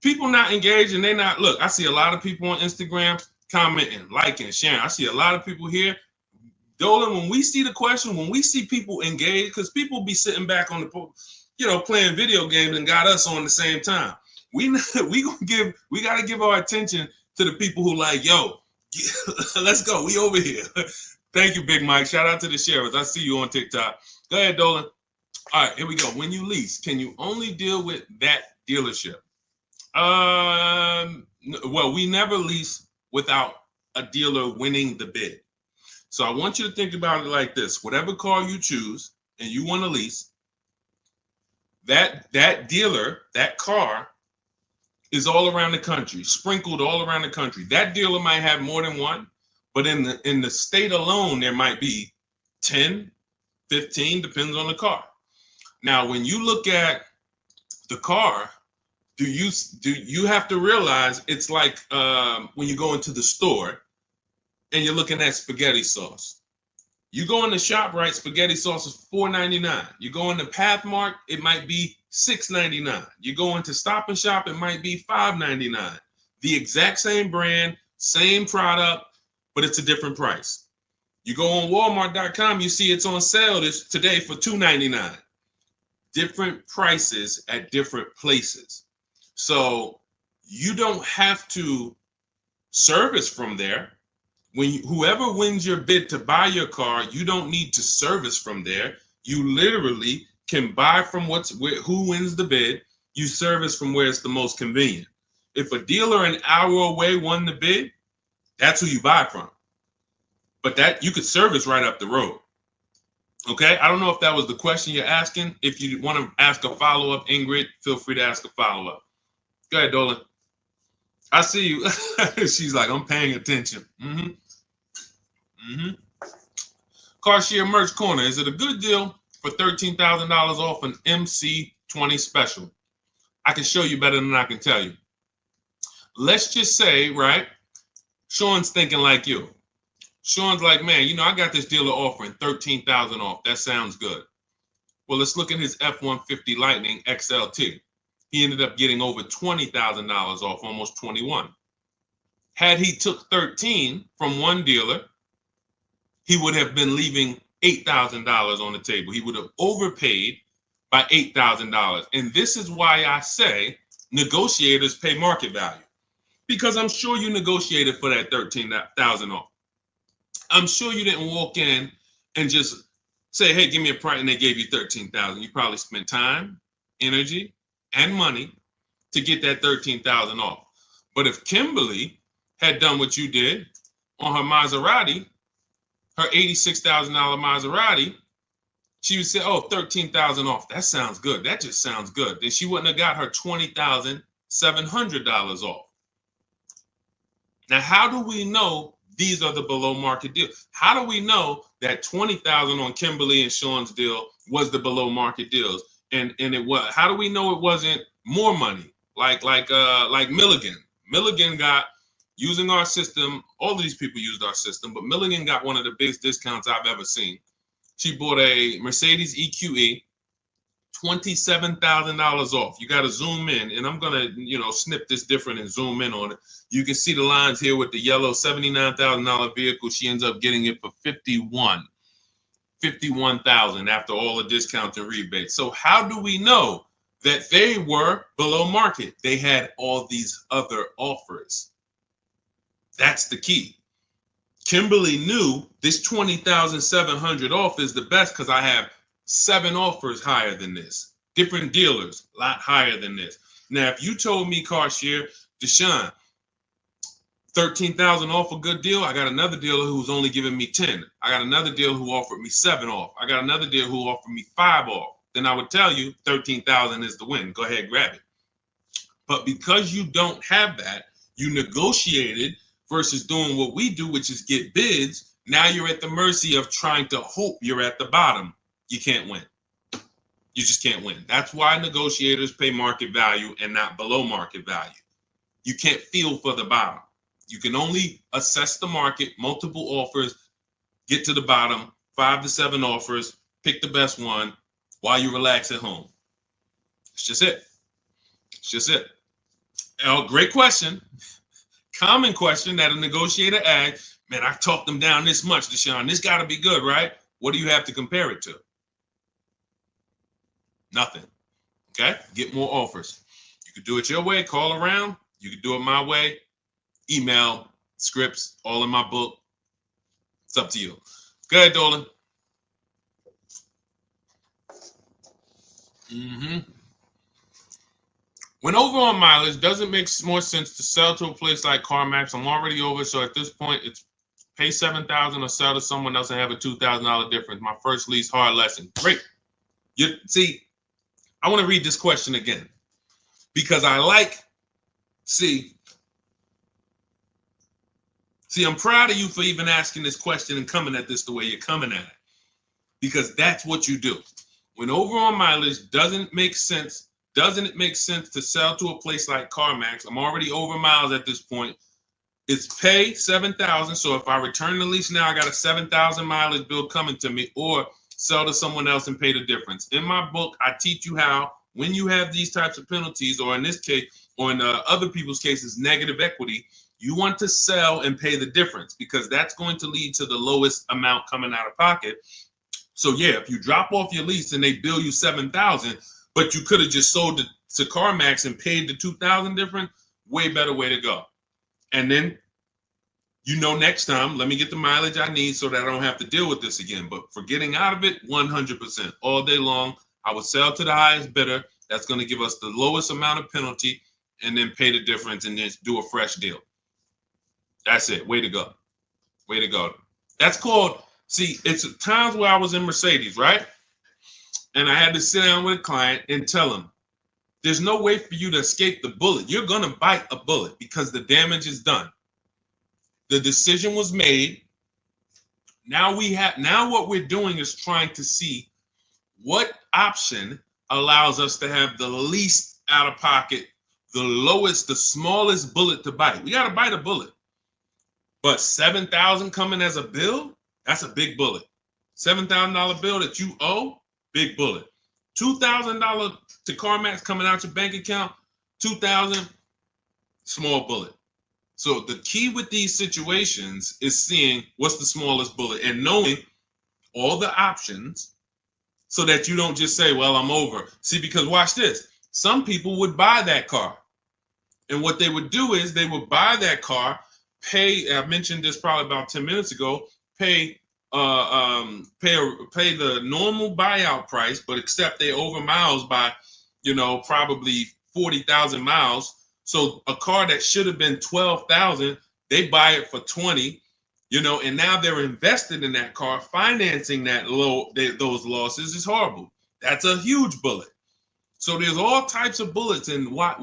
People not engaged and they not, look, I see a lot of people on Instagram commenting, liking, sharing. I see a lot of people here. Dolan, when we see the question, when we see people engaged, because people be sitting back on the, you know, playing video games and got us on the same time. We got to give our attention to the people who like, yo, let's go. We over here. Thank you, Big Mike. Shout out to the sheriffs. I see you on TikTok. Go ahead, Dolan. All right, here we go. When you lease, can you only deal with that dealership? Well, we never lease without a dealer winning the bid. So I want you to think about it like this. Whatever car you choose and you want to lease, that dealer, that car is all around the country, sprinkled all around the country. That dealer might have more than one, but in the state alone, there might be 10, 15, depends on the car. Now, when you look at the car, do you have to realize it's like when you go into the store and you're looking at spaghetti sauce. You go in the ShopRite, spaghetti sauce is $4.99. You go into Pathmark, it might be $6.99. You go into Stop and Shop, it might be $5.99. The exact same brand, same product, but it's a different price. You go on Walmart.com, you see it's on sale today for $2.99. Different prices at different places. So you don't have to service from there. Whoever wins your bid to buy your car, you don't need to service from there. You literally can buy from who wins the bid. You service from where it's the most convenient. If a dealer an hour away won the bid, that's who you buy from. But that you could service right up the road. Okay, I don't know if that was the question you're asking. If you want to ask a follow-up, Ingrid, feel free to ask a follow-up. Go ahead, Dolan. I see you. She's like, I'm paying attention. Car Merch Corner. Is it a good deal for $13,000 off an MC20 special? I can show you better than I can tell you. Let's just say, right, Sean's thinking like you. Sean's like, man, I got this dealer offering $13,000 off. That sounds good. Well, let's look at his F-150 Lightning XLT. He ended up getting over $20,000 off, almost 21. Had he took 13 from one dealer, he would have been leaving $8,000 on the table. He would have overpaid by $8,000. And this is why I say negotiators pay market value. Because I'm sure you negotiated for that $13,000 off. I'm sure you didn't walk in and just say, hey, give me a price, and they gave you $13,000. You probably spent time, energy, and money to get that $13,000 off. But if Kimberly had done what you did on her Maserati, her $86,000 Maserati, she would say, oh, $13,000 off. That sounds good. That just sounds good. Then she wouldn't have got her $20,700 off. Now, how do we know these are the below market deals? How do we know that $20,000 on Kimberly and Sean's deal was the below market deals? And it was. How do we know it wasn't more money? Like Milligan. Milligan got, using our system, all of these people used our system, but Milligan got one of the biggest discounts I've ever seen. She bought a Mercedes EQE, $27,000 off. You got to zoom in, and I'm gonna, snip this different and zoom in on it. You can see the lines here with the yellow $79,000 vehicle. She ends up getting it for $51,000 after all the discounts and rebates. So how do we know that they were below market? They had all these other offers. That's the key. Kimberly knew this $20,700 off is the best because I have 7 offers higher than this. Different dealers, a lot higher than this. Now, if you told me, Carshare, Deshone, $13,000 off a good deal, I got another dealer who's only giving me 10. I got another dealer who offered me 7 off. I got another dealer who offered me 5 off. Then I would tell you 13,000 is the win. Go ahead, grab it. But because you don't have that, you negotiated versus doing what we do, which is get bids. Now you're at the mercy of trying to hope you're at the bottom. You can't win. You just can't win. That's why negotiators pay market value and not below market value. You can't feel for the bottom. You can only assess the market, multiple offers, get to the bottom, 5 to 7 offers, pick the best one while you relax at home. It's just it. It's just it. Oh, great question. Common question that a negotiator asks. Man, I talked them down this much, Deshone. This got to be good, right? What do you have to compare it to? Nothing. Okay? Get more offers. You could do it your way, call around. You could do it my way. Email, scripts, all in my book. It's up to you. Go ahead, Dolan. When over on mileage, does it make more sense to sell to a place like CarMax? I'm already over, so at this point, it's pay $7,000 or sell to someone else and have a $2,000 difference. My first lease, hard lesson. Great. See, I want to read this question again because see, I'm proud of you for even asking this question and coming at this the way you're coming at it, because that's what you do. When over on mileage, doesn't it make sense to sell to a place like CarMax? I'm already over miles at this point. It's pay $7,000. So if I return the lease now, I got a 7,000 mileage bill coming to me, or sell to someone else and pay the difference. In my book, I teach you how, when you have these types of penalties, or in this case, or in other people's cases, negative equity, you want to sell and pay the difference, because that's going to lead to the lowest amount coming out of pocket. So yeah, if you drop off your lease and they bill you $7,000, but you could have just sold it to CarMax and paid the $2,000 difference, way better way to go. And then, next time, let me get the mileage I need so that I don't have to deal with this again. But for getting out of it, 100%. All day long, I would sell to the highest bidder. That's going to give us the lowest amount of penalty, and then pay the difference and then do a fresh deal. That's it. Way to go. Way to go. That's called See, it's times where I was in Mercedes, right? And I had to sit down with a client and tell him, there's no way for you to escape the bullet. You're going to bite a bullet because the damage is done. The decision was made. Now what we're doing is trying to see what option allows us to have the least out of pocket, the lowest, the smallest bullet to bite. We got to bite a bullet. But $7,000 coming as a bill, that's a big bullet. $7,000 bill that you owe, big bullet. $2,000 to CarMax coming out your bank account, $2,000, small bullet. So the key with these situations is seeing what's the smallest bullet and knowing all the options so that you don't just say, well, I'm over. See, because watch this. Some people would buy that car. And what they would do is they would buy that car, pay, I mentioned this probably about 10 minutes ago, pay the normal buyout price, but except they over miles by, probably 40,000 miles. So a car that should have been 12,000, they buy it for 20, and now they're invested in that car. Financing those losses is horrible. That's a huge bullet. So there's all types of bullets, and what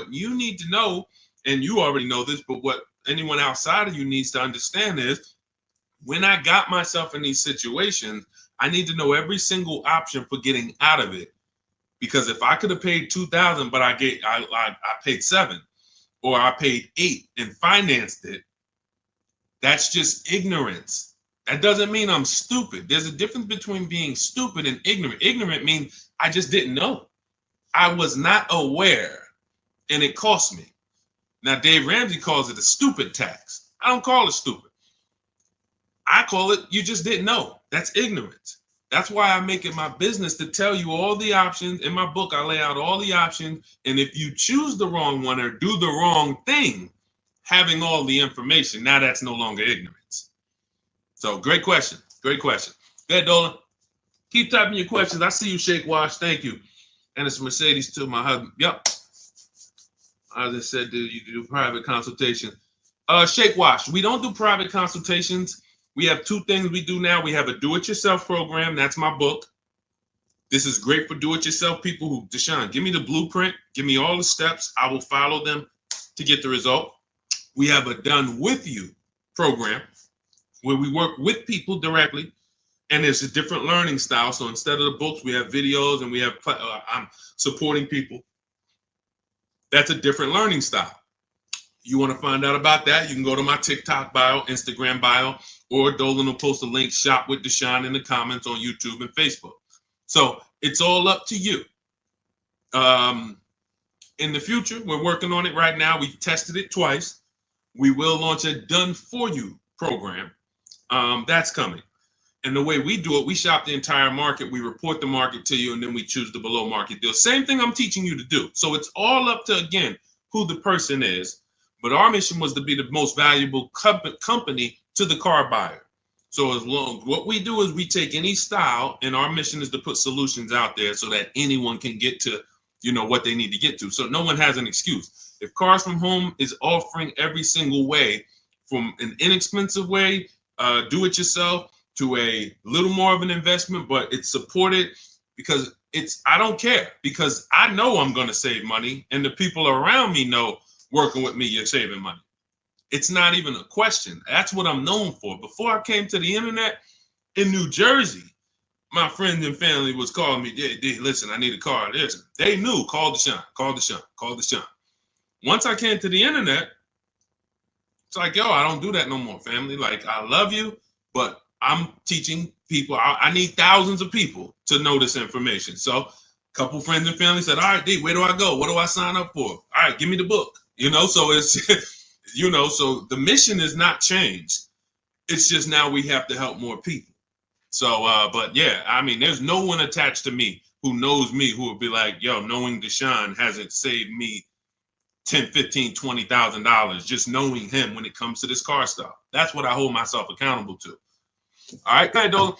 you need to know, and you already know this, but what anyone outside of you needs to understand is, when I got myself in these situations, I need to know every single option for getting out of it. Because if I could have paid $2,000, but I paid $7,000, or I paid $8,000 and financed it, that's just ignorance. That doesn't mean I'm stupid. There's a difference between being stupid and ignorant. Ignorant means I just didn't know. I was not aware, and it cost me. Now, Dave Ramsey calls it a stupid tax. I don't call it stupid. I call it you just didn't know. That's ignorance. That's why I make it my business to tell you all the options. In my book, I lay out all the options. And if you choose the wrong one or do the wrong thing, having all the information, now that's no longer ignorance. So great question. Great question. Go ahead, Dolan. Keep typing your questions. I see you, Shake Wash. Thank you. And it's Mercedes to my husband. Yep. I just said, you do private consultation. Shake Wash. We don't do private consultations. We have two things we do now. We have a do-it-yourself program. That's my book. This is great for do-it-yourself people who, Deshone, give me the blueprint. Give me all the steps. I will follow them to get the result. We have a done with you program where we work with people directly. And it's a different learning style. So instead of the books, we have videos and we have, I'm supporting people. That's a different learning style. You want to find out about that, you can go to my TikTok bio, Instagram bio, or Dolan will post a link, Shop with Deshone, in the comments on YouTube and Facebook. So it's all up to you. In the future, we're working on it right now. We tested it twice. We will launch a done for you program. That's coming. And the way we do it, we shop the entire market. We report the market to you, and then we choose the below market deal. Same thing I'm teaching you to do. So it's all up to, again, who the person is. But our mission was to be the most valuable company to the car buyer. So what we do is we take any style, and our mission is to put solutions out there so that anyone can get to, what they need to get to. So no one has an excuse. If Cars From Home is offering every single way, from an inexpensive way, do it yourself, to a little more of an investment, but it's supported because I don't care, because I know I'm going to save money, and the people around me know working with me, you're saving money. It's not even a question. That's what I'm known for. Before I came to the internet in New Jersey, my friends and family was calling me, listen, I need a car. Listen, they knew, call Deshone, call Deshone, call Deshone. Once I came to the internet, it's like, yo, I don't do that no more, family. Like, I love you, but I'm teaching people. I need thousands of people to know this information. So a couple friends and family said, all right, D, where do I go? What do I sign up for? All right, give me the book. So it's, so the mission is not changed. It's just now we have to help more people. So, but yeah, I mean, there's no one attached to me who knows me who would be like, yo, knowing Deshone hasn't saved me $10, $15, $20,000 just knowing him when it comes to this car stuff. That's what I hold myself accountable to. All right, go ahead, Dolan.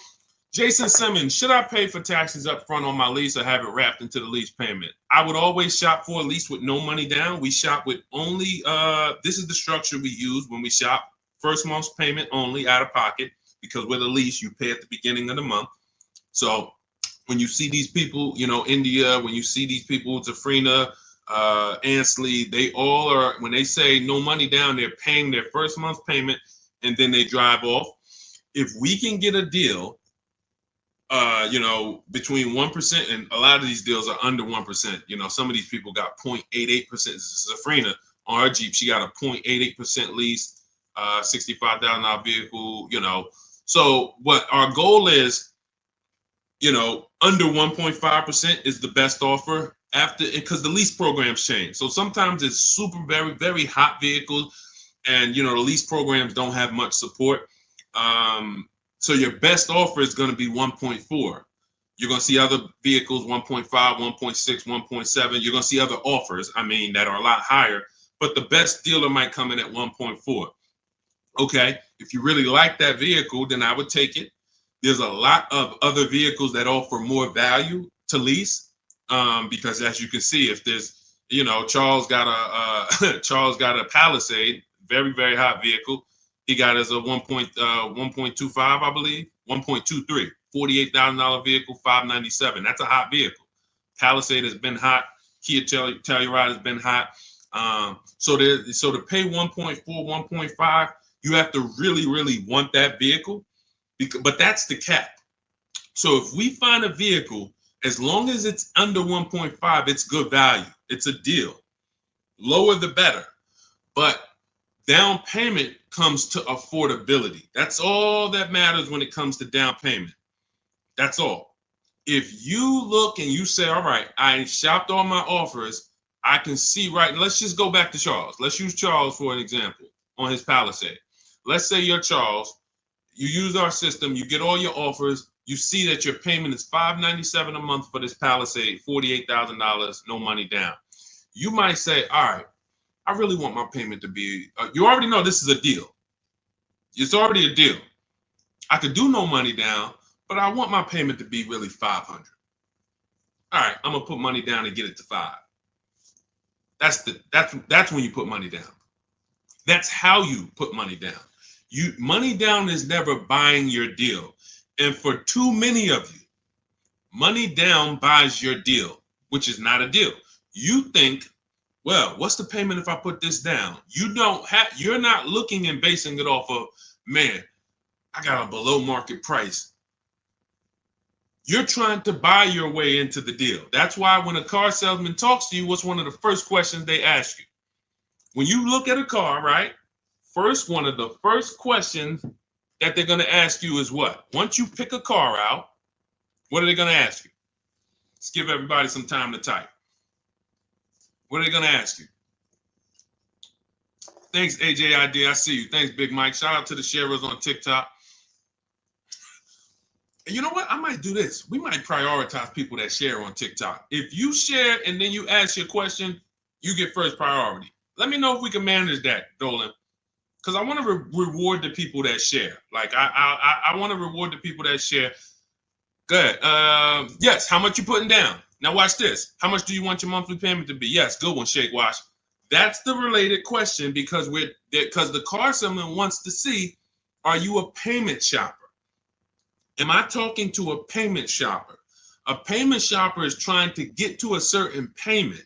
Jason Simmons, should I pay for taxes up front on my lease or have it wrapped into the lease payment? I would always shop for a lease with no money down. We shop with only, this is the structure we use when we shop. First month's payment only, out of pocket. because with a lease, you pay at the beginning of the month. So when you see these people, India, when you see these people, Zafrina, Ansley, they all are, when they say no money down, they're paying their first month's payment and then they drive off. If we can get a deal, between 1%, and a lot of these deals are under 1%. Some of ththese people got 0.88%. Zafrina on her Jeep, she got a 0.88% lease, $65,000 vehicle. So what our goal is, under 1.5% is the best offer after, because the lease programs change. So sometimes it's super, very, very hot vehicles, and the lease programs don't have much support. So your best offer is going to be 1.4. You're going to see other vehicles 1.5, 1.6, 1.7. You're going to see other offers, that are a lot higher, but the best dealer might come in at 1.4. Okay, if you really like that vehicle, then I would take it. There's a lot of other vehicles that offer more value to lease, because as you can see, if there's, Charles got a Palisade, very, very hot vehicle. He got as a 1.25, I believe, 1.23, $48,000 vehicle, $597. That's a hot vehicle. Palisade has been hot. Kia Telluride has been hot. So to pay 1.4, 1.5, you have to really, really want that vehicle. But that's the cap. So if we find a vehicle, as long as it's under 1.5, it's good value. It's a deal. Lower the better. But down payment comes to affordability. That's all that matters when it comes to down payment. That's all. If you look and you say, all right, I shopped all my offers, I can see right. Let's just go back to Charles. Let's use Charles for an example on his Palisade. Let's say you're Charles. You use our system, you get all your offers, you see that your payment is $597 a month for this Palisade, $48,000, no money down. You might say, all right, I really want my payment to be, you already know this is a deal. It's already a deal. I could do no money down, but I want my payment to be really $500. All right, I'm gonna put money down and get it to $5. That's when you put money down. That's how you put money down. Money down is never buying your deal. And for too many of you, money down buys your deal, which is not a deal. You think, well, what's the payment if I put this down? You're not looking and basing it off of, man, I got a below market price. You're trying to buy your way into the deal. That's why when a car salesman talks to you, what's one of the first questions they ask you? When you look at a car, right? One of the first questions that they're going to ask you is what? Once you pick a car out, what are they going to ask you? Let's give everybody some time to type. What are they going to ask you? Thanks, AJID. I see you. Thanks, Big Mike. Shout out to the sharers on TikTok. And you know what? I might do this. We might prioritize people that share on TikTok. If you share and then you ask your question, you get first priority. Let me know if we can manage that, Dolan. Because I want to reward the people that share. Like, I want to reward the people that share. Good. Yes, how much you putting down? Now watch this. How much do you want your monthly payment to be? Yes, good one, Shake Wash. That's the related question because the car salesman wants to see, are you a payment shopper? Am I talking to a payment shopper? A payment shopper is trying to get to a certain payment.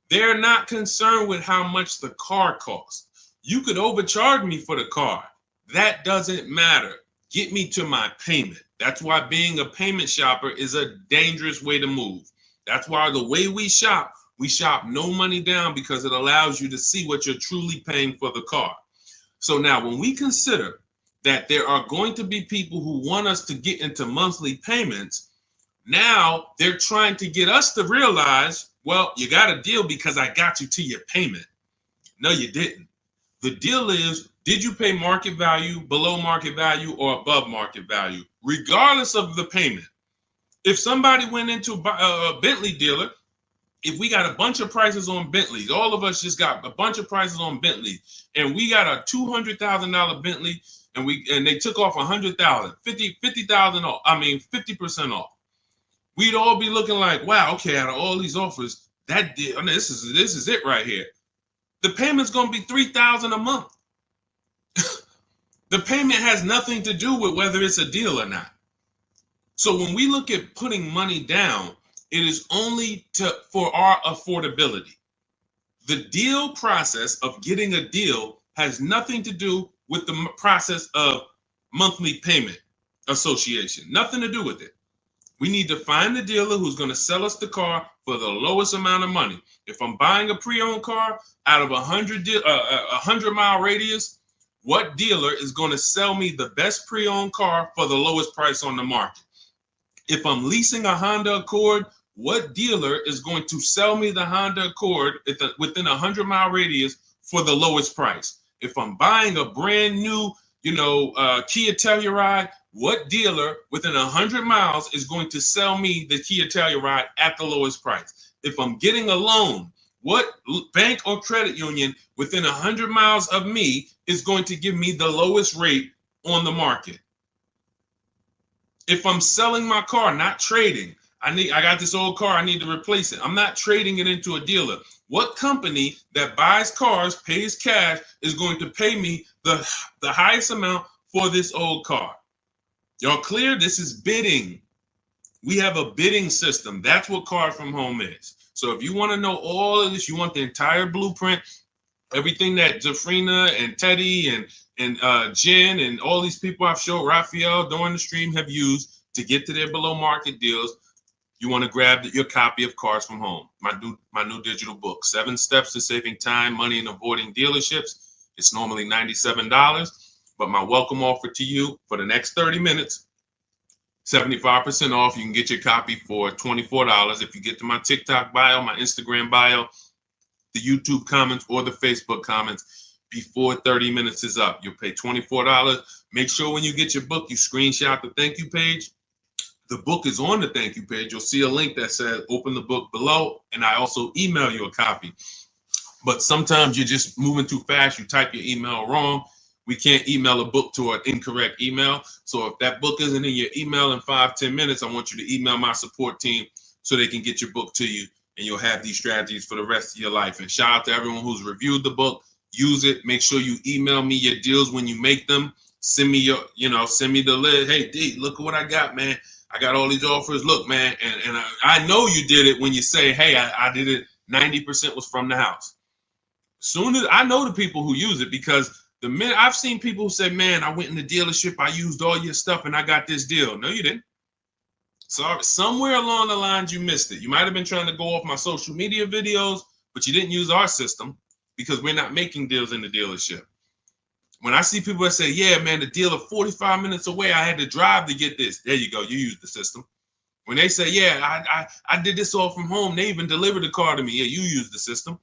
They're not concerned with how much the car costs. You could overcharge me for the car. That doesn't matter. Get me to my payment. That's why being a payment shopper is a dangerous way to move. That's why the way we shop no money down because it allows you to see what you're truly paying for the car. So now when we consider that there are going to be people who want us to get into monthly payments, now they're trying to get us to realize, well, you got a deal because I got you to your payment. No, you didn't. The deal is, did you pay market value, below market value, or above market value, regardless of the payment? If somebody went into a Bentley dealer, if we got a bunch of prices on Bentleys, all of us just got a bunch of prices on Bentleys, and we got a $200,000 Bentley, and they took off $100,000, $50,000 off. 50% off. We'd all be looking like, wow, okay, out of all these offers, that deal, this is it right here. The payment's gonna be $3,000 a month. The payment has nothing to do with whether it's a deal or not. So when we look at putting money down, it is only for our affordability. The deal process of getting a deal has nothing to do with the process of monthly payment association. Nothing to do with it. We need to find the dealer who's going to sell us the car for the lowest amount of money. If I'm buying a pre-owned car out of a 100-mile radius, what dealer is going to sell me the best pre-owned car for the lowest price on the market? If I'm leasing a Honda Accord, what dealer is going to sell me the Honda Accord within a 100-mile radius for the lowest price? If I'm buying a brand new, Kia Telluride, what dealer within 100 miles is going to sell me the Kia Telluride at the lowest price? If I'm getting a loan, what bank or credit union within 100 miles of me is going to give me the lowest rate on the market? If I'm selling my car, not trading, I got this old car, I need to replace it. I'm not trading it into a dealer. What company that buys cars, pays cash, is going to pay me the highest amount for this old car? Y'all clear? This is bidding. We have a bidding system. That's what Cars from Home is. So if you want to know all of this, you want the entire blueprint, everything that Jafrina and Teddy and Jen and all these people I've showed, Raphael, during the stream have used to get to their below market deals, you want to grab your copy of Cars from Home, my new digital book, 7 Steps to Saving Time, Money, and Avoiding Dealerships. It's normally $97, but my welcome offer to you for the next 30 minutes, 75% off. You can get your copy for $24 if you get to my TikTok bio, my Instagram bio, the YouTube comments, or the Facebook comments before 30 minutes is up. You'll pay $24. Make sure when you get your book, you screenshot the thank you page. The book is on the thank you page. You'll see a link that says open the book below, and I also email you a copy. But sometimes you're just moving too fast. You type your email wrong. We can't email a book to an incorrect email. So if that book isn't in your email in 5-10 minutes, I want you to email my support team so they can get your book to you, and you'll have these strategies for the rest of your life. And shout out to everyone who's reviewed the book. Use it. Make sure you email me your deals when you make them. Send me send me the list. Hey, D, look at what I got, man. I got all these offers. Look, man, and I know you did it when you say, hey, I did it. 90% was from the house. Soon as I know the people who use it, because the minute I've seen people who say, man, I went in the dealership, I used all your stuff, and I got this deal. No, you didn't. Sorry, somewhere along the lines you missed it. You might have been trying to go off my social media videos, but you didn't use our system because we're not making deals in the dealership. When I see people that say, yeah, man, the dealer 45 minutes away, I had to drive to get this. There you go. You use the system. When they say, yeah, I did this all from home, they even delivered the car to me. Yeah, you use the system.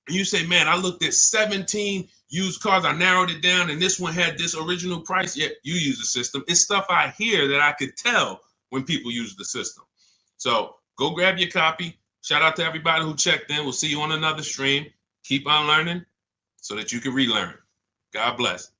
And you say, man, I looked at 17 used cars. I narrowed it down, and this one had this original price. Yeah, you use the system. It's stuff I hear that I could tell when people use the system. So go grab your copy. Shout out to everybody who checked in. We'll see you on another stream. Keep on learning so that you can relearn. God bless.